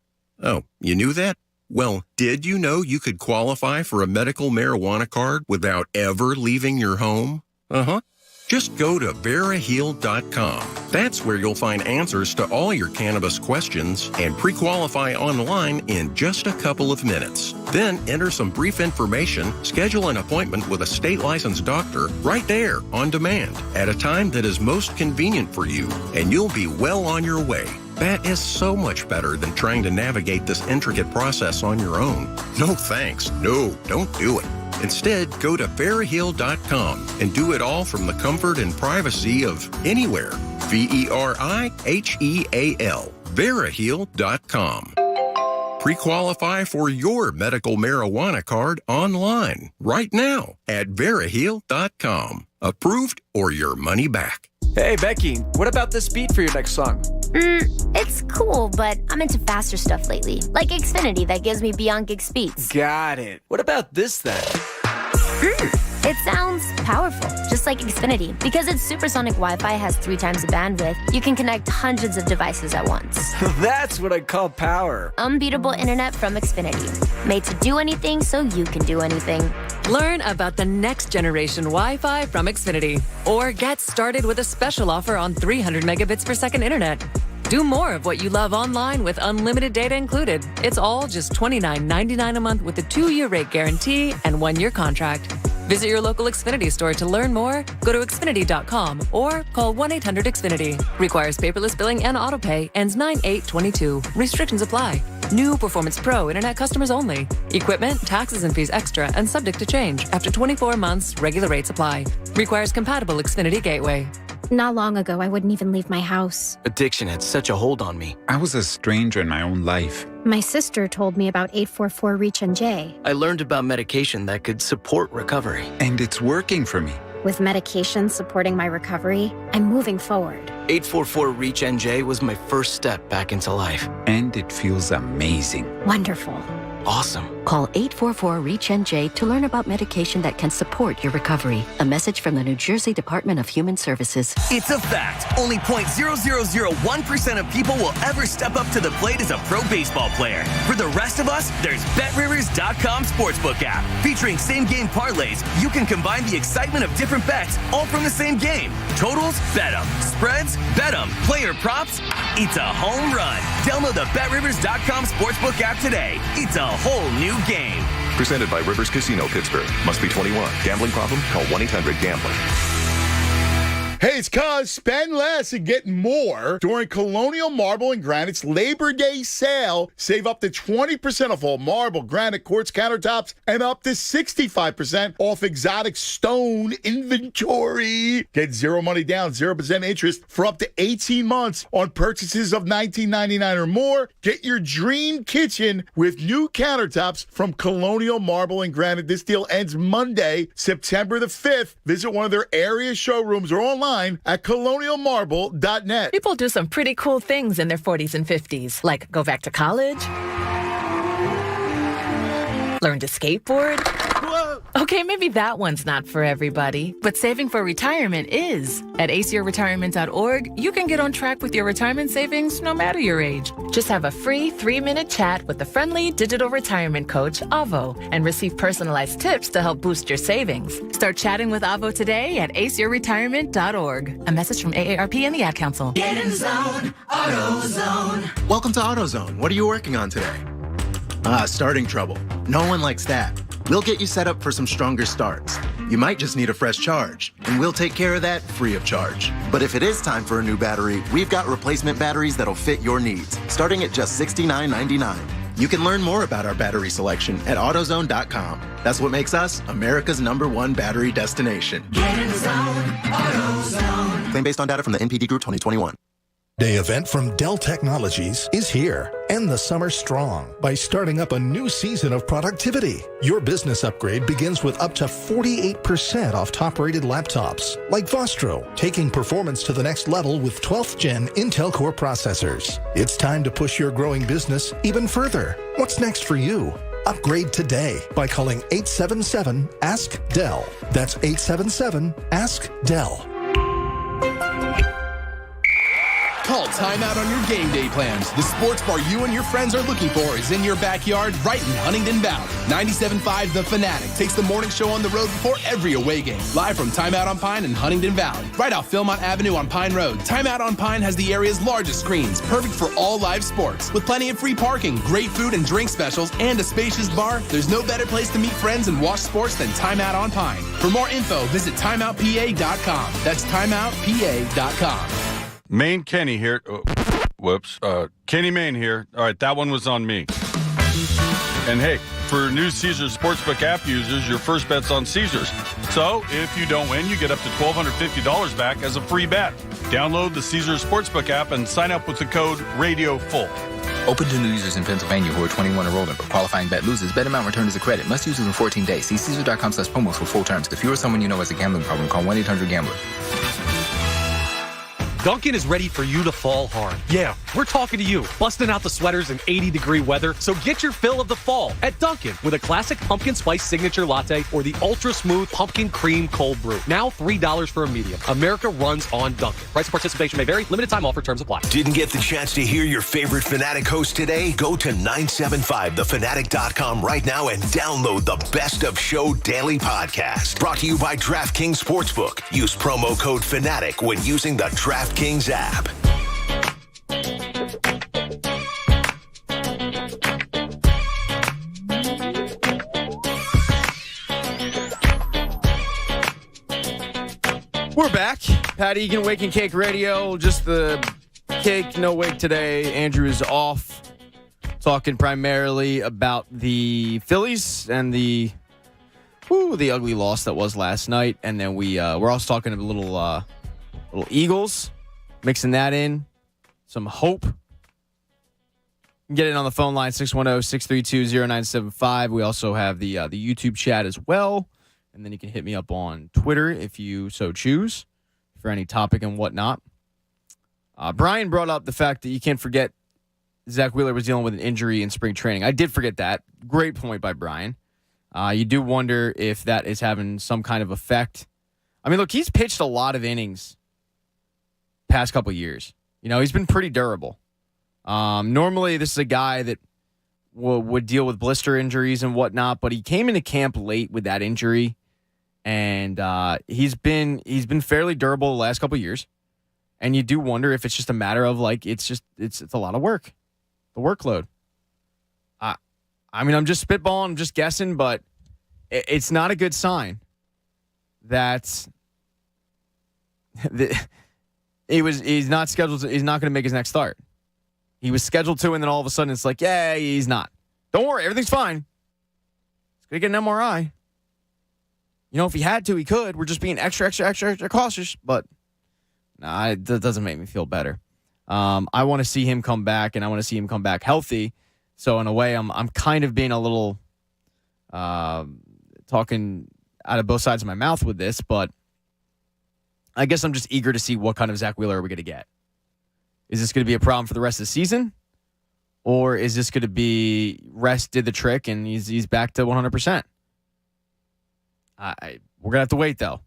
Oh, you knew that? Well, did you know you could qualify for a medical marijuana card without ever leaving your home? Just go to VeraHeal.com. That's where you'll find answers to all your cannabis questions and pre-qualify online in just a couple of minutes. Then enter some brief information, schedule an appointment with a state-licensed doctor right there on demand at a time that is most convenient for you, and you'll be well on your way. That is so much better than trying to navigate this intricate process on your own. No thanks. No, don't do it. Instead, go to VeraHeal.com and do it all from the comfort and privacy of anywhere. VERIHEAL. VeraHeal.com. Pre-qualify for your medical marijuana card online right now at VeraHeal.com. Approved or your money back. Hey, Becky, what about this beat for your next song? It's cool, but I'm into faster stuff lately. Like Xfinity that gives me beyond gig speeds. Got it. What about this then? It sounds powerful, just like Xfinity. Because its supersonic Wi-Fi has 3 times the bandwidth, you can connect hundreds of devices at once. That's what I call power. Unbeatable internet from Xfinity. Made to do anything so you can do anything. Learn about the next generation Wi-Fi from Xfinity. Or get started with a special offer on 300 megabits per second internet. Do more of what you love online with unlimited data included. It's all just $29.99 a month with a 2-year rate guarantee and 1-year contract. Visit your local Xfinity store to learn more. Go to Xfinity.com or call 1-800-XFINITY. Requires paperless billing and autopay. Ends 9/8/22. Restrictions apply. New Performance Pro Internet customers only. Equipment, taxes and fees extra and subject to change. After 24 months, regular rates apply. Requires compatible Xfinity gateway. Not long ago, I wouldn't even leave my house. Addiction had such a hold on me. I was a stranger in my own life. My sister told me about 844-REACH-NJ. I learned about medication that could support recovery. And it's working for me. With medication supporting my recovery, I'm moving forward. 844-REACH-NJ was my first step back into life. And it feels amazing. Wonderful. Awesome. Call 844-REACH-NJ to learn about medication that can support your recovery. A message from the New Jersey Department of Human Services. It's a fact. Only 0.0001% of people will ever step up to the plate as a pro baseball player. For the rest of us, there's BetRivers.com Sportsbook app. Featuring same-game parlays, you can combine the excitement of different bets all from the same game. Totals? Bet 'em. Spreads? Bet 'em. Player props? It's a home run. Download the BetRivers.com Sportsbook app today. It's a whole new game. Presented by Rivers Casino Pittsburgh. Must be 21. Gambling problem? Call 1-800-GAMBLER. Hey, it's Cuz. Spend less and get more during Colonial Marble and Granite's Labor Day sale. Save up to 20% off all marble, granite, quartz countertops, and up to 65% off exotic stone inventory. Get zero money down, 0% interest for up to 18 months on purchases of $19.99 or more. Get your dream kitchen with new countertops from Colonial Marble and Granite. This deal ends Monday, September the 5th. Visit one of their area showrooms or online at colonialmarble.net. People do some pretty cool things in their 40s and 50s, like go back to college, learn to skateboard. Whoa. Okay, maybe that one's not for everybody, but saving for retirement is. At aceyourretirement.org, you can get on track with your retirement savings no matter your age. Just have a free 3-minute chat with the friendly digital retirement coach, Avo, and receive personalized tips to help boost your savings. Start chatting with Avo today at aceyourretirement.org. A message from AARP and the Ad Council. Get in zone, AutoZone. Welcome to AutoZone. What are you working on today? Starting trouble. No one likes that. We'll get you set up for some stronger starts. You might just need a fresh charge, and we'll take care of that free of charge. But if it is time for a new battery, we've got replacement batteries that'll fit your needs, starting at just $69.99. You can learn more about our battery selection at AutoZone.com. That's what makes us America's #1 battery destination. Get in the zone, AutoZone. Claim based on data from the NPD Group 2021. Day event from Dell Technologies is here. End the summer strong by starting up a new season of productivity. Your business upgrade begins with up to 48% off top-rated laptops, like Vostro, taking performance to the next level with 12th Gen Intel Core processors. It's time to push your growing business even further. What's next for you? Upgrade today by calling 877-ASK-DELL. That's 877-ASK-DELL. Call timeout on your game day plans. The sports bar you and your friends are looking for is in your backyard, right in Huntington Bound. 97.5 The Fanatic takes the morning show on the road before every away game. Live from Timeout on Pine in Huntington Bound. Right off Philmont Avenue on Pine Road, Timeout on Pine has the area's largest screens, perfect for all live sports. With plenty of free parking, great food and drink specials, and a spacious bar, there's no better place to meet friends and watch sports than Timeout on Pine. For more info, visit timeoutpa.com. That's timeoutpa.com. Maine Kenny here. Kenny Maine here. All right, that one was on me. And hey, for new Caesars Sportsbook app users, your first bet's on Caesars. So if you don't win, you get up to $1,250 back as a free bet. Download the Caesars Sportsbook app and sign up with the code RADIOFULL. Open to new users in Pennsylvania who are 21 or older. Qualifying bet loses. Bet amount returned as a credit. Must use within 14 days. See Caesars.com/promos for full terms. If you or someone you know has a gambling problem, call 1-800-GAMBLER. Duncan is ready for you to fall hard. Yeah, we're talking to you, busting out the sweaters in 80-degree weather, so get your fill of the fall at Duncan with a classic pumpkin spice signature latte or the ultra-smooth pumpkin cream cold brew. Now $3 for a medium. America runs on Duncan. Price of participation may vary. Limited time offer. Terms apply. Didn't get the chance to hear your favorite Fanatic host today? Go to 975thefanatic.com right now and download the Best of Show Daily Podcast. Brought to you by DraftKings Sportsbook. Use promo code FANATIC when using the DraftKings app. We're back. Pat Egan, Wake and Cake Radio. Just the cake, no wake today. Andrew is off. Talking primarily about the Phillies and the ugly loss that was last night. And then we're also talking a little Eagles, mixing that in. Some hope. You can get it on the phone line, 610-632-0975. We also have the YouTube chat as well. And then you can hit me up on Twitter if you so choose for any topic and whatnot. Brian brought up the fact that you can't forget Zach Wheeler was dealing with an injury in spring training. I did forget that. Great point by Brian. You do wonder if that is having some kind of effect. I mean, look, he's pitched a lot of innings past couple years. You know, he's been pretty durable. Normally, this is a guy that would deal with blister injuries and whatnot, but he came into camp late with that injury, and he's been fairly durable the last couple years. And you do wonder if it's just a matter of like it's a lot of work, the workload. I mean, I'm just spitballing, I'm just guessing, but it's not a good sign that he's not scheduled to, he's not going to make his next start. He was scheduled to, and then all of a sudden it's like, yeah, he's not. Don't worry, everything's fine. He's going to get an MRI. You know, if he had to, he could. We're just being extra cautious, but nah, it doesn't make me feel better. I want to see him come back, and I want to see him come back healthy. So in a way, I'm kind of being a little talking out of both sides of my mouth with this, but I guess I'm just eager to see what kind of Zach Wheeler are we going to get. Is this going to be a problem for the rest of the season? Or is this going to be rest did the trick and he's back to 100%? We're going to have to wait, though.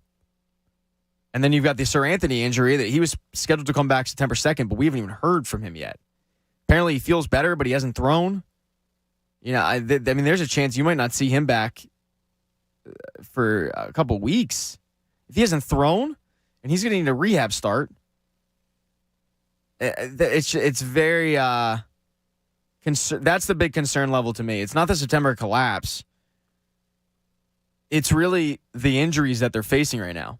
And then you've got the Sir Anthony injury that he was scheduled to come back September 2nd, but we haven't even heard from him yet. Apparently he feels better, but he hasn't thrown. You know, I mean, there's a chance you might not see him back for a couple of weeks. If he hasn't thrown and he's going to need a rehab start, it's very that's the big concern level to me. It's not the September collapse. It's really the injuries that they're facing right now.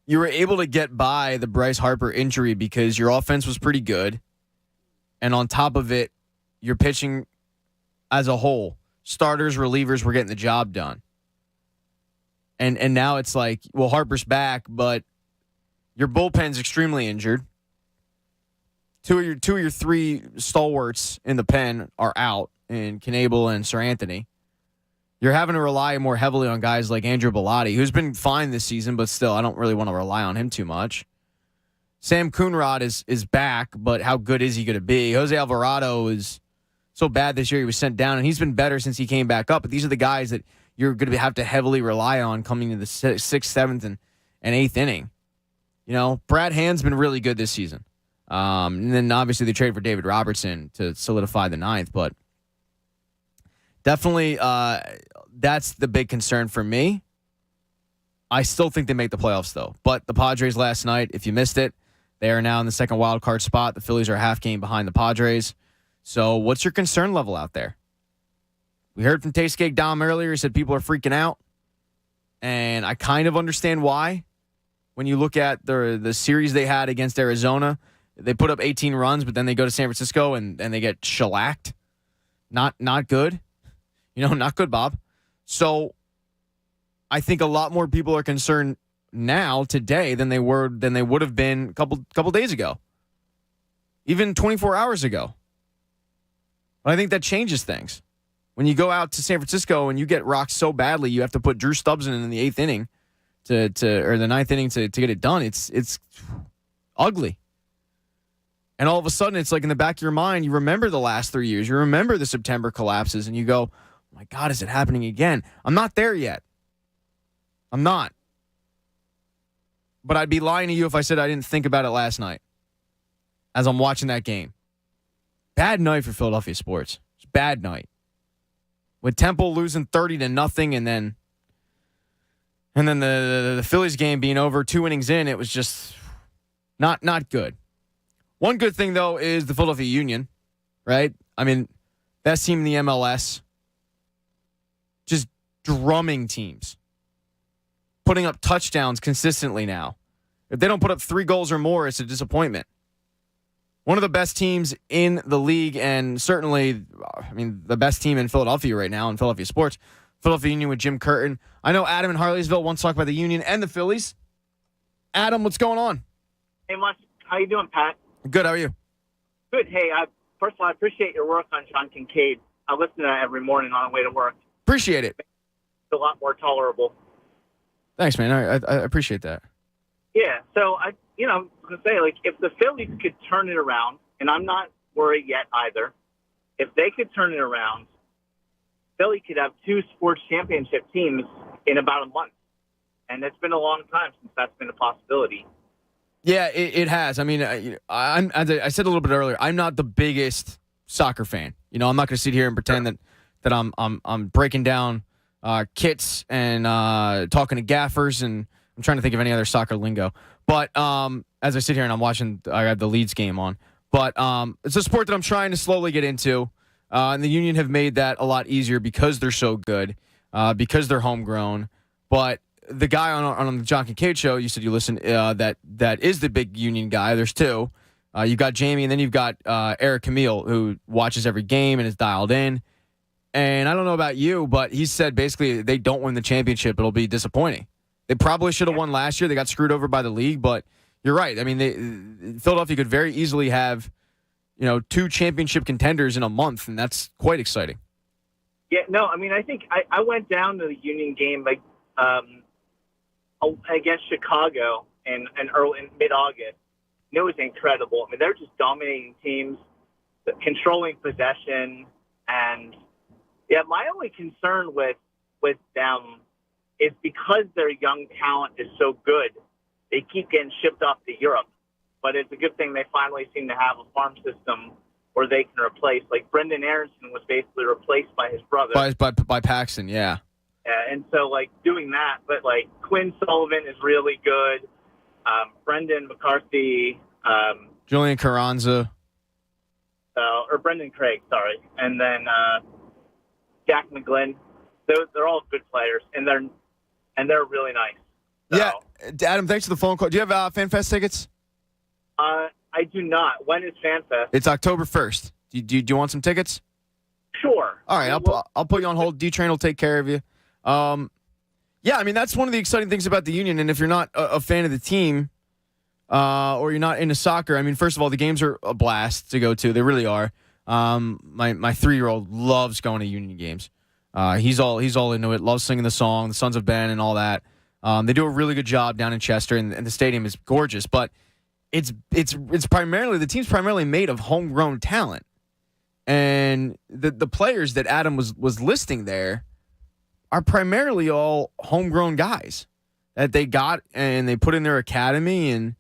You were able to get by the Bryce Harper injury because your offense was pretty good. And on top of it, your pitching as a whole, starters, relievers were getting the job done. And now it's like, well, Harper's back, but your bullpen's extremely injured. Two of your three stalwarts in the pen are out in Knebel and Sir Anthony. You're having to rely more heavily on guys like Andrew Bellotti, who's been fine this season, but still, I don't really want to rely on him too much. Sam Coonrod is back, but how good is he going to be? Jose Alvarado is so bad this year. He was sent down, and he's been better since he came back up. But these are the guys that you're going to have to heavily rely on coming into the 6th, 7th, and 8th inning. You know, Brad Hand's been really good this season. And then obviously they traded for David Robertson to solidify the 9th. But definitely that's the big concern for me. I still think they make the playoffs, though. But the Padres last night, if you missed it, they are now in the second wild card spot. The Phillies are a half game behind the Padres. So what's your concern level out there? We heard from Taste Cake Dom earlier. He said people are freaking out. And I kind of understand why. When you look at the series they had against Arizona, they put up 18 runs, but then they go to San Francisco and they get shellacked. Not good. You know, not good, Bob. So I think a lot more people are concerned now, today, than they would have been a couple days ago. Even 24 hours ago. But I think that changes things. When you go out to San Francisco and you get rocked so badly, you have to put Drew Stubbs in the 8th inning or the 9th inning to get it done. It's ugly. And all of a sudden, it's like in the back of your mind, you remember the last 3 years. You remember the September collapses, and you go, oh my God, is it happening again? I'm not there yet. I'm not. But I'd be lying to you if I said I didn't think about it last night as I'm watching that game. Bad night for Philadelphia sports. It's a bad night. With Temple losing 30-0 and then the Phillies game being over 2 innings in, it was just not good. One good thing, though, is the Philadelphia Union, right? I mean, best team in the MLS. Just drumming teams. Putting up touchdowns consistently now. If they don't put up 3 goals or more, it's a disappointment. One of the best teams in the league, and certainly, I mean, the best team in Philadelphia right now in Philadelphia sports. Philadelphia Union with Jim Curtin. I know Adam in Harleysville wants to talk about the Union and the Phillies. Adam, what's going on? Hey, Much. How you doing, Pat? Good. How are you? Good. Hey, first of all, I appreciate your work on John Kincaid. I listen to that every morning on the way to work. Appreciate it. It's a lot more tolerable. Thanks, man. I appreciate that. Yeah. So I was gonna say, like, if the Phillies could turn it around, and I'm not worried yet either. If they could turn it around, Philly could have 2 sports championship teams in about a month, and it's been a long time since that's been a possibility. Yeah, it has. I mean, I'm as I said a little bit earlier, I'm not the biggest soccer fan. I'm not going to sit here and pretend that I'm breaking down kits and talking to gaffers, and I'm trying to think of any other soccer lingo. But as I sit here and I have the Leeds game on. But it's a sport that I'm trying to slowly get into, and the Union have made that a lot easier because they're so good, because they're homegrown. But the guy on the John Kincaid show, you said you listen, that is the big Union guy. There's 2. You've got Jamie, and then you've got Eric Camille, who watches every game and is dialed in. And I don't know about you, but he said basically they don't win the championship, it'll be disappointing. They probably should have won last year. They got screwed over by the league, but you're right. I mean, Philadelphia could very easily have, 2 championship contenders in a month, and that's quite exciting. Yeah, no, I mean, I think I went down to the Union game against Chicago in mid-August. And it was incredible. I mean, they're just dominating teams, controlling possession, and yeah, my only concern with them is because their young talent is so good, they keep getting shipped off to Europe. But it's a good thing they finally seem to have a farm system where they can replace. Like Brendan Aronson was basically replaced by his brother. By Paxton, yeah. And so, doing that, but, Quinn Sullivan is really good. Brendan McCarthy. Julian Carranza. Or Brendan Craig, sorry. And then Jack McGlynn. They're all good players, and they're really nice. So, yeah, Adam, thanks for the phone call. Do you have FanFest tickets? I do not. When is FanFest? It's October 1st. Do you want some tickets? Sure. All right, I'll put you on hold. D-Train will take care of you. Yeah, I mean, that's one of the exciting things about the Union, and if you're not a fan of the team or you're not into soccer, I mean, first of all, the games are a blast to go to. They really are. My 3-year-old loves going to Union games. He's all into it, loves singing the song, the Sons of Ben and all that. They do a really good job down in Chester, and the stadium is gorgeous, but it's primarily, the team's primarily made of homegrown talent. And the players that Adam was listing there are primarily all homegrown guys that they got and they put in their academy, and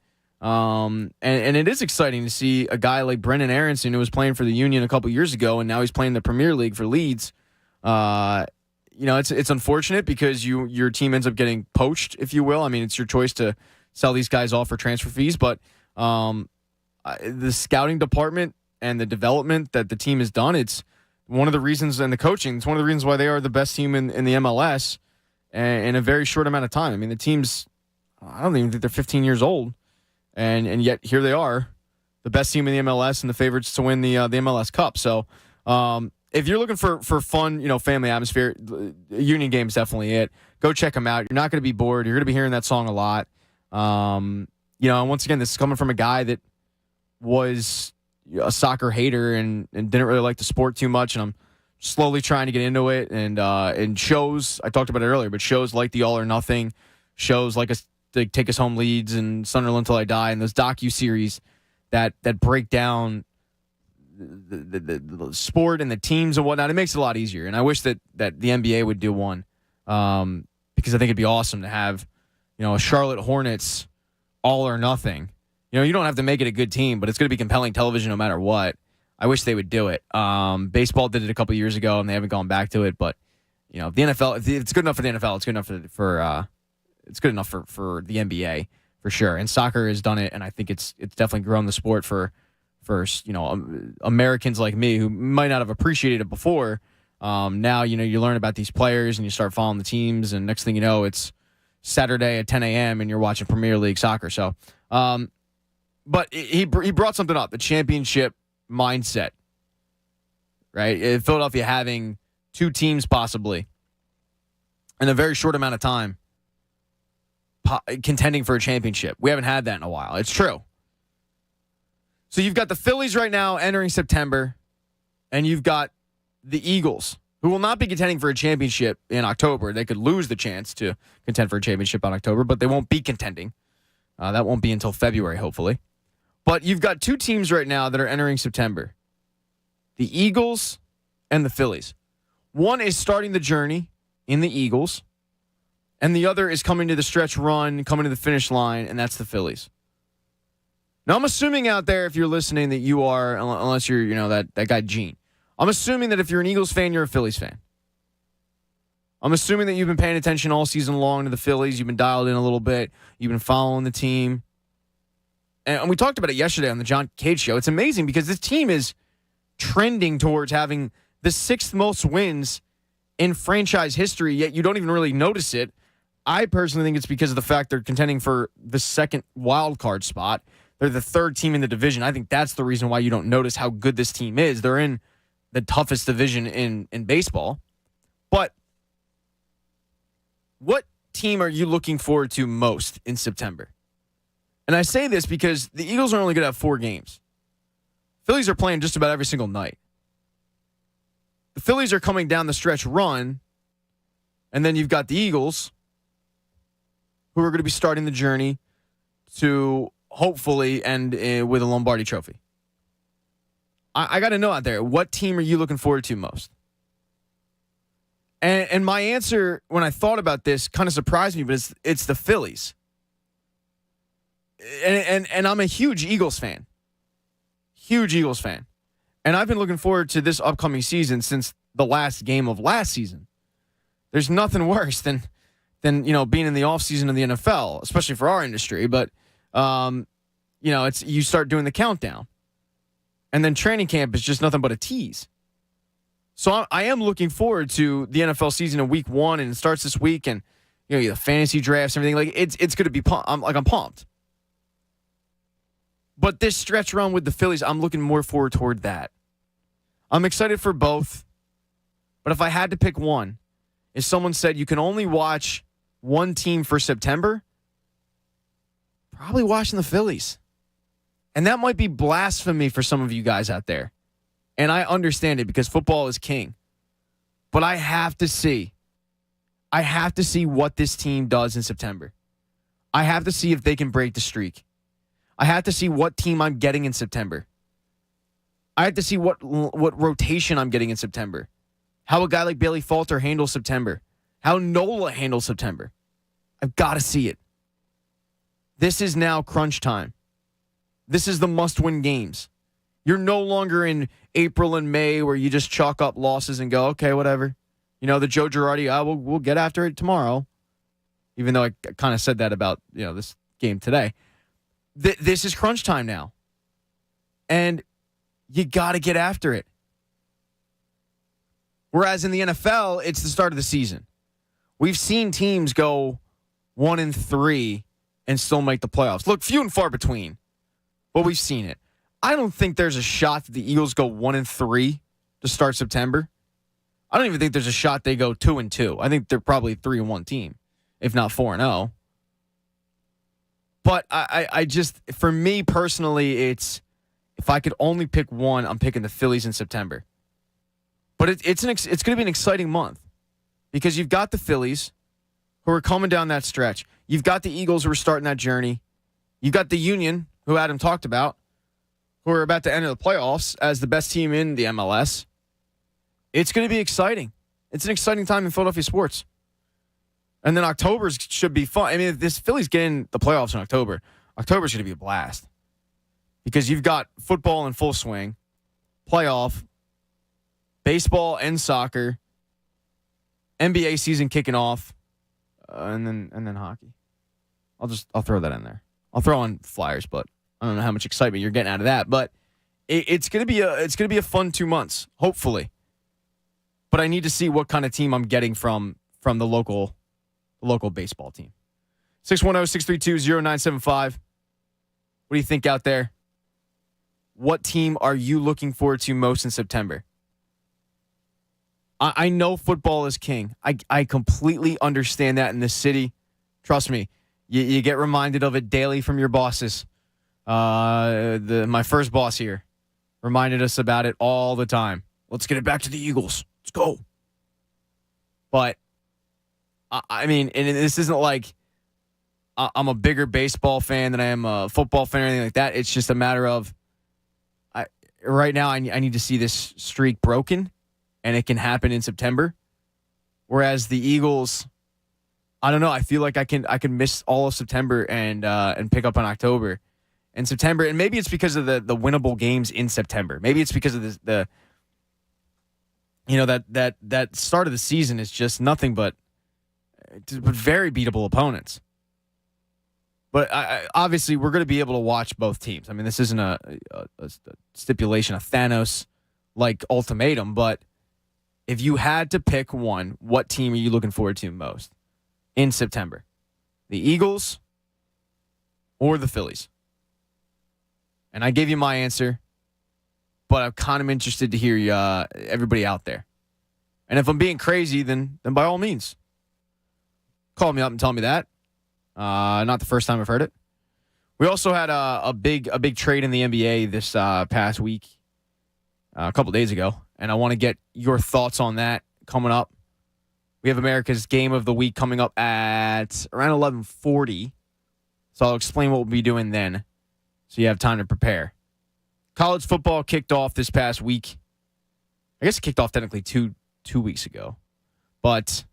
it is exciting to see a guy like Brendan Aronson, who was playing for the Union a couple years ago, and now he's playing the Premier League for Leeds. It's unfortunate because your team ends up getting poached, if you will. I mean, it's your choice to sell these guys off for transfer fees, but the scouting department and the development that the team has done, it's one of the reasons, and the coaching, it's one of the reasons why they are the best team in the MLS in a very short amount of time. I mean, the team's, I don't even think they're 15 years old, and yet here they are, the best team in the MLS and the favorites to win the MLS Cup. So if you're looking for fun, family atmosphere, Union game is definitely it. Go check them out. You're not going to be bored. You're going to be hearing that song a lot. And once again, this is coming from a guy that was a soccer hater and didn't really like the sport too much, and I'm slowly trying to get into it. And shows, I talked about it earlier, but shows like the All or Nothing, shows like Take Us Home leads and Sunderland Till I Die and those docu-series that break down the sport and the teams and whatnot. It makes it a lot easier. And I wish that the NBA would do one because I think it'd be awesome to have, a Charlotte Hornets all or nothing. You don't have to make it a good team, but it's going to be compelling television no matter what. I wish they would do it. Baseball did it a couple years ago, and they haven't gone back to it. But the NFL, if it's good enough for the NFL, it's good enough for the NBA for sure. And soccer has done it, and I think it's definitely grown the sport for Americans like me who might not have appreciated it before. Now you learn about these players and you start following the teams, and next thing you know, it's Saturday at 10 a.m. and you're watching Premier League soccer. So, but he brought something up, the championship mindset, right? In Philadelphia having two teams possibly in a very short amount of time contending for a championship. We haven't had that in a while. It's true. So you've got the Phillies right now entering September, and you've got the Eagles, who will not be contending for a championship in October. They could lose the chance to contend for a championship in October, but they won't be contending. That won't be until February, hopefully. But you've got two teams right now that are entering September, the Eagles and the Phillies. One is starting the journey in the Eagles, and the other is coming to the stretch run, coming to the finish line, and that's the Phillies. Now, I'm assuming out there, if you're listening, that you are, unless you're, that guy Gene. I'm assuming that if you're an Eagles fan, you're a Phillies fan. I'm assuming that you've been paying attention all season long to the Phillies. You've been dialed in a little bit. You've been following the team. And we talked about it yesterday on the John Cage Show. It's amazing because this team is trending towards having the 6th most wins in franchise history, yet you don't even really notice it. I personally think it's because of the fact they're contending for the 2nd wild card spot. They're the 3rd team in the division. I think that's the reason why you don't notice how good this team is. They're in the toughest division in baseball. But what team are you looking forward to most in September? And I say this because the Eagles are only going to have 4 games. Phillies are playing just about every single night. The Phillies are coming down the stretch run, and then you've got the Eagles, who are going to be starting the journey to hopefully end with a Lombardi Trophy. I got to know out there, what team are you looking forward to most? And my answer, when I thought about this, kind of surprised me, but it's the Phillies. And I'm a huge Eagles fan. Huge Eagles fan. And I've been looking forward to this upcoming season since the last game of last season. There's nothing worse than being in the offseason of the NFL, especially for our industry. But, it's you start doing the countdown. And then training camp is just nothing but a tease. So I am looking forward to the NFL season in week 1, and it starts this week, and the fantasy drafts, everything. Like it's going to be I'm pumped. But this stretch run with the Phillies, I'm looking more forward toward that. I'm excited for both, but if I had to pick one, if someone said you can only watch one team for September, probably watching the Phillies. And that might be blasphemy for some of you guys out there. And I understand it because football is king. But I have to see what this team does in September. I have to see if they can break the streak. I have to see what team I'm getting in September. I have to see what rotation I'm getting in September. How a guy like Bailey Falter handles September. How Nola handles September. I've got to see it. This is now crunch time. This is the must-win games. You're no longer in April and May where you just chalk up losses and go, okay, whatever. The Joe Girardi, we'll get after it tomorrow. Even though I kind of said that about this game today. This is crunch time now. And you got to get after it. Whereas in the NFL, it's the start of the season. We've seen teams go 1-3 and still make the playoffs. Look, few and far between, but we've seen it. I don't think there's a shot that the Eagles go 1-3 to start September. I don't even think there's a shot they go 2-2. I think they're probably a 3-1 team, if not 4-0. But I just, for me personally, it's if I could only pick one, I'm picking the Phillies in September. But it's going to be an exciting month because you've got the Phillies who are coming down that stretch. You've got the Eagles who are starting that journey. You've got the Union, who Adam talked about, who are about to enter the playoffs as the best team in the MLS. It's going to be exciting. It's an exciting time in Philadelphia sports. And then October should be fun. I mean, if this Phillies get in the playoffs in October, October's going to be a blast. Because you've got football in full swing, playoff, baseball and soccer, NBA season kicking off, and then hockey. I'll throw that in there. I'll throw in Flyers, but I don't know how much excitement you're getting out of that. But it's gonna be a fun 2 months, hopefully. But I need to see what kind of team I'm getting from the local baseball team. 610-632-0975. What do you think out there? What team are you looking forward to most in September? I know football is king. I completely understand that in this city. Trust me, you get reminded of it daily from your bosses. My first boss here reminded us about it all the time. Let's get it back to the Eagles. Let's go. But, I mean, and this isn't like I'm a bigger baseball fan than I am a football fan or anything like that. It's just a matter of right now I need to see this streak broken, and it can happen in September. Whereas the Eagles, I don't know. I feel like I can miss all of September and pick up on October and September. And maybe it's because of the winnable games in September. Maybe it's because of that start of the season is just nothing but very beatable opponents. But obviously, we're going to be able to watch both teams. I mean, this isn't a stipulation, a Thanos-like ultimatum. But if you had to pick one, what team are you looking forward to most in September? The Eagles or the Phillies? And I gave you my answer, but I'm kind of interested to hear everybody out there. And if I'm being crazy, then by all means, call me up and tell me that. Not the first time I've heard it. We also had a big trade in the NBA this past week, a couple days ago, and I want to get your thoughts on that coming up. We have America's Game of the Week coming up at around 11:40, so I'll explain what we'll be doing then, so you have time to prepare. College football kicked off this past week. I guess it kicked off technically two weeks ago, but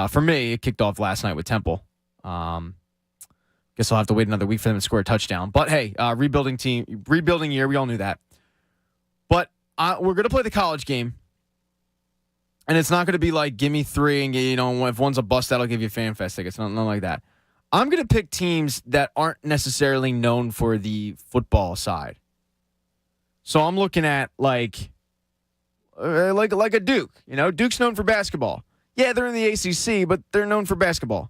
for me, it kicked off last night with Temple. Guess I'll have to wait another week for them to score a touchdown. But hey, rebuilding year. We all knew that. But we're going to play the college game. And it's not going to be like, give me three, and if one's a bust, that'll give you FanFest tickets. Nothing like that. I'm going to pick teams that aren't necessarily known for the football side. So I'm looking at like a Duke. Duke's known for basketball. Yeah, they're in the ACC, but they're known for basketball.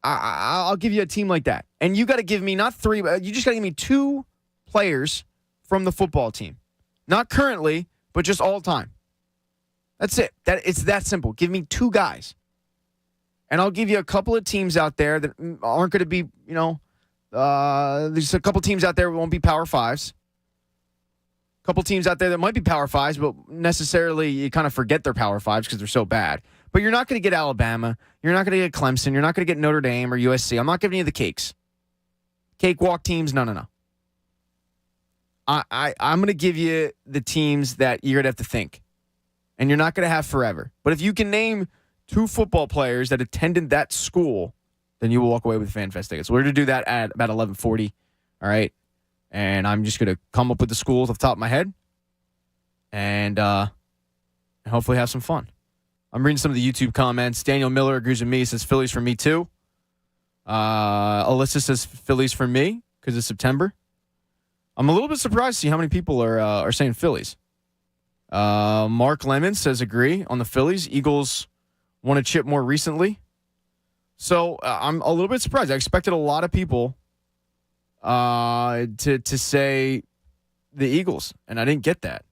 I'll give you a team like that. And you got to give me not three, but you just got to give me two players from the football team. Not currently, but just all time. That's it. It's that simple. Give me two guys. And I'll give you a couple of teams out there that aren't going to be, there's a couple teams out there that won't be Power Fives. A couple teams out there that might be Power Fives, but necessarily you kind of forget they're Power Fives because they're so bad. But you're not going to get Alabama. You're not going to get Clemson. You're not going to get Notre Dame or USC. I'm not giving you the cakes. Cakewalk teams, no. I'm going to give you the teams that you're going to have to think. And you're not going to have forever. But if you can name two football players that attended that school, then you will walk away with FanFest tickets. We're going to do that at about 11:40. All right? And I'm just going to come up with the schools off the top of my head and hopefully have some fun. I'm reading some of the YouTube comments. Daniel Miller agrees with me. He says Phillies for me, too. Alyssa says Phillies for me because it's September. I'm a little bit surprised to see how many people are saying Phillies. Mark Lemon says agree on the Phillies. Eagles won a chip more recently. So I'm a little bit surprised. I expected a lot of people to say the Eagles, and I didn't get that.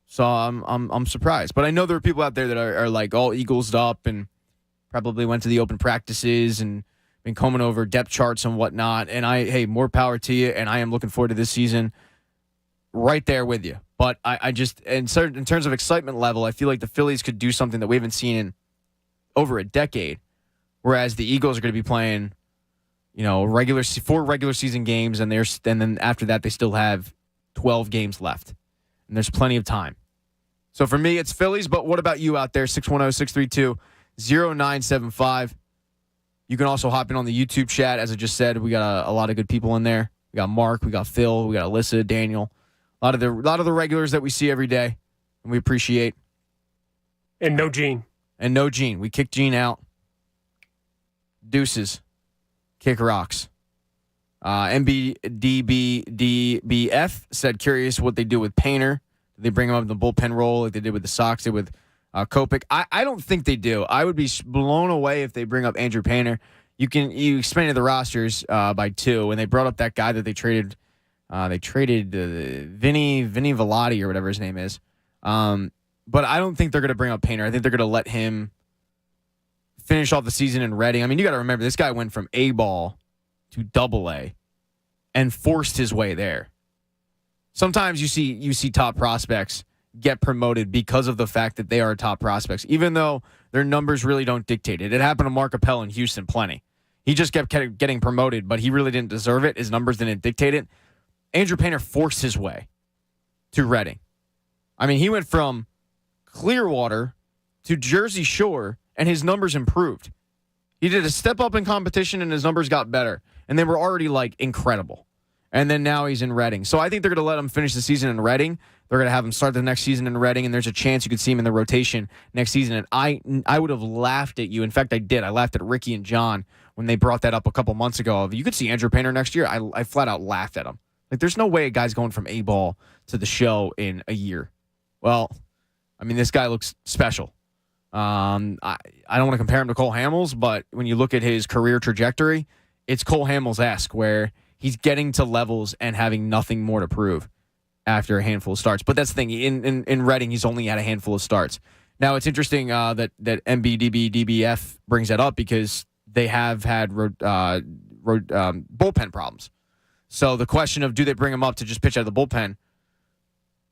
So I'm surprised. But I know there are people out there that are like all Eaglesed up and probably went to the open practices and been combing over depth charts and whatnot. And hey, more power to you. And I am looking forward to this season right there with you. But I just, in terms of excitement level, I feel like the Phillies could do something that we haven't seen in over a decade, whereas the Eagles are going to be playing, 4 regular season games, and then after that they still have 12 games left, and there's plenty of time. So for me, it's Phillies, but what about you out there? 610-632-0975. You can also hop in on the YouTube chat. As I just said, we got a lot of good people in there. We got Mark, we got Phil, we got Alyssa, Daniel. A lot of the regulars that we see every day, and we appreciate. And no Gene. We kicked Gene out. Deuces. Kick rocks. MBDBDBF said, curious what they do with Painter. Did they bring him up in the bullpen role like they did with the Sox, did with Kopech? I don't think they do. I would be blown away if they bring up Andrew Painter. You expanded the rosters by 2, and they brought up that guy that they traded. They traded Vinny Velotti or whatever his name is. But I don't think they're going to bring up Painter. I think they're going to let him finish off the season in Reading. I mean, you got to remember, this guy went from A-ball to AA and forced his way there. Sometimes you see top prospects get promoted because of the fact that they are top prospects, even though their numbers really don't dictate it. It happened to Mark Appel in Houston plenty. He just kept getting promoted, but he really didn't deserve it. His numbers didn't dictate it. Andrew Painter forced his way to Reading. I mean, he went from Clearwater to Jersey Shore, and his numbers improved. He did a step up in competition, and his numbers got better. And they were already, incredible. And then now he's in Reading. So I think they're going to let him finish the season in Reading. They're going to have him start the next season in Reading, and there's a chance you could see him in the rotation next season. And I would have laughed at you. In fact, I did. I laughed at Ricky and John when they brought that up a couple months ago. You could see Andrew Painter next year. I flat out laughed at him. There's no way a guy's going from A-ball to the show in a year. Well, I mean, this guy looks special. I don't want to compare him to Cole Hamels, but when you look at his career trajectory, it's Cole Hamels-esque, where he's getting to levels and having nothing more to prove after a handful of starts. But that's the thing. In Reading, he's only had a handful of starts. Now, it's interesting that MBDBDBF brings that up because they have had bullpen problems. So the question of do they bring him up to just pitch out of the bullpen,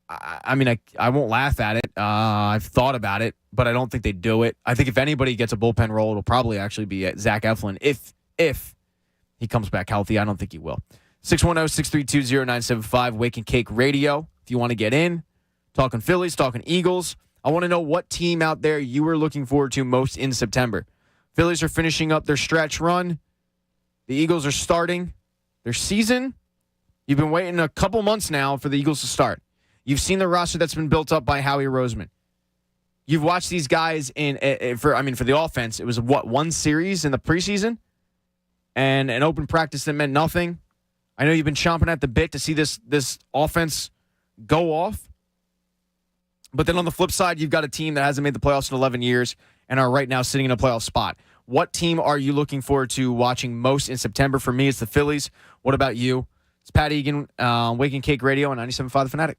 I won't laugh at it. I've thought about it, but I don't think they do it. I think if anybody gets a bullpen role, it'll probably actually be Zach Eflin if he comes back healthy. I don't think he will. 610-632-0975, Wake and Cake Radio. If you want to get in, talking Phillies, talking Eagles. I want to know what team out there you were looking forward to most in September. Phillies are finishing up their stretch run. The Eagles are starting their season. You've been waiting a couple months now for the Eagles to start. You've seen the roster that's been built up by Howie Roseman. You've watched these guys for the offense. It was one series in the preseason and an open practice that meant nothing. I know you've been chomping at the bit to see this offense go off. But then on the flip side, you've got a team that hasn't made the playoffs in 11 years and are right now sitting in a playoff spot. What team are you looking forward to watching most in September? For me, it's the Phillies. What about you? It's Pat Egan, Wake and Cake Radio on 97.5 The Fanatic.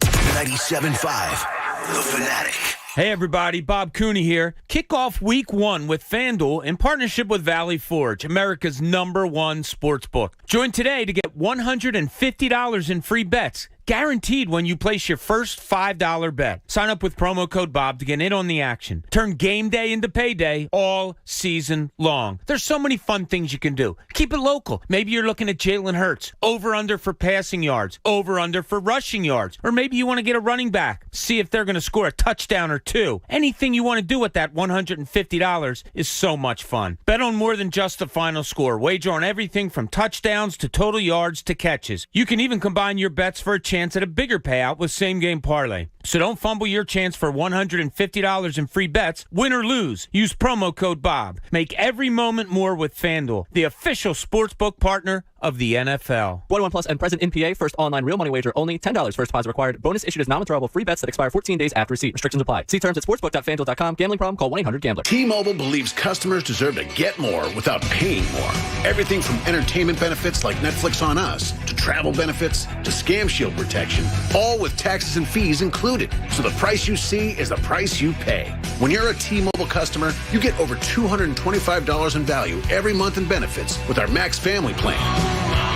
97.5 The Fanatic. Hey everybody, Bob Cooney here. Kick off week 1 with FanDuel in partnership with Valley Forge, America's #1 sports book. Join today to get $150 in free bets, guaranteed when you place your first $5 bet. Sign up with promo code Bob to get in on the action. Turn game day into payday all season long. There's so many fun things you can do. Keep it local. Maybe you're looking at Jalen Hurts. Over-under for passing yards. Over-under for rushing yards. Or maybe you want to get a running back. See if they're going to score a touchdown or 2. Anything you want to do with that $150 is so much fun. Bet on more than just the final score. Wager on everything from touchdowns to total yards to catches. You can even combine your bets for a chance at a bigger payout with Same Game Parlay. So don't fumble your chance for $150 in free bets. Win or lose, use promo code Bob. Make every moment more with FanDuel, the official sportsbook partner of the NFL. 21 plus and present in PA. First online real money wager only. $10 first deposit required. Bonus issued as non-withdrawable free bets that expire 14 days after receipt. Restrictions apply. See terms at sportsbook.fanduel.com. Gambling problem? Call 1-800-GAMBLER. T-Mobile believes customers deserve to get more without paying more. Everything from entertainment benefits like Netflix on Us to travel benefits to Scam Shield protection, all with taxes and fees included. So the price you see is the price you pay. When you're a T-Mobile customer, you get over $225 in value every month in benefits with our Max Family Plan.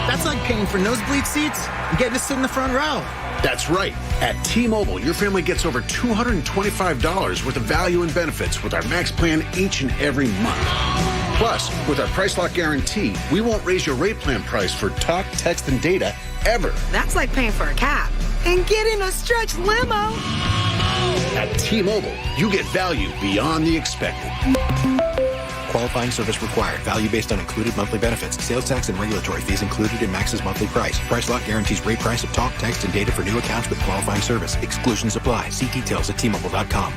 That's like paying for nosebleed seats and getting to sit in the front row. That's right. At T-Mobile, your family gets over $225 worth of value and benefits with our Max plan each and every month. Plus, with our Price Lock Guarantee, we won't raise your rate plan price for talk, text, and data ever. That's like paying for a cab and getting a stretch limo. At T-Mobile, you get value beyond the expected. Qualifying service required. Value based on included monthly benefits. Sales tax and regulatory fees included in Max's monthly price. Price Lock guarantees rate price of talk, text, and data for new accounts with qualifying service. Exclusions apply. See details at T-Mobile.com.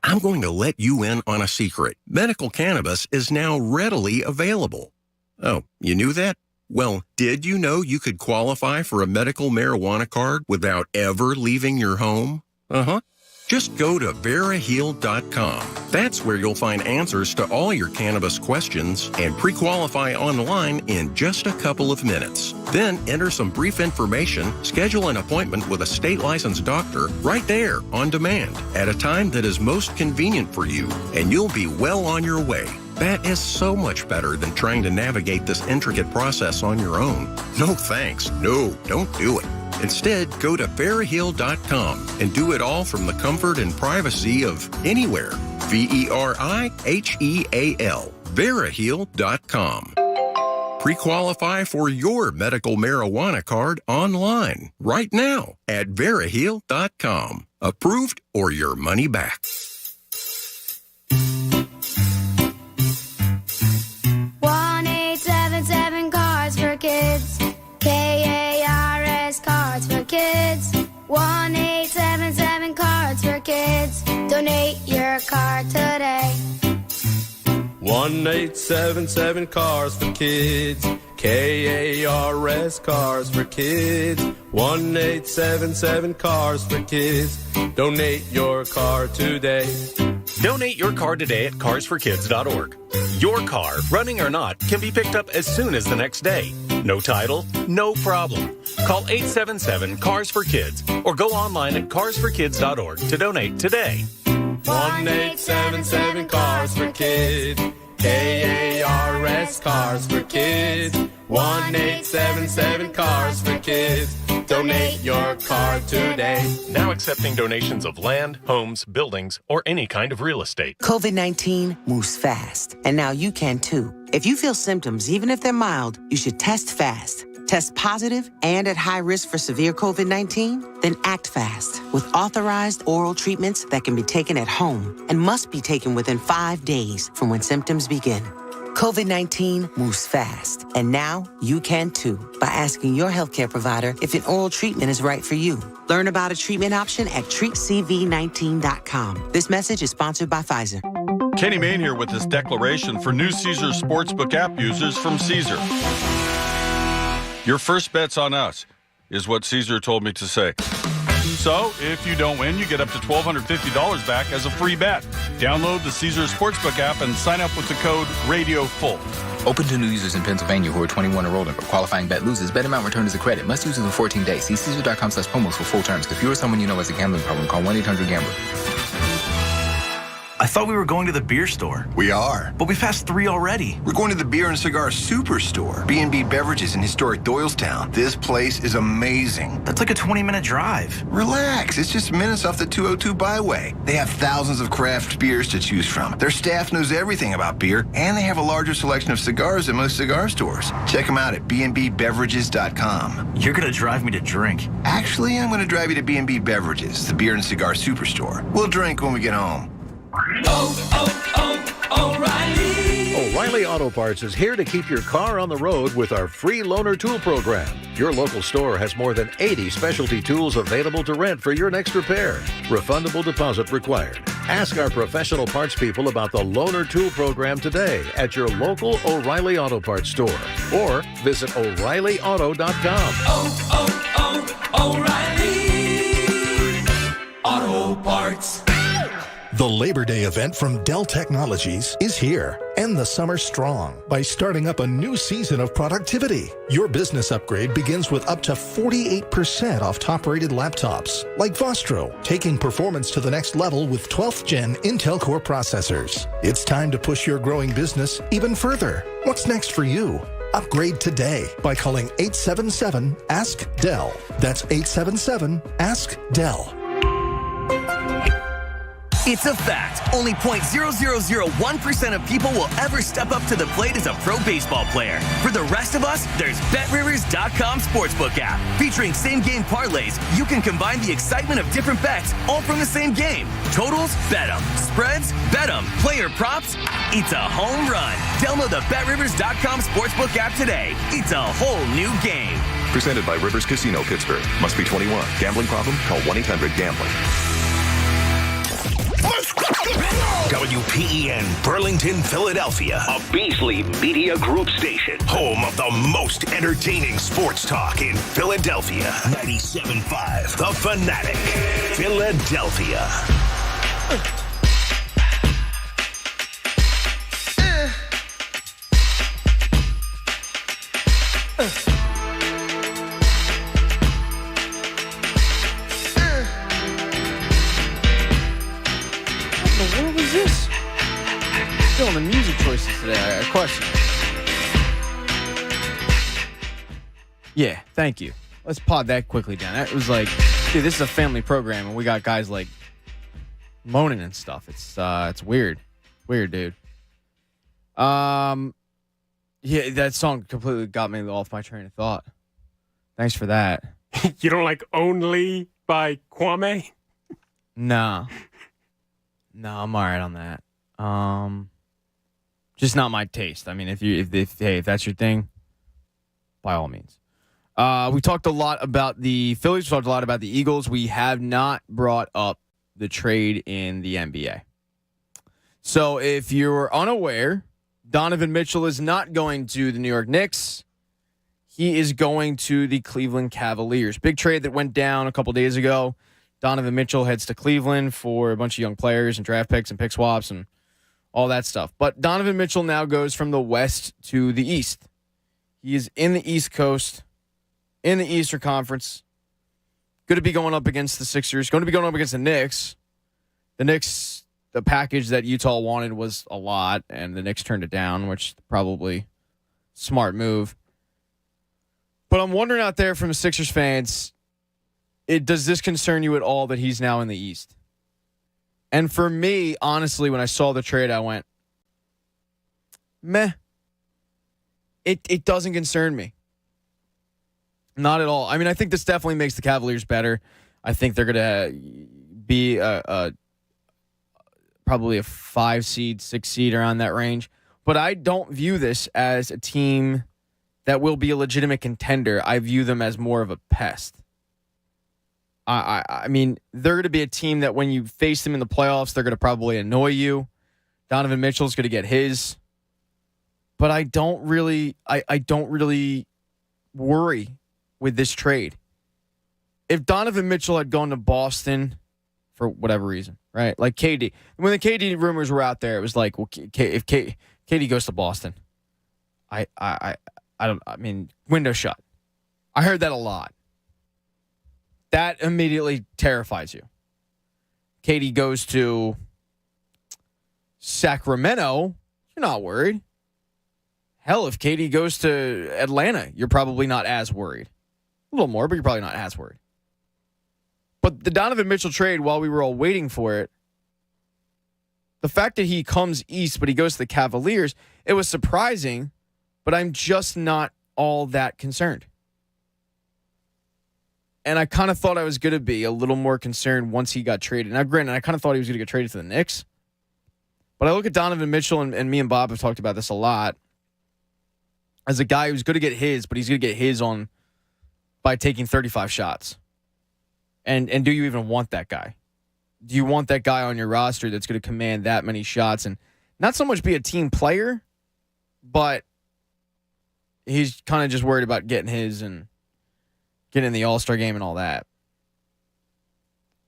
I'm going to let you in on a secret. Medical cannabis is now readily available. Oh, you knew that? Well, did you know you could qualify for a medical marijuana card without ever leaving your home? Uh-huh. Just go to VeraHeal.com. That's where you'll find answers to all your cannabis questions and pre-qualify online in just a couple of minutes. Then enter some brief information, schedule an appointment with a state-licensed doctor right there on demand at a time that is most convenient for you, and you'll be well on your way. That is so much better than trying to navigate this intricate process on your own. No thanks. No, don't do it. Instead, go to VeraHeal.com and do it all from the comfort and privacy of anywhere. VeraHeal. VeraHeal.com. Pre-qualify for your medical marijuana card online right now at VeraHeal.com. Approved or your money back. 1-877 Cards for Kids. KARS Cards for Kids. 1-877 Cards for Kids. Donate your card today. 1-877 Cars for Kids. KARS Cars for Kids. 1-877 Cars for Kids. Donate your car today. Donate your car today at carsforkids.org. Your car, running or not, can be picked up as soon as the next day. No title? No problem. Call 877-CARS-FOR-KIDS or go online at carsforkids.org to donate today. 1-877 Cars for Kids. KARS Cars for Kids. 1-877 Cars for Kids. Donate your car today. Now accepting donations of land, homes, buildings, or any kind of real estate. COVID-19 moves fast, and now you can too. If you feel symptoms, even if they're mild, you should test fast. Test positive and at high risk for severe COVID-19? Then act fast with authorized oral treatments that can be taken at home and must be taken within 5 days from when symptoms begin. COVID-19 moves fast, and now you can too by asking your healthcare provider if an oral treatment is right for you. Learn about a treatment option at treatcv19.com. This message is sponsored by Pfizer. Kenny Mayne here with this declaration for new Caesar Sportsbook app users from Caesar. Your first bet's on us, is what Caesar told me to say. So, if you don't win, you get up to $1,250 back as a free bet. Download the Caesar Sportsbook app and sign up with the code RADIOFULL. Open to new users in Pennsylvania who are 21 or older. If a qualifying bet loses, bet amount returned as a credit. Must use within 14 days. See Caesar.com/promos for full terms. If you or someone you know has a gambling problem, call 1-800-GAMBLER. I thought we were going to the beer store. We are. But we passed 3 already. We're going to the Beer and Cigar Superstore. B&B Beverages in historic Doylestown. This place is amazing. That's like a 20-minute drive. Relax. It's just minutes off the 202 byway. They have thousands of craft beers to choose from. Their staff knows everything about beer, and they have a larger selection of cigars than most cigar stores. Check them out at bnbbeverages.com. You're going to drive me to drink. Actually, I'm going to drive you to B&B Beverages, the Beer and Cigar Superstore. We'll drink when we get home. O'Reilly Auto Parts is here to keep your car on the road with our free loaner tool program. Your local store has more than 80 specialty tools available to rent for your next repair. Refundable deposit required. Ask our professional parts people about the loaner tool program today at your local O'Reilly Auto Parts store or visit O'Reilly Auto Parts. The Labor Day event from Dell Technologies is here. End the summer strong by starting up a new season of productivity. Your business upgrade begins with up to 48% off top-rated laptops, like Vostro, taking performance to the next level with 12th Gen Intel Core processors. It's time to push your growing business even further. What's next for you? Upgrade today by calling 877-ASK-DELL. That's 877-ASK-DELL. It's a fact. Only 0.0001% of people will ever step up to the plate as a pro baseball player. For the rest of us, there's BetRivers.com Sportsbook app. Featuring same-game parlays, you can combine the excitement of different bets all from the same game. Totals? Bet 'em. Spreads? Bet 'em. Player props? It's a home run. Download the BetRivers.com Sportsbook app today. It's a whole new game. Presented by Rivers Casino Pittsburgh. Must be 21. Gambling problem? Call 1-800-GAMBLER. WPEN Burlington, Philadelphia, a Beasley Media Group station, home of the most entertaining sports talk in Philadelphia. 97.5, The Fanatic, Philadelphia. What was this? Still on the music choices today. I question. Yeah, thank you. Let's pod that quickly down. That was like, dude, this is a family program, and we got guys like moaning and stuff. It's weird, dude. Yeah, that song completely got me off my train of thought. Thanks for that. You don't like Only by Kwame? No, I'm all right on that. Just not my taste. I mean, if that's your thing, by all means. We talked a lot about the Phillies. We talked a lot about the Eagles. We have not brought up the trade in the NBA. So if you're unaware, Donovan Mitchell is not going to the New York Knicks. He is going to the Cleveland Cavaliers. Big trade that went down a couple days ago. Donovan Mitchell heads to Cleveland for a bunch of young players and draft picks and pick swaps and all that stuff. But Donovan Mitchell now goes from the West to the East. He is in the East Coast, in the Eastern Conference. Going to be going up against the Sixers. Going to be going up against the Knicks. The Knicks, the package that Utah wanted was a lot, and the Knicks turned it down, which probably smart move. But I'm wondering out there from the Sixers fans, does this concern you at all that he's now in the East? And for me, honestly, when I saw the trade, I went, meh. It doesn't concern me. Not at all. I mean, I think this definitely makes the Cavaliers better. I think they're going to be probably a 5 seed, 6 seed around that range. But I don't view this as a team that will be a legitimate contender. I view them as more of a pest. I mean, they're going to be a team that when you face them in the playoffs, they're going to probably annoy you. Donovan Mitchell's going to get his. But I don't really worry with this trade. If Donovan Mitchell had gone to Boston for whatever reason, right? Like KD. When the KD rumors were out there, it was like, well, if KD goes to Boston, I mean, window shut. I heard that a lot. That immediately terrifies you. KD goes to Sacramento, you're not worried. Hell, if KD goes to Atlanta, you're probably not as worried. A little more, but you're probably not as worried. But the Donovan Mitchell trade, while we were all waiting for it, the fact that he comes east, but he goes to the Cavaliers, it was surprising, but I'm just not all that concerned. And I kind of thought I was going to be a little more concerned once he got traded. Now, granted, I kind of thought he was going to get traded to the Knicks. But I look at Donovan Mitchell, and me and Bob have talked about this a lot, as a guy who's going to get his, but he's going to get his on by taking 35 shots. And do you even want that guy? Do you want that guy on your roster that's going to command that many shots and not so much be a team player, but he's kind of just worried about getting his and getting in the All-Star game and all that.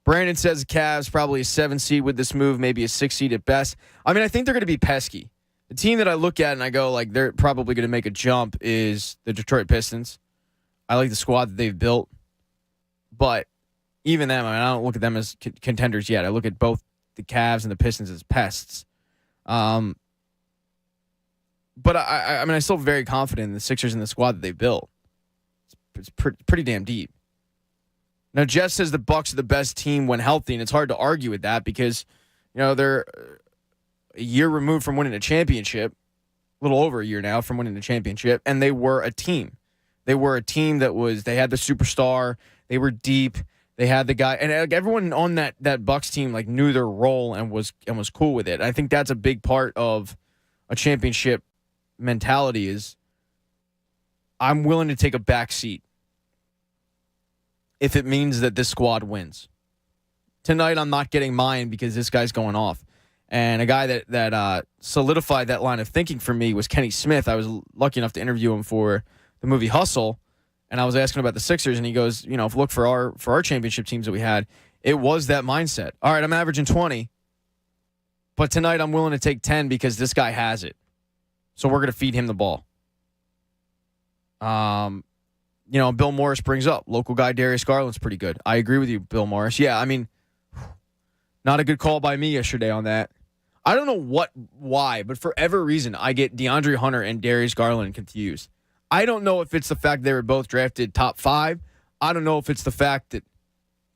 Brandon says the Cavs probably a 7 seed with this move, maybe a 6 seed at best. I mean, I think they're going to be pesky. The team that I look at and I go, like, they're probably going to make a jump is the Detroit Pistons. I like the squad that they've built. But even them, I mean, I don't look at them as contenders yet. I look at both the Cavs and the Pistons as pests. But I mean, I'm still very confident in the Sixers and the squad that they built. It's pretty damn deep. Now, Jeff says the Bucks are the best team when healthy, and it's hard to argue with that because, they're a year removed from winning a championship, a little over a year now from winning a championship, and they were a team. They were a team they had the superstar, they were deep, they had the guy, and everyone on that Bucks team knew their role and was cool with it. I think that's a big part of a championship mentality is I'm willing to take a back seat if it means that this squad wins. Tonight, I'm not getting mine because this guy's going off. And a guy that solidified that line of thinking for me was Kenny Smith. I was lucky enough to interview him for the movie Hustle, and I was asking about the Sixers, and he goes, if you look for our championship teams that we had, it was that mindset. All right, I'm averaging 20, but tonight I'm willing to take 10 because this guy has it. So we're going to feed him the ball. Bill Morris brings up local guy Darius Garland's pretty good. I agree with you, Bill Morris. Yeah, I mean, not a good call by me yesterday on that. I don't know why, but for every reason, I get DeAndre Hunter and Darius Garland confused. I don't know if it's the fact they were both drafted top 5. I don't know if it's the fact that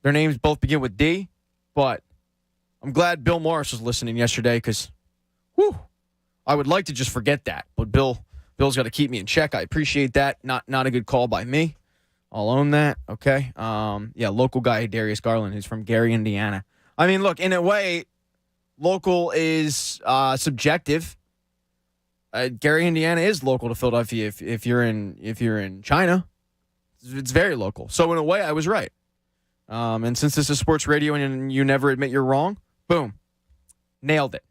their names both begin with D, but I'm glad Bill Morris was listening yesterday because, I would like to just forget that, but Bill's got to keep me in check. I appreciate that. Not a good call by me. I'll own that. Okay. Local guy Darius Garland, who's from Gary, Indiana. I mean, look, in a way, local is subjective. Gary, Indiana is local to Philadelphia. If you're in China, it's very local. So in a way, I was right. And since this is sports radio and you never admit you're wrong, boom, nailed it.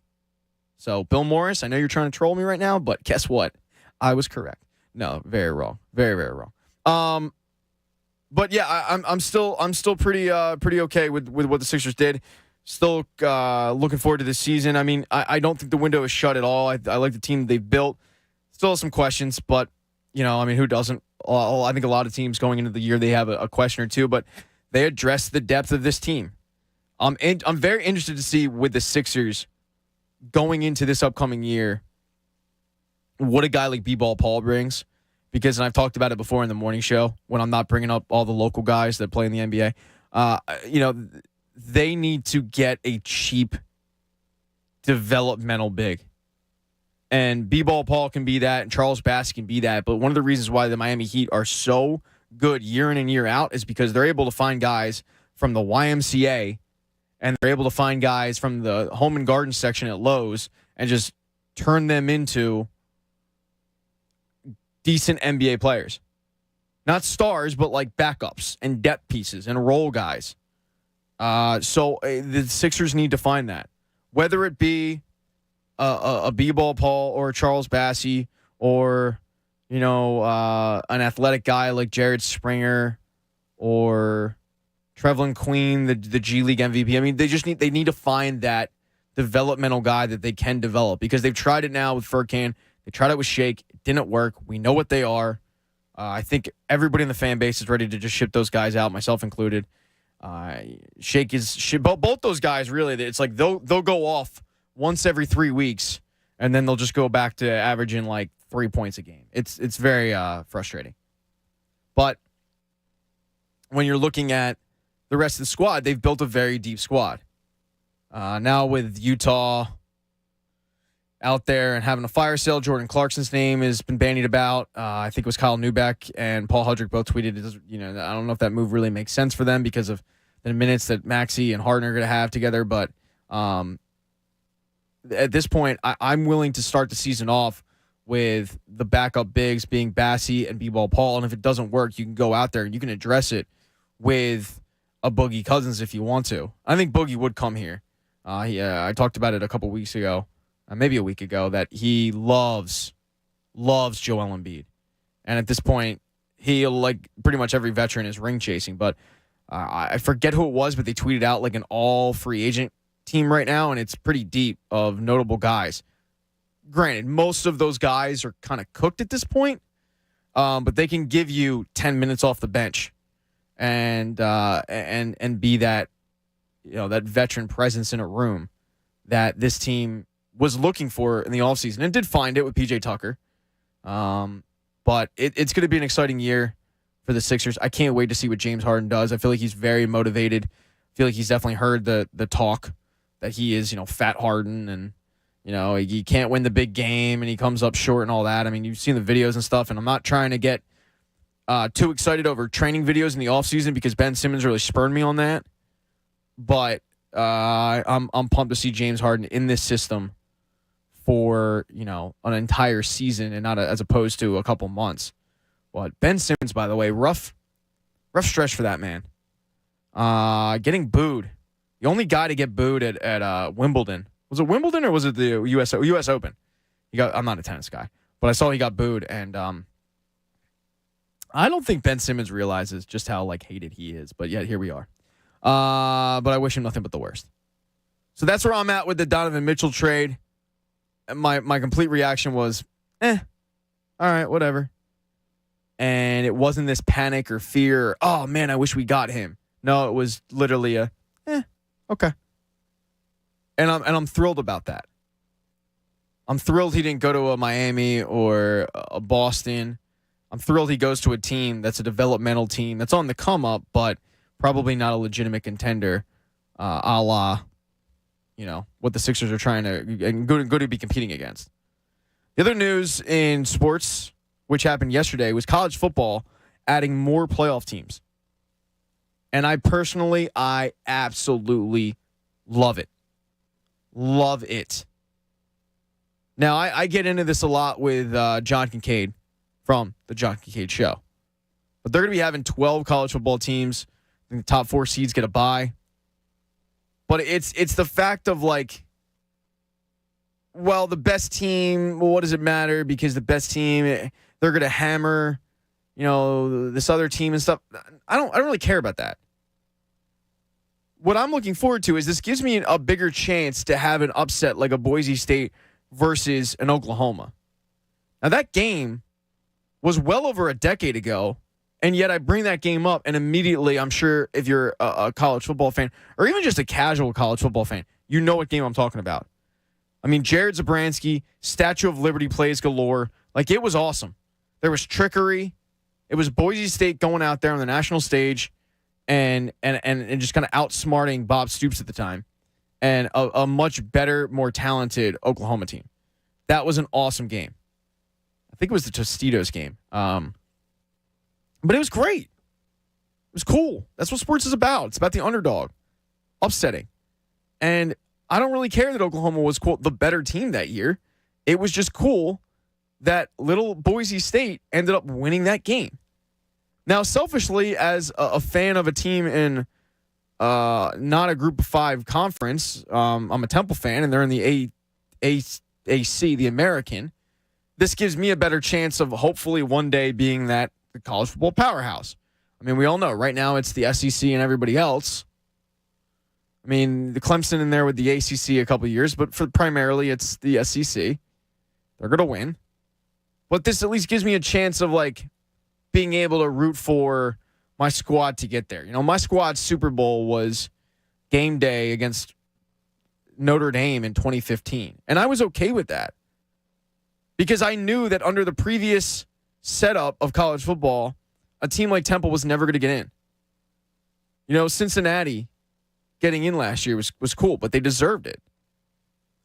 So Bill Morris, I know you're trying to troll me right now, but guess what? I was correct. No, very wrong. Very, very wrong. But yeah, I'm still pretty okay with what the Sixers did. Still looking forward to this season. I mean, I don't think the window is shut at all. I like the team they've built. Still have some questions, but who doesn't? I think a lot of teams going into the year they have a question or two, but they address the depth of this team. I'm very interested to see with the Sixers going into this upcoming year what a guy like B-Ball Paul brings. Because, and I've talked about it before in the morning show when I'm not bringing up all the local guys that play in the NBA. They need to get a cheap developmental big. And B-Ball Paul can be that, and Charles Bassey can be that. But one of the reasons why the Miami Heat are so good year in and year out is because they're able to find guys from the YMCA, and they're able to find guys from the home and garden section at Lowe's and just turn them into decent NBA players. Not stars, but like backups and depth pieces and role guys. So the Sixers need to find that. Whether it be a B-Ball Paul or a Charles Bassey or, an athletic guy like Jared Springer or Trevlin Queen, the G League MVP. I mean, they need to find that developmental guy that they can develop because they've tried it now with Furkan. They tried it with Shake. It didn't work. We know what they are. I think everybody in the fan base is ready to just ship those guys out, myself included. Shake is both those guys really. It's like they'll go off once every 3 weeks, and then they'll just go back to averaging like 3 points a game. It's very frustrating. But when you're looking at the rest of the squad, they've built a very deep squad. Now with Utah out there and having a fire sale, Jordan Clarkson's name has been bandied about. I think it was Kyle Neubeck and Paul Hudrick both tweeted. I don't know if that move really makes sense for them because of the minutes that Maxey and Harden are going to have together. But at this point, I'm willing to start the season off with the backup bigs being Bassey and B-Ball Paul. And if it doesn't work, you can go out there and you can address it with a Boogie Cousins if you want to. I think Boogie would come here. I talked about it a couple weeks ago. Maybe a week ago, that he loves Joel Embiid. And at this point, he'll, like pretty much every veteran, is ring chasing. But I forget who it was, but they tweeted out like an all free agent team right now, and it's pretty deep of notable guys. Granted, most of those guys are kind of cooked at this point, but they can give you 10 minutes off the bench and be that, that veteran presence in a room that this team was looking for in the offseason and did find it with PJ Tucker. But it's going to be an exciting year for the Sixers. I can't wait to see what James Harden does. I feel like he's very motivated. I feel like he's definitely heard the talk that he is, fat Harden and, he can't win the big game and he comes up short and all that. I mean, you've seen the videos and stuff, and I'm not trying to get too excited over training videos in the offseason because Ben Simmons really spurred me on that. But I'm pumped to see James Harden in this system for, an entire season and not as opposed to a couple months. But Ben Simmons, by the way, rough stretch for that man. Getting booed. The only guy to get booed at Wimbledon. Was it Wimbledon or was it the US Open? I'm not a tennis guy, but I saw he got booed, and I don't think Ben Simmons realizes just how hated he is. But yet here we are. But I wish him nothing but the worst. So that's where I'm at with the Donovan Mitchell trade. My complete reaction was, all right, whatever. And it wasn't this panic or fear, oh, man, I wish we got him. No, it was literally okay. And I'm thrilled about that. I'm thrilled he didn't go to a Miami or a Boston. I'm thrilled he goes to a team that's a developmental team that's on the come up, but probably not a legitimate contender, a la, what the Sixers are trying to and good to be competing against. The other news in sports, which happened yesterday, was college football adding more playoff teams. And I absolutely love it. Love it. Now, I get into this a lot with John Kincaid from the John Kincaid Show. But they're going to be having 12 college football teams. I think the top 4 seeds get a bye. But it's the fact of the best team, what does it matter? Because the best team, they're going to hammer, this other team and stuff. I don't really care about that. What I'm looking forward to is this gives me a bigger chance to have an upset like a Boise State versus an Oklahoma. Now, that game was well over a decade ago, and yet I bring that game up, and immediately I'm sure if you're a college football fan or even just a casual college football fan, you know what game I'm talking about. I mean, Jared Zabransky, Statue of Liberty plays galore. It was awesome. There was trickery. It was Boise State going out there on the national stage and just kind of outsmarting Bob Stoops at the time and a much better, more talented Oklahoma team. That was an awesome game. I think it was the Tostitos game. But it was great. It was cool. That's what sports is about. It's about the underdog upsetting. And I don't really care that Oklahoma was, quote, the better team that year. It was just cool that little Boise State ended up winning that game. Now, selfishly, as a fan of a team in not a Group of 5 conference, I'm a Temple fan, and they're in the AAC, the American. This gives me a better chance of hopefully one day being the college football powerhouse. I mean, we all know right now it's the SEC and everybody else. I mean, the Clemson in there with the ACC a couple of years, but primarily it's the SEC. They're going to win. But this at least gives me a chance of being able to root for my squad to get there. My squad's Super Bowl was game day against Notre Dame in 2015. And I was okay with that because I knew that under the previous setup of college football, a team like Temple was never going to get in. Cincinnati getting in last year was cool, but they deserved it.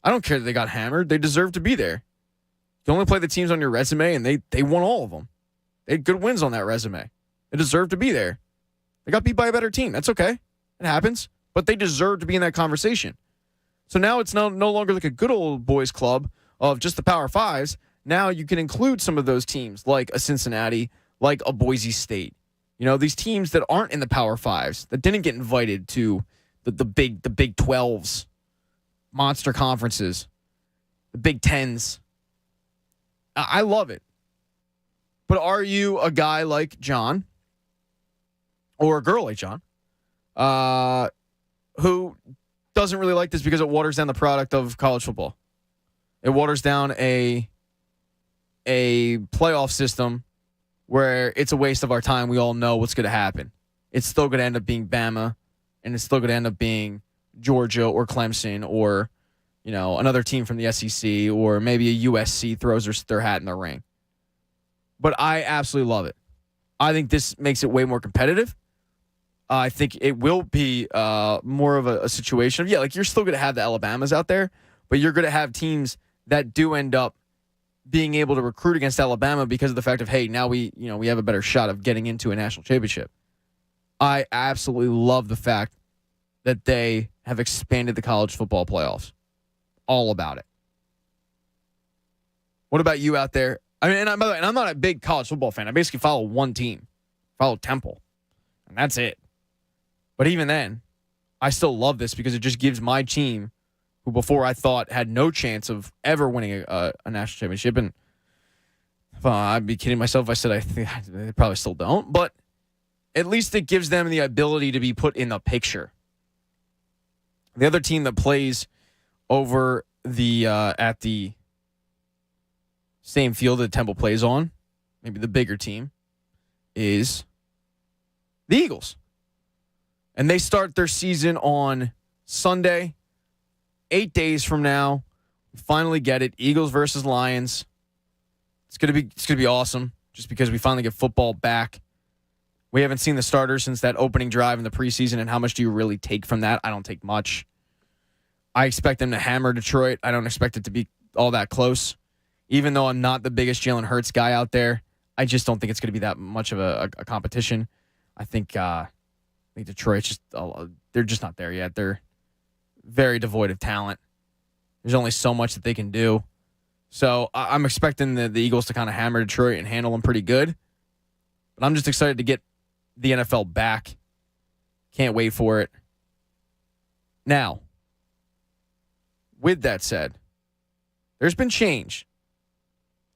I don't care that they got hammered. They deserved to be there. You only play the teams on your resume, and they won all of them. They had good wins on that resume. They deserved to be there. They got beat by a better team. That's okay. It happens. But they deserve to be in that conversation. So now it's no longer like a good old boys club of just the Power Fives. Now you can include some of those teams like a Cincinnati, like a Boise State. These teams that aren't in the Power Fives, that didn't get invited to the Big 12s, monster conferences, the Big Tens. I love it. But are you a guy like John or a girl like John who doesn't really like this because it waters down the product of college football? It waters down a playoff system where it's a waste of our time. We all know what's going to happen. It's still going to end up being Bama, and it's still going to end up being Georgia or Clemson or another team from the SEC or maybe a USC throws their hat in the ring. But I absolutely love it. I think this makes it way more competitive. I think it will be more of a situation of, you're still going to have the Alabamas out there, but you're going to have teams that do end up being able to recruit against Alabama because of the fact of, hey, now we have a better shot of getting into a national championship. I absolutely love the fact that they have expanded the college football playoffs. All about it. What about you out there? I mean, by the way, I'm not a big college football fan. I basically follow one team, follow Temple, and that's it. But even then, I still love this because it just gives my team, who before I thought had no chance of ever winning a national championship, and I'd be kidding myself if I said I think they probably still don't, but at least it gives them the ability to be put in the picture. The other team that plays over at the same field that Temple plays on, maybe the bigger team, is the Eagles. And they start their season on Sunday, 8 days from now. We finally get it. Eagles versus Lions. It's gonna be awesome just because we finally get football back. We haven't seen the starters since that opening drive in the preseason, and how much do you really take from that? I don't take much. I expect them to hammer Detroit. I don't expect it to be all that close. Even though I'm not the biggest Jalen Hurts guy out there, I just don't think it's going to be that much of a competition. I think Detroit's they're just not there yet. They're very devoid of talent. There's only so much that they can do. So I'm expecting the Eagles to kind of hammer Detroit and handle them pretty good. But I'm just excited to get the NFL back. Can't wait for it. Now, with that said, there's been change.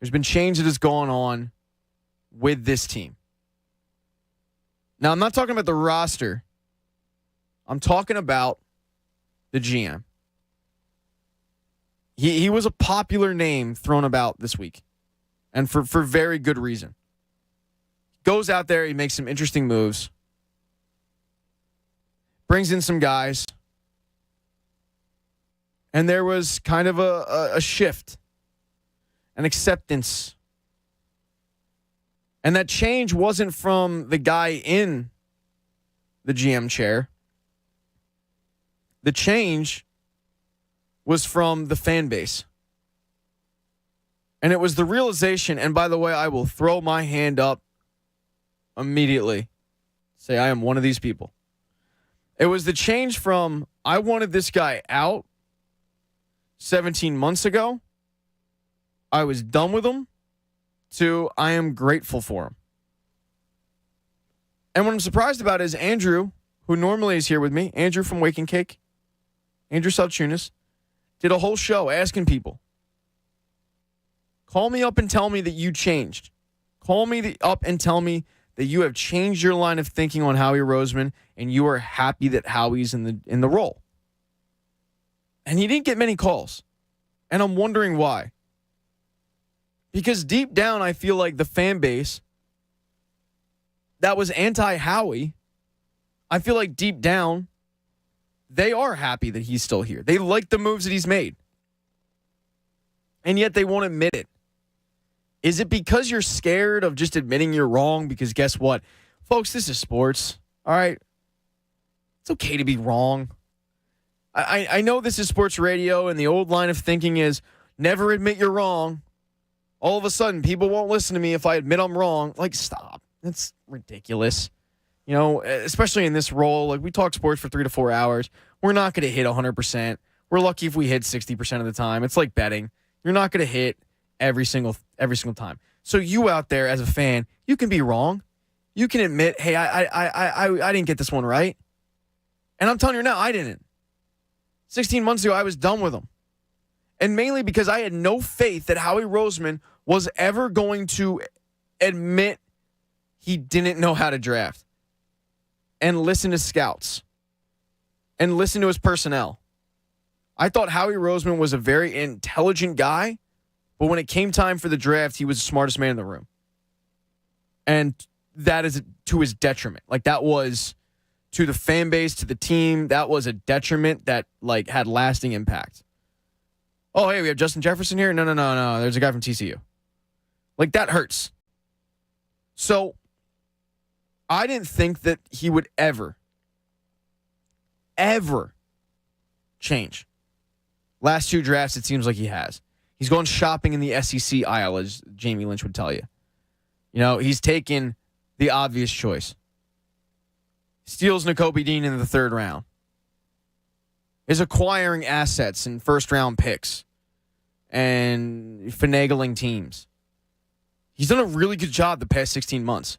There's been change that has gone on with this team. Now, I'm not talking about the roster. I'm talking about the GM. He was a popular name thrown about this week, and for very good reason. Goes out there, he makes some interesting moves, brings in some guys, and there was kind of a shift, an acceptance. And that change wasn't from the guy in the GM chair. The change was from the fan base. And it was the realization, and by the way, I will throw my hand up immediately. Say I am one of these people. It was the change from, I wanted this guy out 17 months ago. I was done with him, to I am grateful for him. And what I'm surprised about is Andrew, who normally is here with me, Andrew from Wake and Cake, Andrew Salchunas, did a whole show asking people, call me up and tell me that you changed. Call me up and tell me that you have changed your line of thinking on Howie Roseman and you are happy that Howie's in the role. And he didn't get many calls. And I'm wondering why. Because deep down, I feel like the fan base that was anti-Howie, I feel like deep down, they are happy that he's still here. They like the moves that he's made. And yet they won't admit it. Is it because you're scared of just admitting you're wrong? Because guess what? Folks, this is sports. All right? It's okay to be wrong. I know this is sports radio, and the old line of thinking is never admit you're wrong. All of a sudden, people won't listen to me if I admit I'm wrong. Like, stop. That's ridiculous. You know, especially in this role. Like, we talk sports for 3 to 4 hours. We're not going to hit 100%. We're lucky if we hit 60% of the time. It's like betting. You're not going to hit every single time. So you out there as a fan, you can be wrong. You can admit, hey, I didn't get this one right. And I'm telling you now, I didn't. 16 months ago, I was done with him. And mainly because I had no faith that Howie Roseman was ever going to admit he didn't know how to draft. And listen to scouts. And listen to his personnel. I thought Howie Roseman was a very intelligent guy, but when it came time for the draft, he was the smartest man in the room. And that is to his detriment. Like, that was to the fan base, to the team, that was a detriment that, like, had lasting impact. Oh, hey, we have Justin Jefferson here? No. There's a guy from TCU. Like, that hurts. So, I didn't think that he would ever change. Last 2 drafts, it seems like he has. He's gone shopping in the SEC aisle, as Jamie Lynch would tell you. You know, he's taken the obvious choice. Steals Nakobe Dean in the 3rd round. Is acquiring assets and first-round picks and finagling teams. He's done a really good job the past 16 months.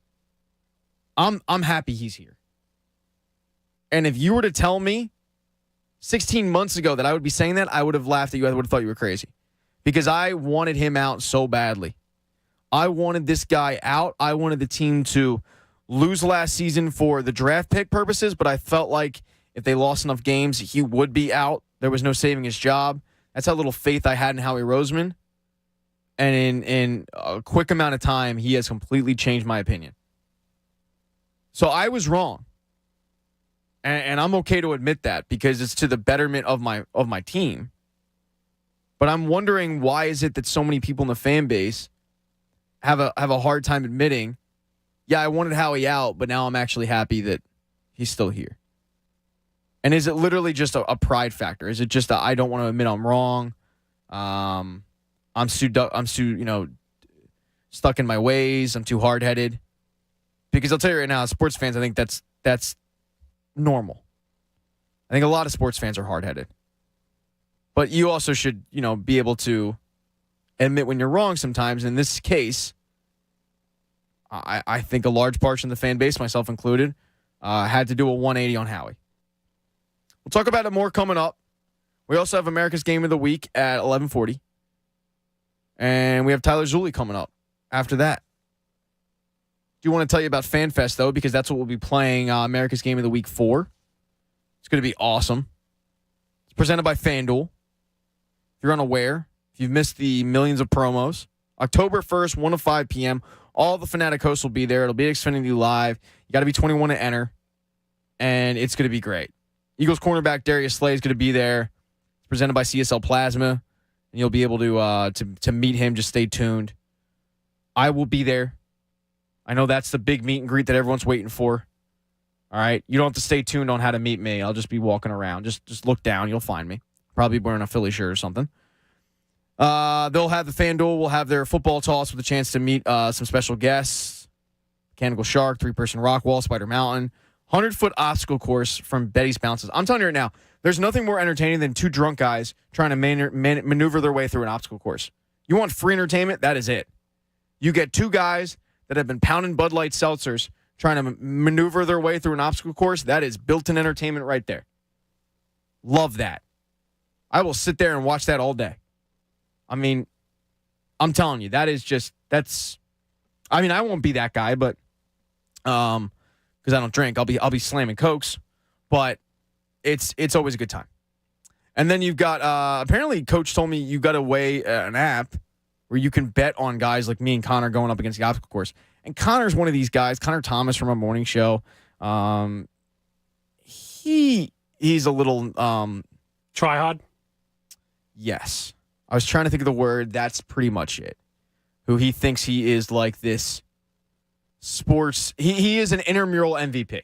I'm happy he's here. And if you were to tell me 16 months ago that I would be saying that, I would have laughed at you. I would have thought you were crazy. Because I wanted him out so badly. I wanted this guy out. I wanted the team to lose last season for the draft pick purposes, but I felt like if they lost enough games, he would be out. There was no saving his job. That's how little faith I had in Howie Roseman. And in a quick amount of time, he has completely changed my opinion. So I was wrong. And I'm okay to admit that because it's to the betterment of my team. But I'm wondering, why is it that so many people in the fan base have a hard time admitting, yeah, I wanted Howie out, but now I'm actually happy that he's still here. And is it literally just a pride factor? Is it just I don't want to admit I'm wrong? I'm too stuck in my ways. I'm too hard-headed. Because I'll tell you right now, as sports fans, I think that's normal. I think a lot of sports fans are hard-headed. But you also should, be able to admit when you're wrong sometimes. In this case, I think a large portion of the fan base, myself included, had to do a 180 on Howie. We'll talk about it more coming up. We also have America's Game of the Week at 11:40. And we have Tyler Zulli coming up after that. Do you want to tell you about FanFest, though, because that's what we'll be playing America's Game of the Week for. It's going to be awesome. It's presented by FanDuel. If you're unaware, if you've missed the millions of promos, October 1st, 1 to 5 p.m., all the Fanatic hosts will be there. It'll be at Xfinity Live. You got to be 21 to enter, and it's going to be great. Eagles cornerback Darius Slay is going to be there. It's presented by CSL Plasma, and you'll be able to meet him. Just stay tuned. I will be there. I know that's the big meet and greet that everyone's waiting for. All right? You don't have to stay tuned on how to meet me. I'll just be walking around. Just look down. You'll find me. Probably wearing a Philly shirt or something. They'll have the FanDuel. We'll have their football toss with a chance to meet some special guests. Mechanical Shark, 3-person rock wall, Spider Mountain, 100-foot obstacle course from Betty's Bounces. I'm telling you right now, there's nothing more entertaining than 2 drunk guys trying to maneuver their way through an obstacle course. You want free entertainment? That is it. You get 2 guys that have been pounding Bud Light seltzers trying to maneuver their way through an obstacle course. That is built-in entertainment right there. Love that. I will sit there and watch that all day. I mean, I'm telling you, I won't be that guy, but because I don't drink, I'll be slamming Cokes, but it's always a good time. And then you've got apparently Coach told me you got an app where you can bet on guys like me and Connor going up against the obstacle course. And Connor's one of these guys, Connor Thomas from our morning show. He's a little try hard. Yes. I was trying to think of the word. That's pretty much it. Who he thinks he is like this sports. He is an intramural MVP.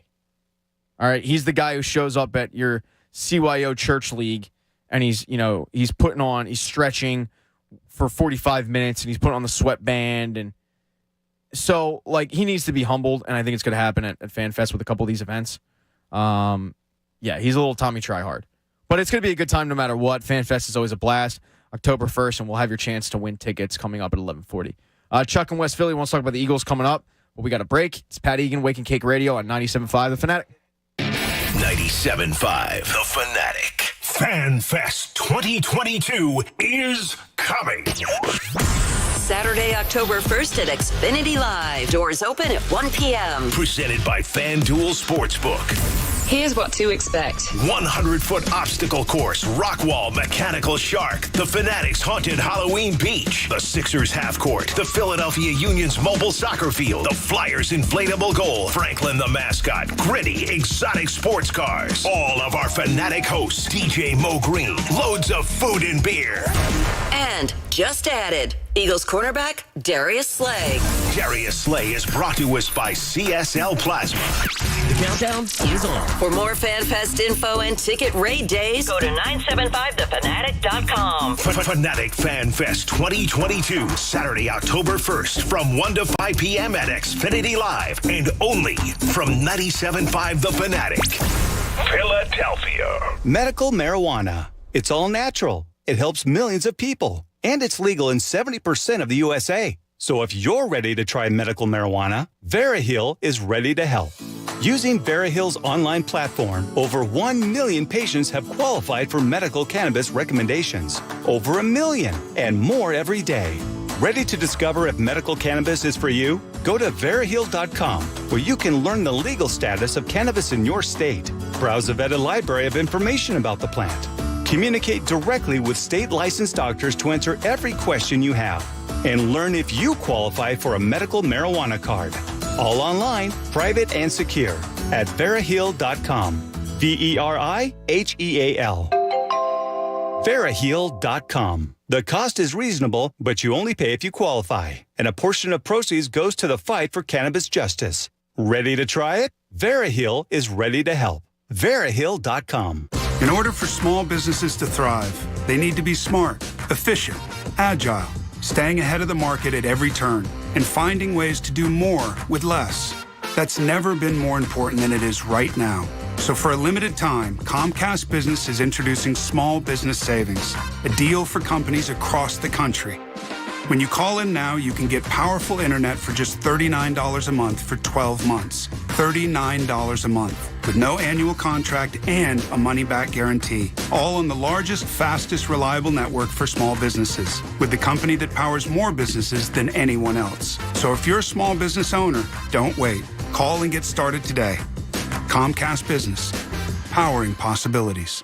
All right. He's the guy who shows up at your CYO church league and he's stretching for 45 minutes and he's putting on the sweatband. And so, he needs to be humbled. And I think it's going to happen at FanFest with a couple of these events. Yeah, he's a little Tommy Tryhard. But it's going to be a good time no matter what. FanFest is always a blast. October 1st, and we'll have your chance to win tickets coming up at 11:40. Chuck in West Philly wants to talk about the Eagles coming up. But we got a break. It's Pat Egan, Wake and Cake Radio on 97.5 The Fanatic. 97.5 The Fanatic. FanFest 2022 is coming. Saturday, October 1st at Xfinity Live. Doors open at 1 p.m. Presented by FanDuel Sportsbook. Here's what to expect. 100-foot obstacle course, rock wall, mechanical shark, the Fanatics' haunted Halloween beach, the Sixers half court, the Philadelphia Union's mobile soccer field, the Flyers' inflatable goal, Franklin the mascot, gritty, exotic sports cars. All of our Fanatic hosts, DJ Mo Green, loads of food and beer. And just added, Eagles cornerback Darius Slay. Darius Slay is brought to us by CSL Plasma. The countdown is on. For more FanFest info and ticket raid days, go to 975thefanatic.com. Fanatic Fan Fest 2022, Saturday, October 1st, from 1 to 5 p.m. at Xfinity Live, and only from 97.5 The Fanatic, Philadelphia. Medical marijuana. It's all natural. It helps millions of people, and it's legal in 70% of the USA. So if you're ready to try medical marijuana, VeraHeal is ready to help. Using VeraHeal's online platform, over 1 million patients have qualified for medical cannabis recommendations. Over 1 million, and more every day. Ready to discover if medical cannabis is for you? Go to VeraHeal.com, where you can learn the legal status of cannabis in your state. Browse a vetted library of information about the plant. Communicate directly with state-licensed doctors to answer every question you have. And learn if you qualify for a medical marijuana card. All online, private, and secure at VeraHeal.com. VeraHeal. VeraHeal.com. The cost is reasonable, but you only pay if you qualify. And a portion of proceeds goes to the fight for cannabis justice. Ready to try it? VeraHeal is ready to help. VeraHeal.com. In order for small businesses to thrive, they need to be smart, efficient, agile, staying ahead of the market at every turn, and finding ways to do more with less. That's never been more important than it is right now. So for a limited time, Comcast Business is introducing Small Business Savings, a deal for companies across the country. When you call in now, you can get powerful internet for just $39 a month for 12 months. $39 a month, with no annual contract and a money-back guarantee. All on the largest, fastest, reliable network for small businesses, with the company that powers more businesses than anyone else. So if you're a small business owner, don't wait. Call and get started today. Comcast Business, powering possibilities.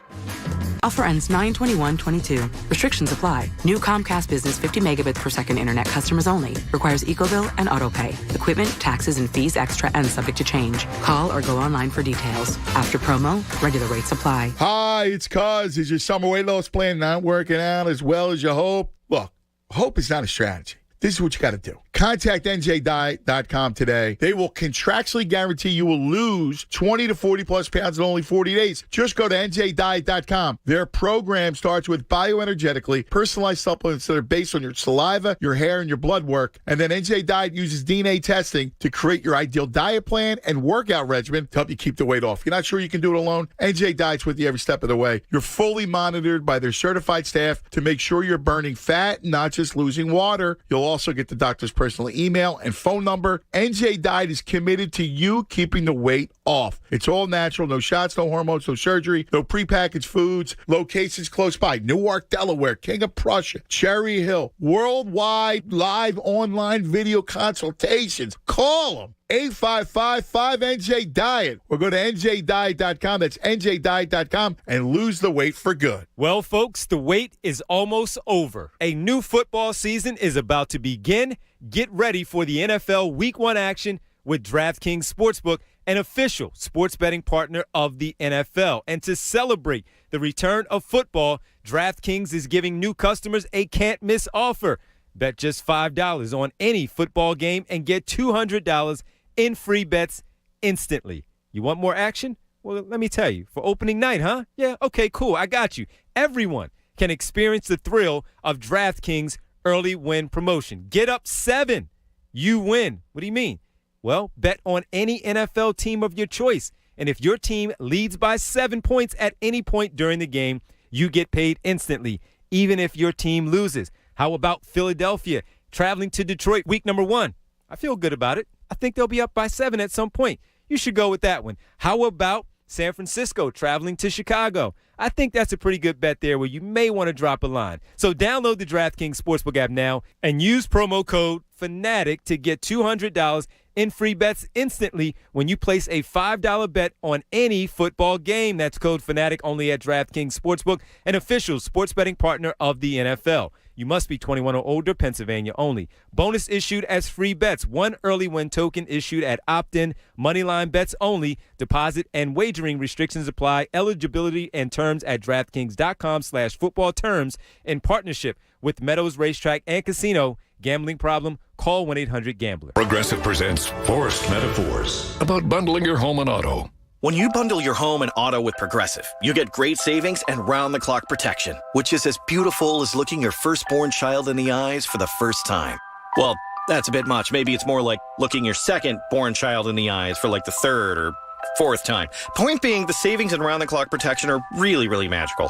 Offer ends 9/21/22. Restrictions apply. New Comcast Business 50 megabits per second internet customers only. Requires EcoBill and AutoPay. Equipment, taxes, and fees extra and subject to change. Call or go online for details. After promo, regular rates apply. Hi, it's Cuz. Is your summer weight loss plan not working out as well as you hope? Look, hope is not a strategy. This is what you got to do. Contact NJDiet.com today. They will contractually guarantee you will lose 20 to 40 plus pounds in only 40 days. Just go to NJDiet.com. Their program starts with bioenergetically personalized supplements that are based on your saliva, your hair, and your blood work. And then NJ Diet uses DNA testing to create your ideal diet plan and workout regimen to help you keep the weight off. You're not sure you can do it alone? NJ Diet's with you every step of the way. You're fully monitored by their certified staff to make sure you're burning fat, not just losing water. You'll also get the doctor's personal email and phone number. NJ Diet is committed to you keeping the weight off. It's all natural, no shots, no hormones, no surgery, no prepackaged foods. Locations close by: Newark, Delaware, King of Prussia, Cherry Hill. Worldwide live online video consultations. Call them. 855-5NJ-DIET. Or go to NJDiet.com. That's NJDiet.com and lose the weight for good. Well, folks, the wait is almost over. A new football season is about to begin. Get ready for the NFL Week 1 action with DraftKings Sportsbook, an official sports betting partner of the NFL. And to celebrate the return of football, DraftKings is giving new customers a can't-miss offer. Bet just $5 on any football game and get $200 in free bets instantly. You want more action? Well, let me tell you. For opening night, huh? Yeah, okay, cool. I got you. Everyone can experience the thrill of DraftKings early win promotion. Get up 7. You win. What do you mean? Well, bet on any NFL team of your choice. And if your team leads by 7 points at any point during the game, you get paid instantly, even if your team loses. How about Philadelphia traveling to Detroit week number 1? I feel good about it. I think they'll be up by 7 at some point. You should go with that one. How about San Francisco traveling to Chicago. I think that's a pretty good bet there where you may want to drop a line. So download the DraftKings Sportsbook app now and use promo code FANATIC to get $200 in free bets instantly when you place a $5 bet on any football game. That's code FANATIC only at DraftKings Sportsbook, an official sports betting partner of the NFL. You must be 21 or older, Pennsylvania only. Bonus issued as free bets. One early win token issued at opt-in. Moneyline bets only. Deposit and wagering restrictions apply. Eligibility and terms at DraftKings.com/football terms in partnership with Meadows Racetrack and Casino. Gambling problem? Call 1-800-GAMBLER. Progressive presents Forced Metaphors about bundling your home and auto. When you bundle your home and auto with Progressive, you get great savings and round-the-clock protection, which is as beautiful as looking your firstborn child in the eyes for the first time. Well, that's a bit much. Maybe it's more like looking your second-born child in the eyes for like the third or fourth time. Point being, the savings and round-the-clock protection are really, really magical.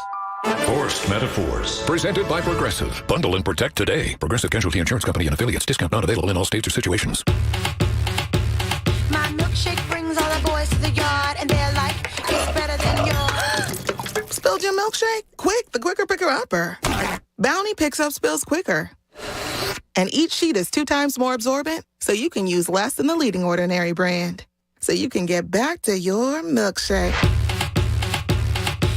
Forced Metaphors, presented by Progressive. Bundle and protect today. Progressive Casualty Insurance Company and affiliates. Discount not available in all states or situations. My milkshake brings all the boys to the yard, and they're like, it's better than yours. Spilled your milkshake? Quick, the quicker picker-upper. Bounty picks up spills quicker. And each sheet is 2 times more absorbent, so you can use less than the leading Ordinary brand. So you can get back to your milkshake.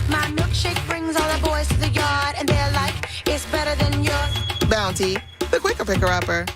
My milkshake brings all the boys to the yard, and they're like, it's better than yours. Bounty, the quicker picker-upper.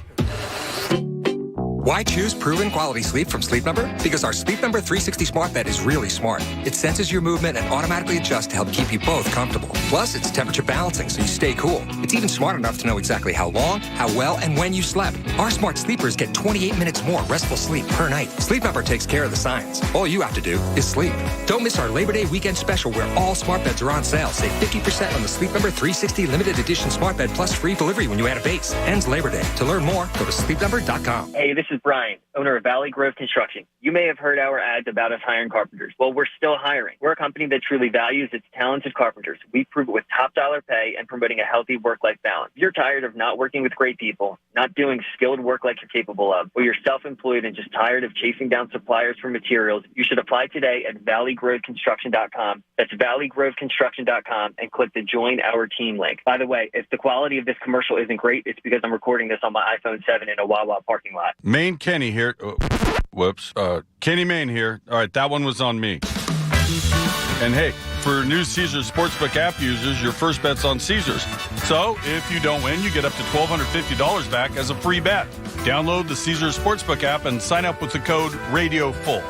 Why choose proven quality sleep from Sleep Number? Because our Sleep Number 360 smart bed is really smart. It senses your movement and automatically adjusts to help keep you both comfortable. Plus, it's temperature balancing so you stay cool. It's even smart enough to know exactly how long, how well, and when you slept. Our smart sleepers get 28 minutes more restful sleep per night. Sleep Number takes care of the science. All you have to do is sleep. Don't miss our Labor Day weekend special where all smart beds are on sale. Save 50% on the Sleep Number 360 limited edition smart bed plus free delivery when you add a base. Ends Labor Day. To learn more, go to sleepnumber.com. Hey, this is Brian, owner of Valley Grove Construction. You may have heard our ads about us hiring carpenters. Well, we're still hiring. We're a company that truly values its talented carpenters. We prove it with top dollar pay and promoting a healthy work-life balance. If you're tired of not working with great people, not doing skilled work like you're capable of, or you're self-employed and just tired of chasing down suppliers for materials, you should apply today at valleygroveconstruction.com. That's valleygroveconstruction.com and click the Join Our Team link. By the way, if the quality of this commercial isn't great, it's because I'm recording this on my iPhone 7 in a Wawa parking lot. Maine Kenny here. Whoops. Kenny Maine here. All right, that one was on me. And hey, for new Caesars Sportsbook app users, your first bet's on Caesars. So if you don't win, you get up to $1,250 back as a free bet. Download the Caesars Sportsbook app and sign up with the code RADIOFULL.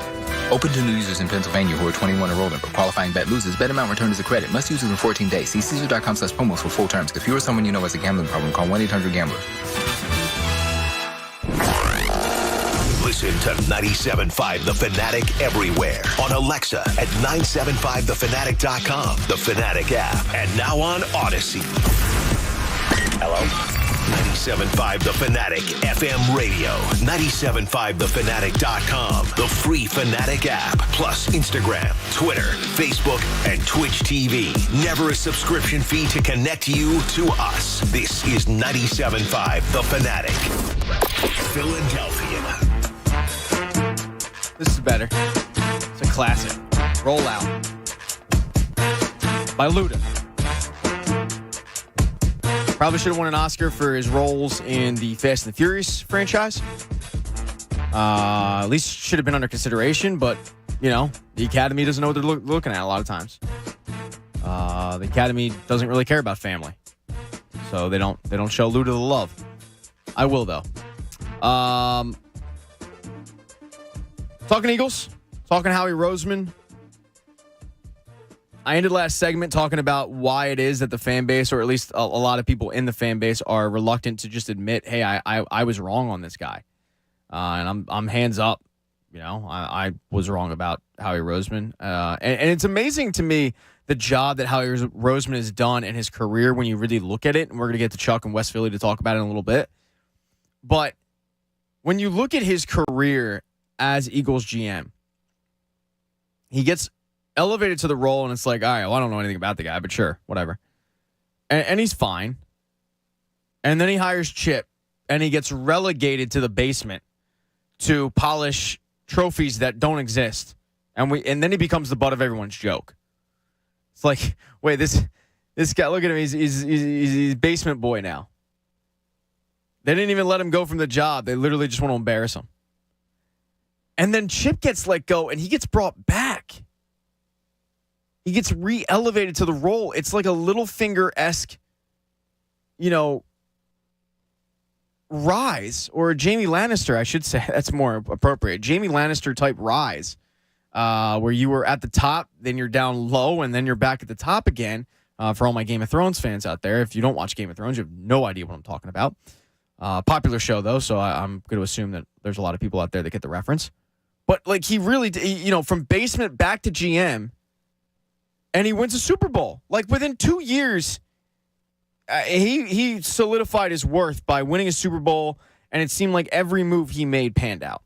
Open to new users in Pennsylvania who are 21 or older, but qualifying bet loses. Bet amount returned as a credit. Must use within 14 days. See Caesars.com/promos for full terms. If you or someone you know has a gambling problem, call 1-800-GAMBLER. Listen to 97.5 The Fanatic everywhere. On Alexa at 975thefanatic.com, the Fanatic app, and now on Odyssey. Hello? 97.5 The Fanatic FM radio. 975thefanatic.com, the free Fanatic app. Plus Instagram, Twitter, Facebook, and Twitch TV. Never a subscription fee to connect you to us. This is 97.5 The Fanatic. Philadelphia. This is better. It's a classic. Roll Out by Luda. Probably should have won an Oscar for his roles in the Fast and the Furious franchise. At least should have been under consideration, but, you know, the Academy doesn't know what they're looking at a lot of times. The Academy doesn't really care about family. So they don't show Luda the love. I will, though. Talking Eagles, talking Howie Roseman. I ended last segment talking about why it is that the fan base, or at least a lot of people in the fan base, are reluctant to just admit, hey, I was wrong on this guy. And I'm hands up. You know, I was wrong about Howie Roseman. And it's amazing to me the job that Howie Roseman has done in his career when you really look at it. And we're going to get to Chuck and West Philly to talk about it in a little bit. But when you look at his career as Eagles GM, he gets elevated to the role, and it's like, all right, well, I don't know anything about the guy, but sure, whatever. And he's fine. And then he hires Chip, and he gets relegated to the basement to polish trophies that don't exist And then he becomes the butt of everyone's joke. It's like, wait, this guy, look at him. He's basement boy now. They didn't even let him go from the job. They literally just want to embarrass him. And then Chip gets let go, and he gets brought back. He gets re-elevated to the role. It's like a Littlefinger-esque, rise, or a Jamie Lannister, I should say. That's more appropriate. Jamie Lannister-type rise, where you were at the top, then you're down low, and then you're back at the top again. For all my Game of Thrones fans out there, if you don't watch Game of Thrones, you have no idea what I'm talking about. Popular show, though, so I'm going to assume that there's a lot of people out there that get the reference. But, like, he really, from basement back to GM, and he wins a Super Bowl. Like, within 2 years, he solidified his worth by winning a Super Bowl, and it seemed like every move he made panned out.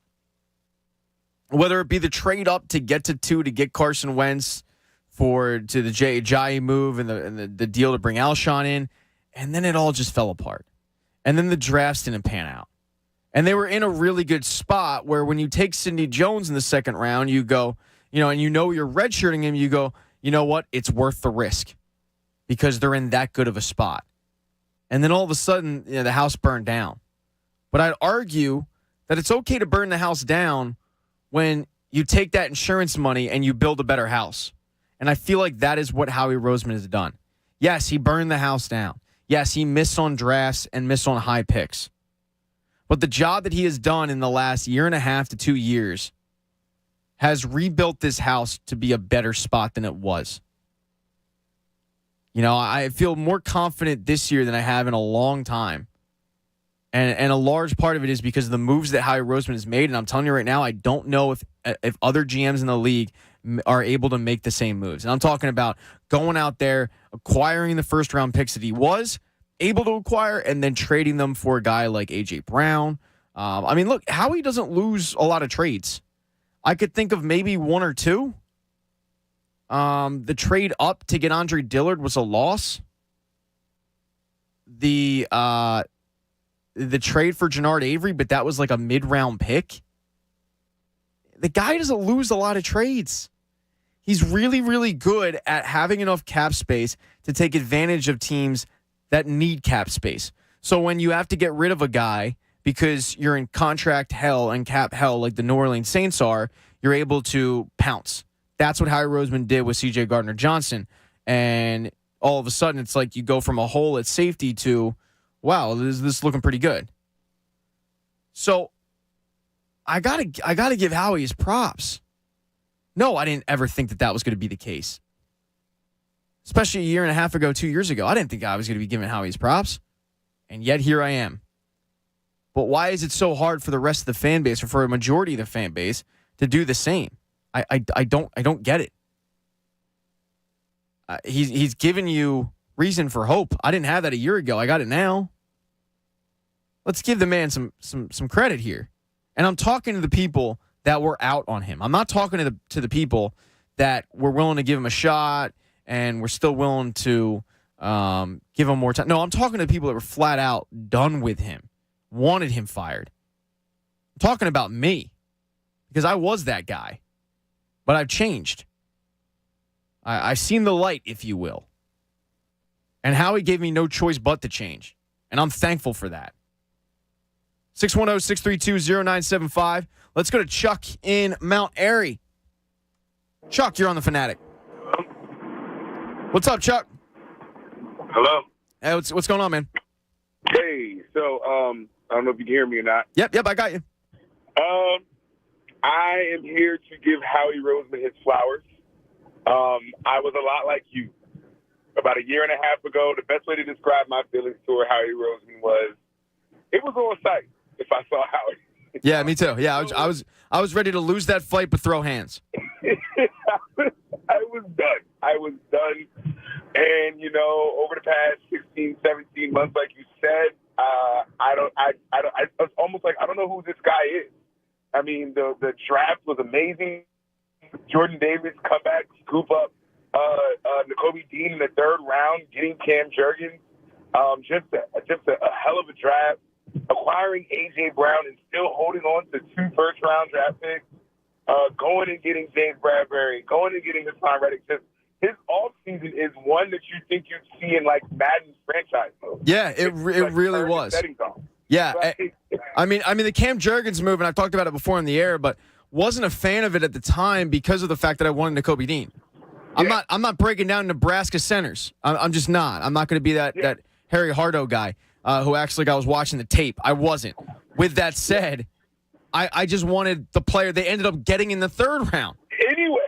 Whether it be the trade up to get to 2 to get Carson Wentz to the Jai move and the deal to bring Alshon in, and then it all just fell apart. And then the drafts didn't pan out. And they were in a really good spot where when you take Sidney Jones in the second round, you go, and you're redshirting him, you go, you know what? It's worth the risk because they're in that good of a spot. And then all of a sudden, the house burned down. But I'd argue that it's okay to burn the house down when you take that insurance money and you build a better house. And I feel like that is what Howie Roseman has done. Yes, he burned the house down. Yes, he missed on drafts and missed on high picks. But the job that he has done in the last 1.5 to 2 years has rebuilt this house to be a better spot than it was. I feel more confident this year than I have in a long time. And a large part of it is because of the moves that Howie Roseman has made. And I'm telling you right now, I don't know if other GMs in the league are able to make the same moves. And I'm talking about going out there, acquiring the first-round picks that he was able to acquire, and then trading them for a guy like A.J. Brown. Look, Howie doesn't lose a lot of trades. I could think of maybe 1 or 2. The trade up to get Andre Dillard was a loss. The trade for Jannard Avery, but that was like a mid-round pick. The guy doesn't lose a lot of trades. He's really, really good at having enough cap space to take advantage of teams that need cap space. So when you have to get rid of a guy because you're in contract hell and cap hell like the New Orleans Saints are, you're able to pounce. That's what Howie Roseman did with C.J. Gardner-Johnson. And all of a sudden, it's like you go from a hole at safety to, wow, this is looking pretty good. So I gotta give Howie his props. No, I didn't ever think that was going to be the case. Especially 1.5 years ago, 2 years ago. I didn't think I was going to be giving Howie his props. And yet here I am. But why is it so hard for the rest of the fan base, or for a majority of the fan base, to do the same? I don't get it. He's given you reason for hope. I didn't have that a year ago. I got it now. Let's give the man some credit here. And I'm talking to the people that were out on him. I'm not talking to the people that were willing to give him a shot and were still willing to give him more time. No, I'm talking to the people that were flat out done with him, wanted him fired. I'm talking about me because I was that guy, but I've changed. I've seen the light, if you will. And Howie gave me no choice but to change. And I'm thankful for that. 610-632-0975. Let's go to Chuck in Mount Airy. Chuck, you're on the Fanatic. Hello? What's up, Chuck? Hello? Hey, what's going on, man? Hey, so I don't know if you can hear me or not. Yep, I got you. I am here to give Howie Roseman his flowers. I was a lot like you. About 1.5 years ago, the best way to describe my feelings toward Howie Roseman was, it was on sight if I saw Howie. Yeah, me too. Yeah, I was ready to lose that fight but throw hands. I was done. And, over the past 16, 17 months, like you said, it's almost like I don't know who this guy is. I mean, the draft was amazing. Jordan Davis comeback, scoop up Nakobe Dean in the 3rd round, getting Cam Jurgens. Just a hell of a draft. Acquiring A.J. Brown and still holding on to 2 first-round draft picks. going and getting James Bradbury, going and getting Hassan Reddick. His offseason is one that you think you'd see in, like, Madden's franchise mode. Yeah, it really was. Yeah, I mean, the Cam Jurgens move, and I've talked about it before in the air, but wasn't a fan of it at the time because of the fact that I wanted Nakobe Dean. I'm not breaking down Nebraska centers. I'm just not. I'm not going to be that Harry Hardo guy who acts like I was watching the tape. I wasn't. With that said, I just wanted the player they ended up getting in the third round. Anyway,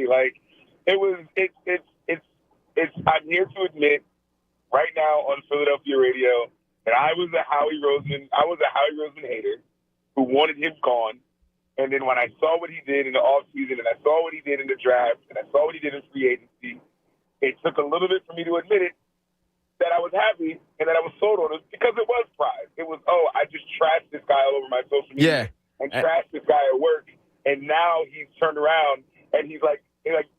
like it's. I'm here to admit right now on Philadelphia radio that I was a Howie Roseman hater who wanted him gone. And then when I saw what he did in the offseason and I saw what he did in the draft and I saw what he did in free agency, it took a little bit for me to admit it that I was happy and that I was sold on it because it was pride. It was, I just trashed this guy all over my social media and trashed this guy at work. And now he's turned around and he's like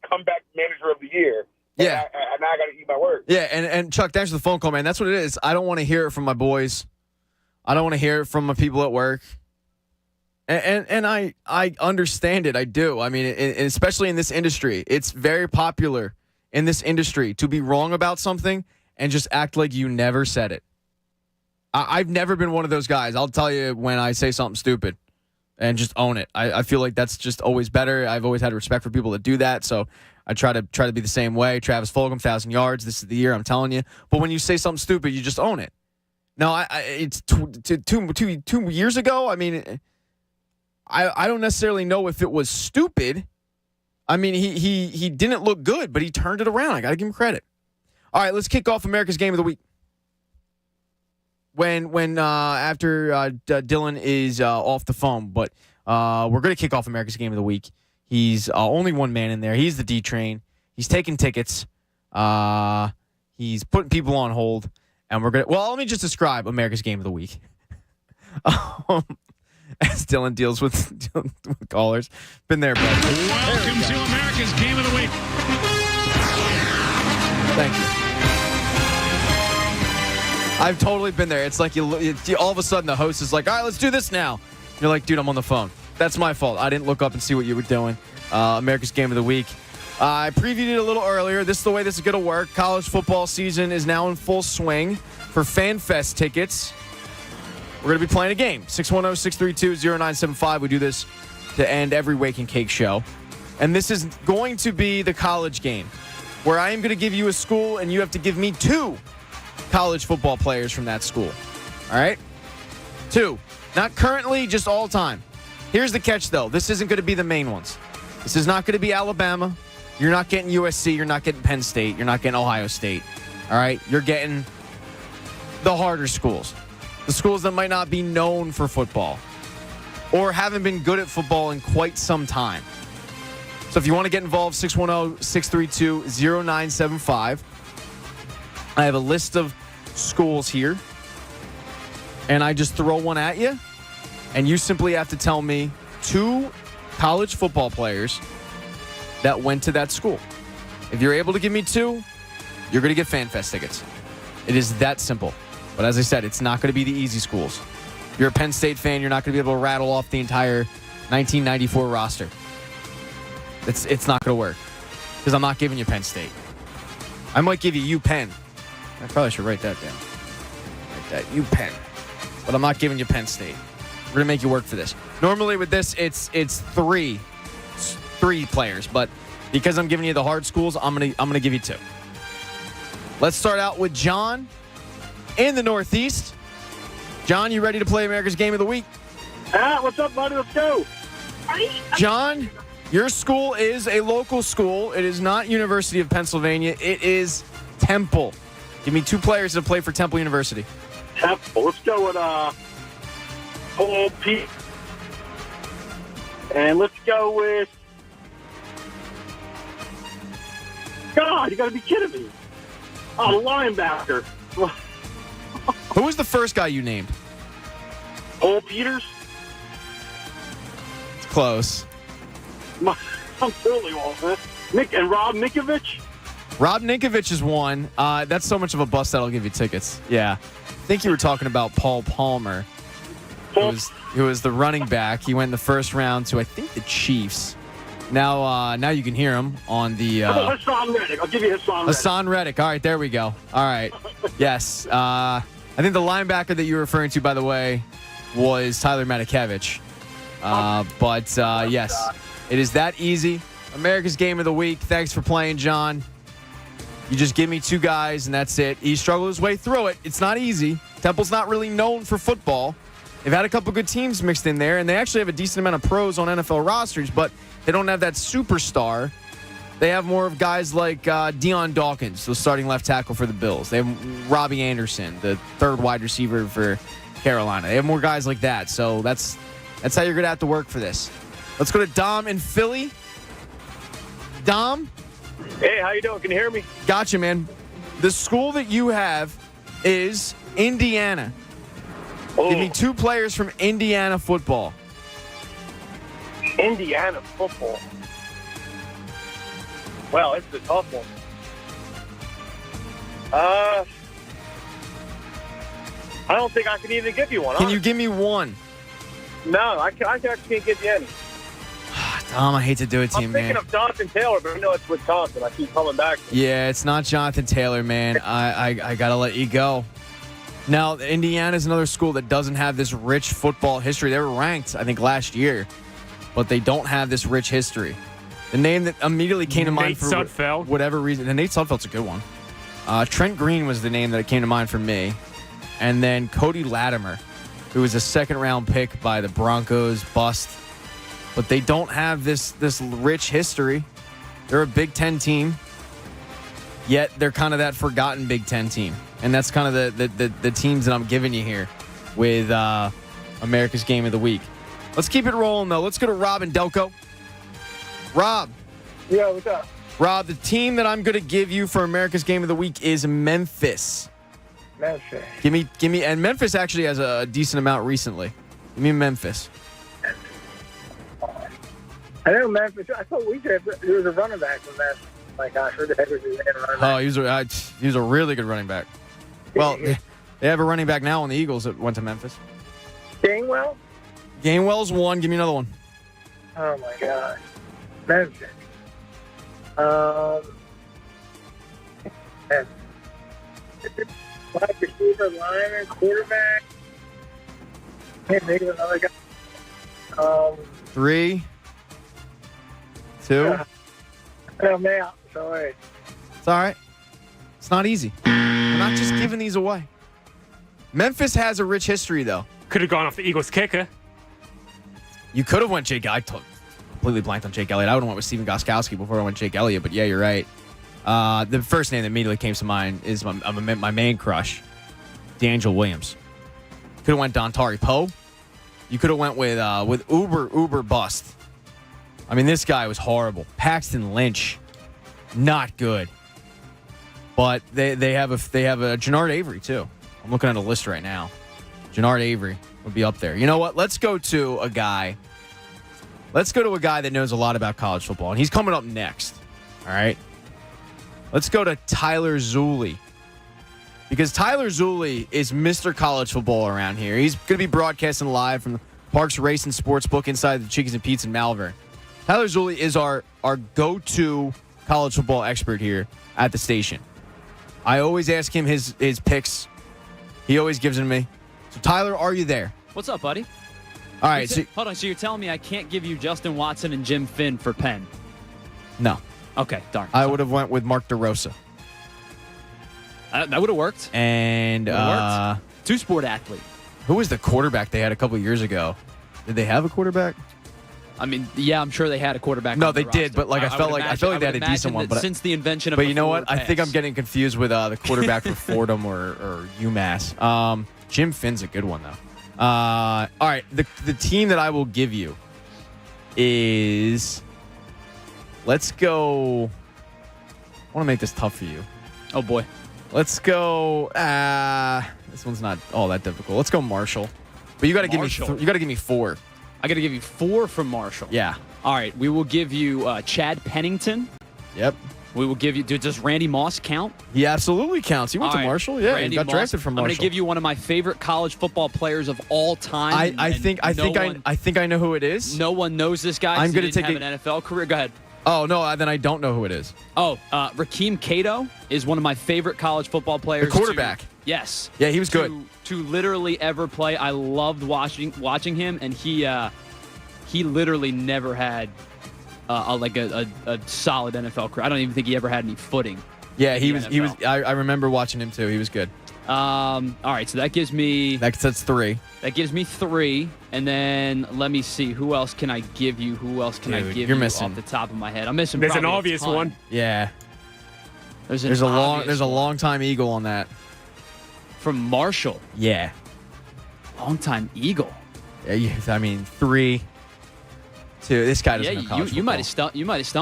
comeback manager of the year. Yeah. And now I got to eat my words. Yeah, and Chuck, thanks for the phone call, man. That's what it is. I don't want to hear it from my boys. I don't want to hear it from my people at work. And I understand it. I do. I mean, especially in this industry, it's very popular in this industry to be wrong about something and just act like you never said it. I've never been one of those guys. I'll tell you when I say something stupid and just own it. I feel like that's just always better. I've always had respect for people that do that, so I try to be the same way. Travis Fulgham, 1,000 yards. This is the year, I'm telling you. But when you say something stupid, you just own it. Now, it's 2 years ago. I mean, I don't necessarily know if it was stupid. I mean, he didn't look good, but he turned it around. I got to give him credit. All right, let's kick off America's Game of the Week. When after Dylan is off the phone, but we're going to kick off America's Game of the Week. He's only one man in there. He's the D Train. He's taking tickets. He's putting people on hold, and we're gonna. Well, let me just describe America's Game of the Week. As Dylan deals with callers, been there, bro. Welcome to America's Game of the Week. Thank you. I've totally been there. It's like you all of a sudden the host is like, all right, let's do this now. You're like, dude, I'm on the phone. That's my fault. I didn't look up and see what you were doing. America's Game of the Week. I previewed it a little earlier. This is the way this is going to work. College football season is now in full swing. For FanFest tickets, we're going to be playing a game. 610-632-0975. We do this to end every Wake and Cake show. And this is going to be the college game, where I am going to give you a school and you have to give me 2 college football players from that school. All right? 2. Not currently, just all time. Here's the catch, though. This isn't going to be the main ones. This is not going to be Alabama. You're not getting USC. You're not getting Penn State. You're not getting Ohio State. All right? You're getting the harder schools. The schools that might not be known for football or haven't been good at football in quite some time. So if you want to get involved, 610-632-0975. I have a list of schools here, and I just throw one at you, and you simply have to tell me 2 college football players that went to that school. If you're able to give me 2, you're going to get FanFest tickets. It is that simple. But as I said, it's not going to be the easy schools. If you're a Penn State fan, you're not going to be able to rattle off the entire 1994 roster. It's not going to work because I'm not giving you Penn State. I might give you UPenn. I probably should write that down. Write that, UPenn. But I'm not giving you Penn State. We're going to make you work for this. Normally with this, it's 3 players, but because I'm giving you the hard schools, I'm going to give you 2. Let's start out with John in the Northeast. John, you ready to play America's Game of the Week? What's up, buddy? Let's go. John, your school is a local school. It is not University of Pennsylvania. It is Temple. Give me 2 players that play for Temple University. Temple. Let's go with Paul Pete. And let's go with... God, you got to be kidding me. Oh, the linebacker. Who was the first guy you named? Paul Peters. It's close. I'm totally off, man. And Rob Ninkovich. Rob Ninkovich is one. That's so much of a bust that I'll give you tickets. Yeah. I think you were talking about Paul Palmer. It was the running back. He went in the first round to, I think, the Chiefs. Now you can hear him on the... Hassan Reddick. I'll give you Hassan Reddick. Hassan Reddick. All right, there we go. All right. Yes. I think the linebacker that you were referring to, by the way, was Tyler Matakevich. Yes, it is that easy. America's Game of the Week. Thanks for playing, John. You just give me two guys, and that's it. He struggled his way through it. It's not easy. Temple's not really known for football. They've had a couple good teams mixed in there, and they actually have a decent amount of pros on NFL rosters, but they don't have that superstar. They have more of guys like Deion Dawkins, the starting left tackle for the Bills. They have Robbie Anderson, the third wide receiver for Carolina. They have more guys like that, so that's how you're going to have to work for this. Let's go to Dom in Philly. Dom? Hey, how you doing? Can you hear me? Gotcha, man. The school that you have is Indiana. Oh. Give me two players from Indiana football. Indiana football. Well, it's a tough one. I don't think I can even give you one. Can you give me one? No, I can't give you any. Tom, I hate to do it to you, man. I'm thinking of Jonathan Taylor, but I know it's Wisconsin. I keep coming back. Yeah, it's not Jonathan Taylor, man. I got to let you go. Now, Indiana is another school that doesn't have this rich football history. They were ranked, I think, last year, but they don't have this rich history. The name that immediately came to mind for Sudfeld. Whatever reason, and Nate Sudfeld's a good one. Trent Green was the name that came to mind for me. And then Cody Latimer, who was a second-round pick by the Broncos, bust. But they don't have this rich history. They're a Big Ten team, yet they're kind of that forgotten Big Ten team. And that's kind of the teams that I'm giving you here with America's Game of the Week. Let's keep it rolling, though. Let's go to Rob and Delco. Rob. Yeah, what's up? Rob, the team that I'm going to give you for America's Game of the Week is Memphis. Memphis. Give me, and Memphis actually has a decent amount recently. Give me Memphis. I know Memphis. I thought we said there was a running back from Memphis. My gosh, who the heck was his name? Oh, he was a really good running back. Well, they have a running back now on the Eagles that went to Memphis. Gainwell? Gainwell's one. Give me another one. Oh, my gosh. Memphis. Wide receiver, lineman, quarterback. Can't think of another guy. 3, 2. Oh, man. Sorry. It's all right. It's not easy. We're not just giving these away. Memphis has a rich history, though. Could have gone off the Eagles kicker. You could have went Jake. I completely blanked on Jake Elliott. I would have went with Steven Gostkowski before I went Jake Elliott, but yeah, you're right. The first name that immediately came to mind is my main crush, D'Angelo Williams. Could have went Dontari Poe. You could have went with Uber bust. I mean, this guy was horrible. Paxton Lynch, not good. But they have a Jannard Avery too. I'm looking at a list right now. Jannard Avery would be up there. You know what? Let's go to a guy. Let's go to a guy that knows a lot about college football, and he's coming up next. All right. Let's go to Tyler Zulli. Because Tyler Zulli is Mr. College Football around here. He's going to be broadcasting live from the Parks Racing Sportsbook inside the Chickies and Pete's in Malvern. Tyler Zulli is our go-to college football expert here at the station. I always ask him his picks. He always gives them to me. So, Tyler, are you there? What's up, buddy? All right. Hold on. So you're telling me I can't give you Justin Watson and Jim Finn for Penn? No. Okay, darn. I would have went with Mark DeRosa. That would have worked. And two-sport athlete. Who was the quarterback they had a couple years ago? Did they have a quarterback? I mean, yeah, I'm sure they had a quarterback. No, on they the did, roster. but I felt like they had a decent one. But since the invention of, but you know what? I think I'm getting confused with the quarterback for Fordham or UMass. Jim Finn's a good one though. All right, the team that I will give you is. Let's go. I want to make this tough for you. Oh boy. Let's go. This one's not all that difficult. Let's go Marshall. But you got to give me. You got to give me 4. I got to give you 4 from Marshall. Yeah. All right. We will give you Chad Pennington. Yep. We will give you. Does Randy Moss count? He absolutely counts. He went to All right. Marshall. Yeah, Randy he got Moss. drafted from Marshall. I'm going to give you one of my favorite college football players of all time. I think I know who it is. No one knows this guy. I'm going going to to take an NFL career. Go ahead. Oh no, then I don't know who it is. Oh, Rakeem Cato is one of my favorite college football players. The quarterback. Yes. Yeah, he was good. To literally ever play. I loved watching him, and he literally never had a solid NFL career. I don't even think he ever had any footing. Yeah, he was. I remember watching him too. He was good. All right, so that gives me. That's 3. That gives me 3, and then let me see. Who else can I give you? You're missing. Off the top of my head? I'm missing. There's an probably obvious a ton. one. Yeah. There's a long time Eagle on that. From Marshall. Yeah. Long time Eagle. Yeah, I mean 3. 2. This guy doesn't know college you might have stumped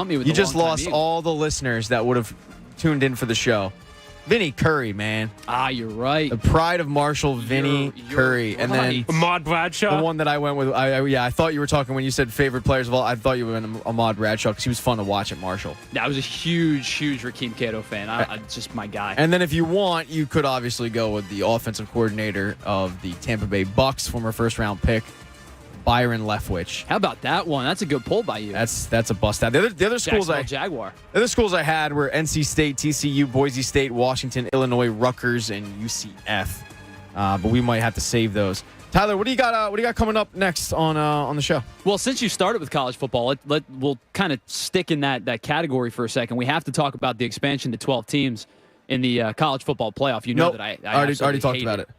me with. You the just long-time lost Eagle. all the listeners that would have tuned in for the show. Vinny Curry, man. You're right. The pride of Marshall, Vinny Curry. And then Ahmad Bradshaw. The one that I went with, I thought you were talking when you said favorite players of all. I thought you were in Ahmad Bradshaw because he was fun to watch at Marshall. Yeah, I was a huge Rakeem Cato fan. I just my guy. And then if you want, you could obviously go with the offensive coordinator of the Tampa Bay Bucks, former first-round pick, Byron Leftwich. How about that one? That's a good pull by you. That's a bust out. The other schools Jaguar. The other schools I had were NC State, TCU, Boise State, Washington, Illinois, Rutgers, and UCF. But we might have to save those. Tyler, what do you got? What do you got coming up next on the show? Well, since you started with college football, we'll kind of stick in that category for a second. We have to talk about the expansion to 12 teams in the college football playoff. You know that I already talked about it.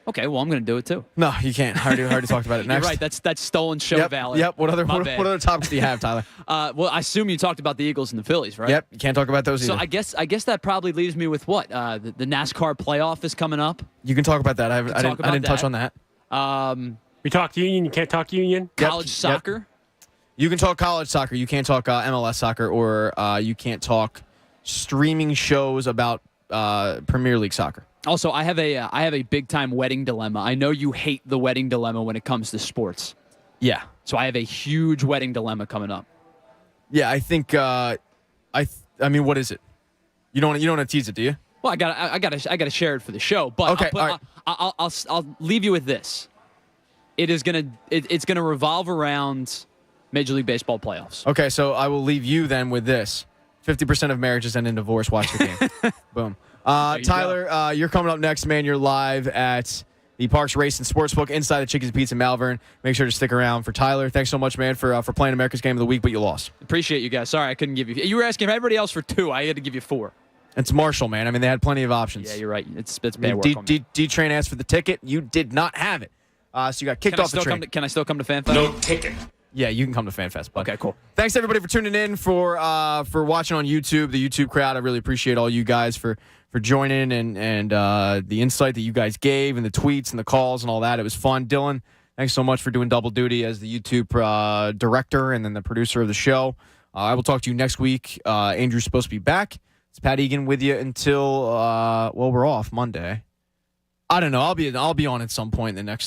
Okay, well, I'm going to do it too. No, you can't. I already talked about it. Next. You're right. That's stolen show value. Yep. What other topics do you have, Tyler? Well, I assume you talked about the Eagles and the Phillies, right? Yep. You can't talk about those either. So I guess that probably leaves me with what? The NASCAR playoff is coming up. You can talk about that. I didn't touch on that. We talked union. You can't talk union. College soccer. Yep. You can talk college soccer. You can't talk MLS soccer, or you can't talk streaming shows about Premier League soccer. Also, I have a big time wedding dilemma. I know you hate the wedding dilemma when it comes to sports. Yeah. So I have a huge wedding dilemma coming up. Yeah, I think. I mean, what is it? You don't want to tease it, do you? Well, I gotta share it for the show. But okay, all right. I'll leave you with this. It's gonna revolve around Major League Baseball playoffs. Okay, so I will leave you then with this: 50% of marriages end in divorce. Watch the game. Boom. Tyler, you're coming up next, man. You're live at the Parks Race and Sportsbook inside the Chickies Pizza in Malvern. Make sure to stick around for Tyler. Thanks so much, man, for playing America's Game of the Week, but you lost. Appreciate you guys. Sorry I couldn't give you. You were asking everybody else for 2. I had to give you 4. It's Marshall, man. I mean, they had plenty of options. Yeah, you're right. It's bad work on me. D-Train asked for the ticket. You did not have it. So you got kicked off the train. Can I still come to FanFest? No ticket. Yeah, you can come to FanFest. Okay, cool. Thanks, everybody, for tuning in, for watching on YouTube, the YouTube crowd. I really appreciate all you guys for joining and the insight that you guys gave and the tweets and the calls and all that. It was fun. Dylan, thanks so much for doing double duty as the YouTube director and then the producer of the show. I will talk to you next week. Andrew's supposed to be back. It's Pat Egan with you until we're off Monday. I don't know. I'll be on at some point in the next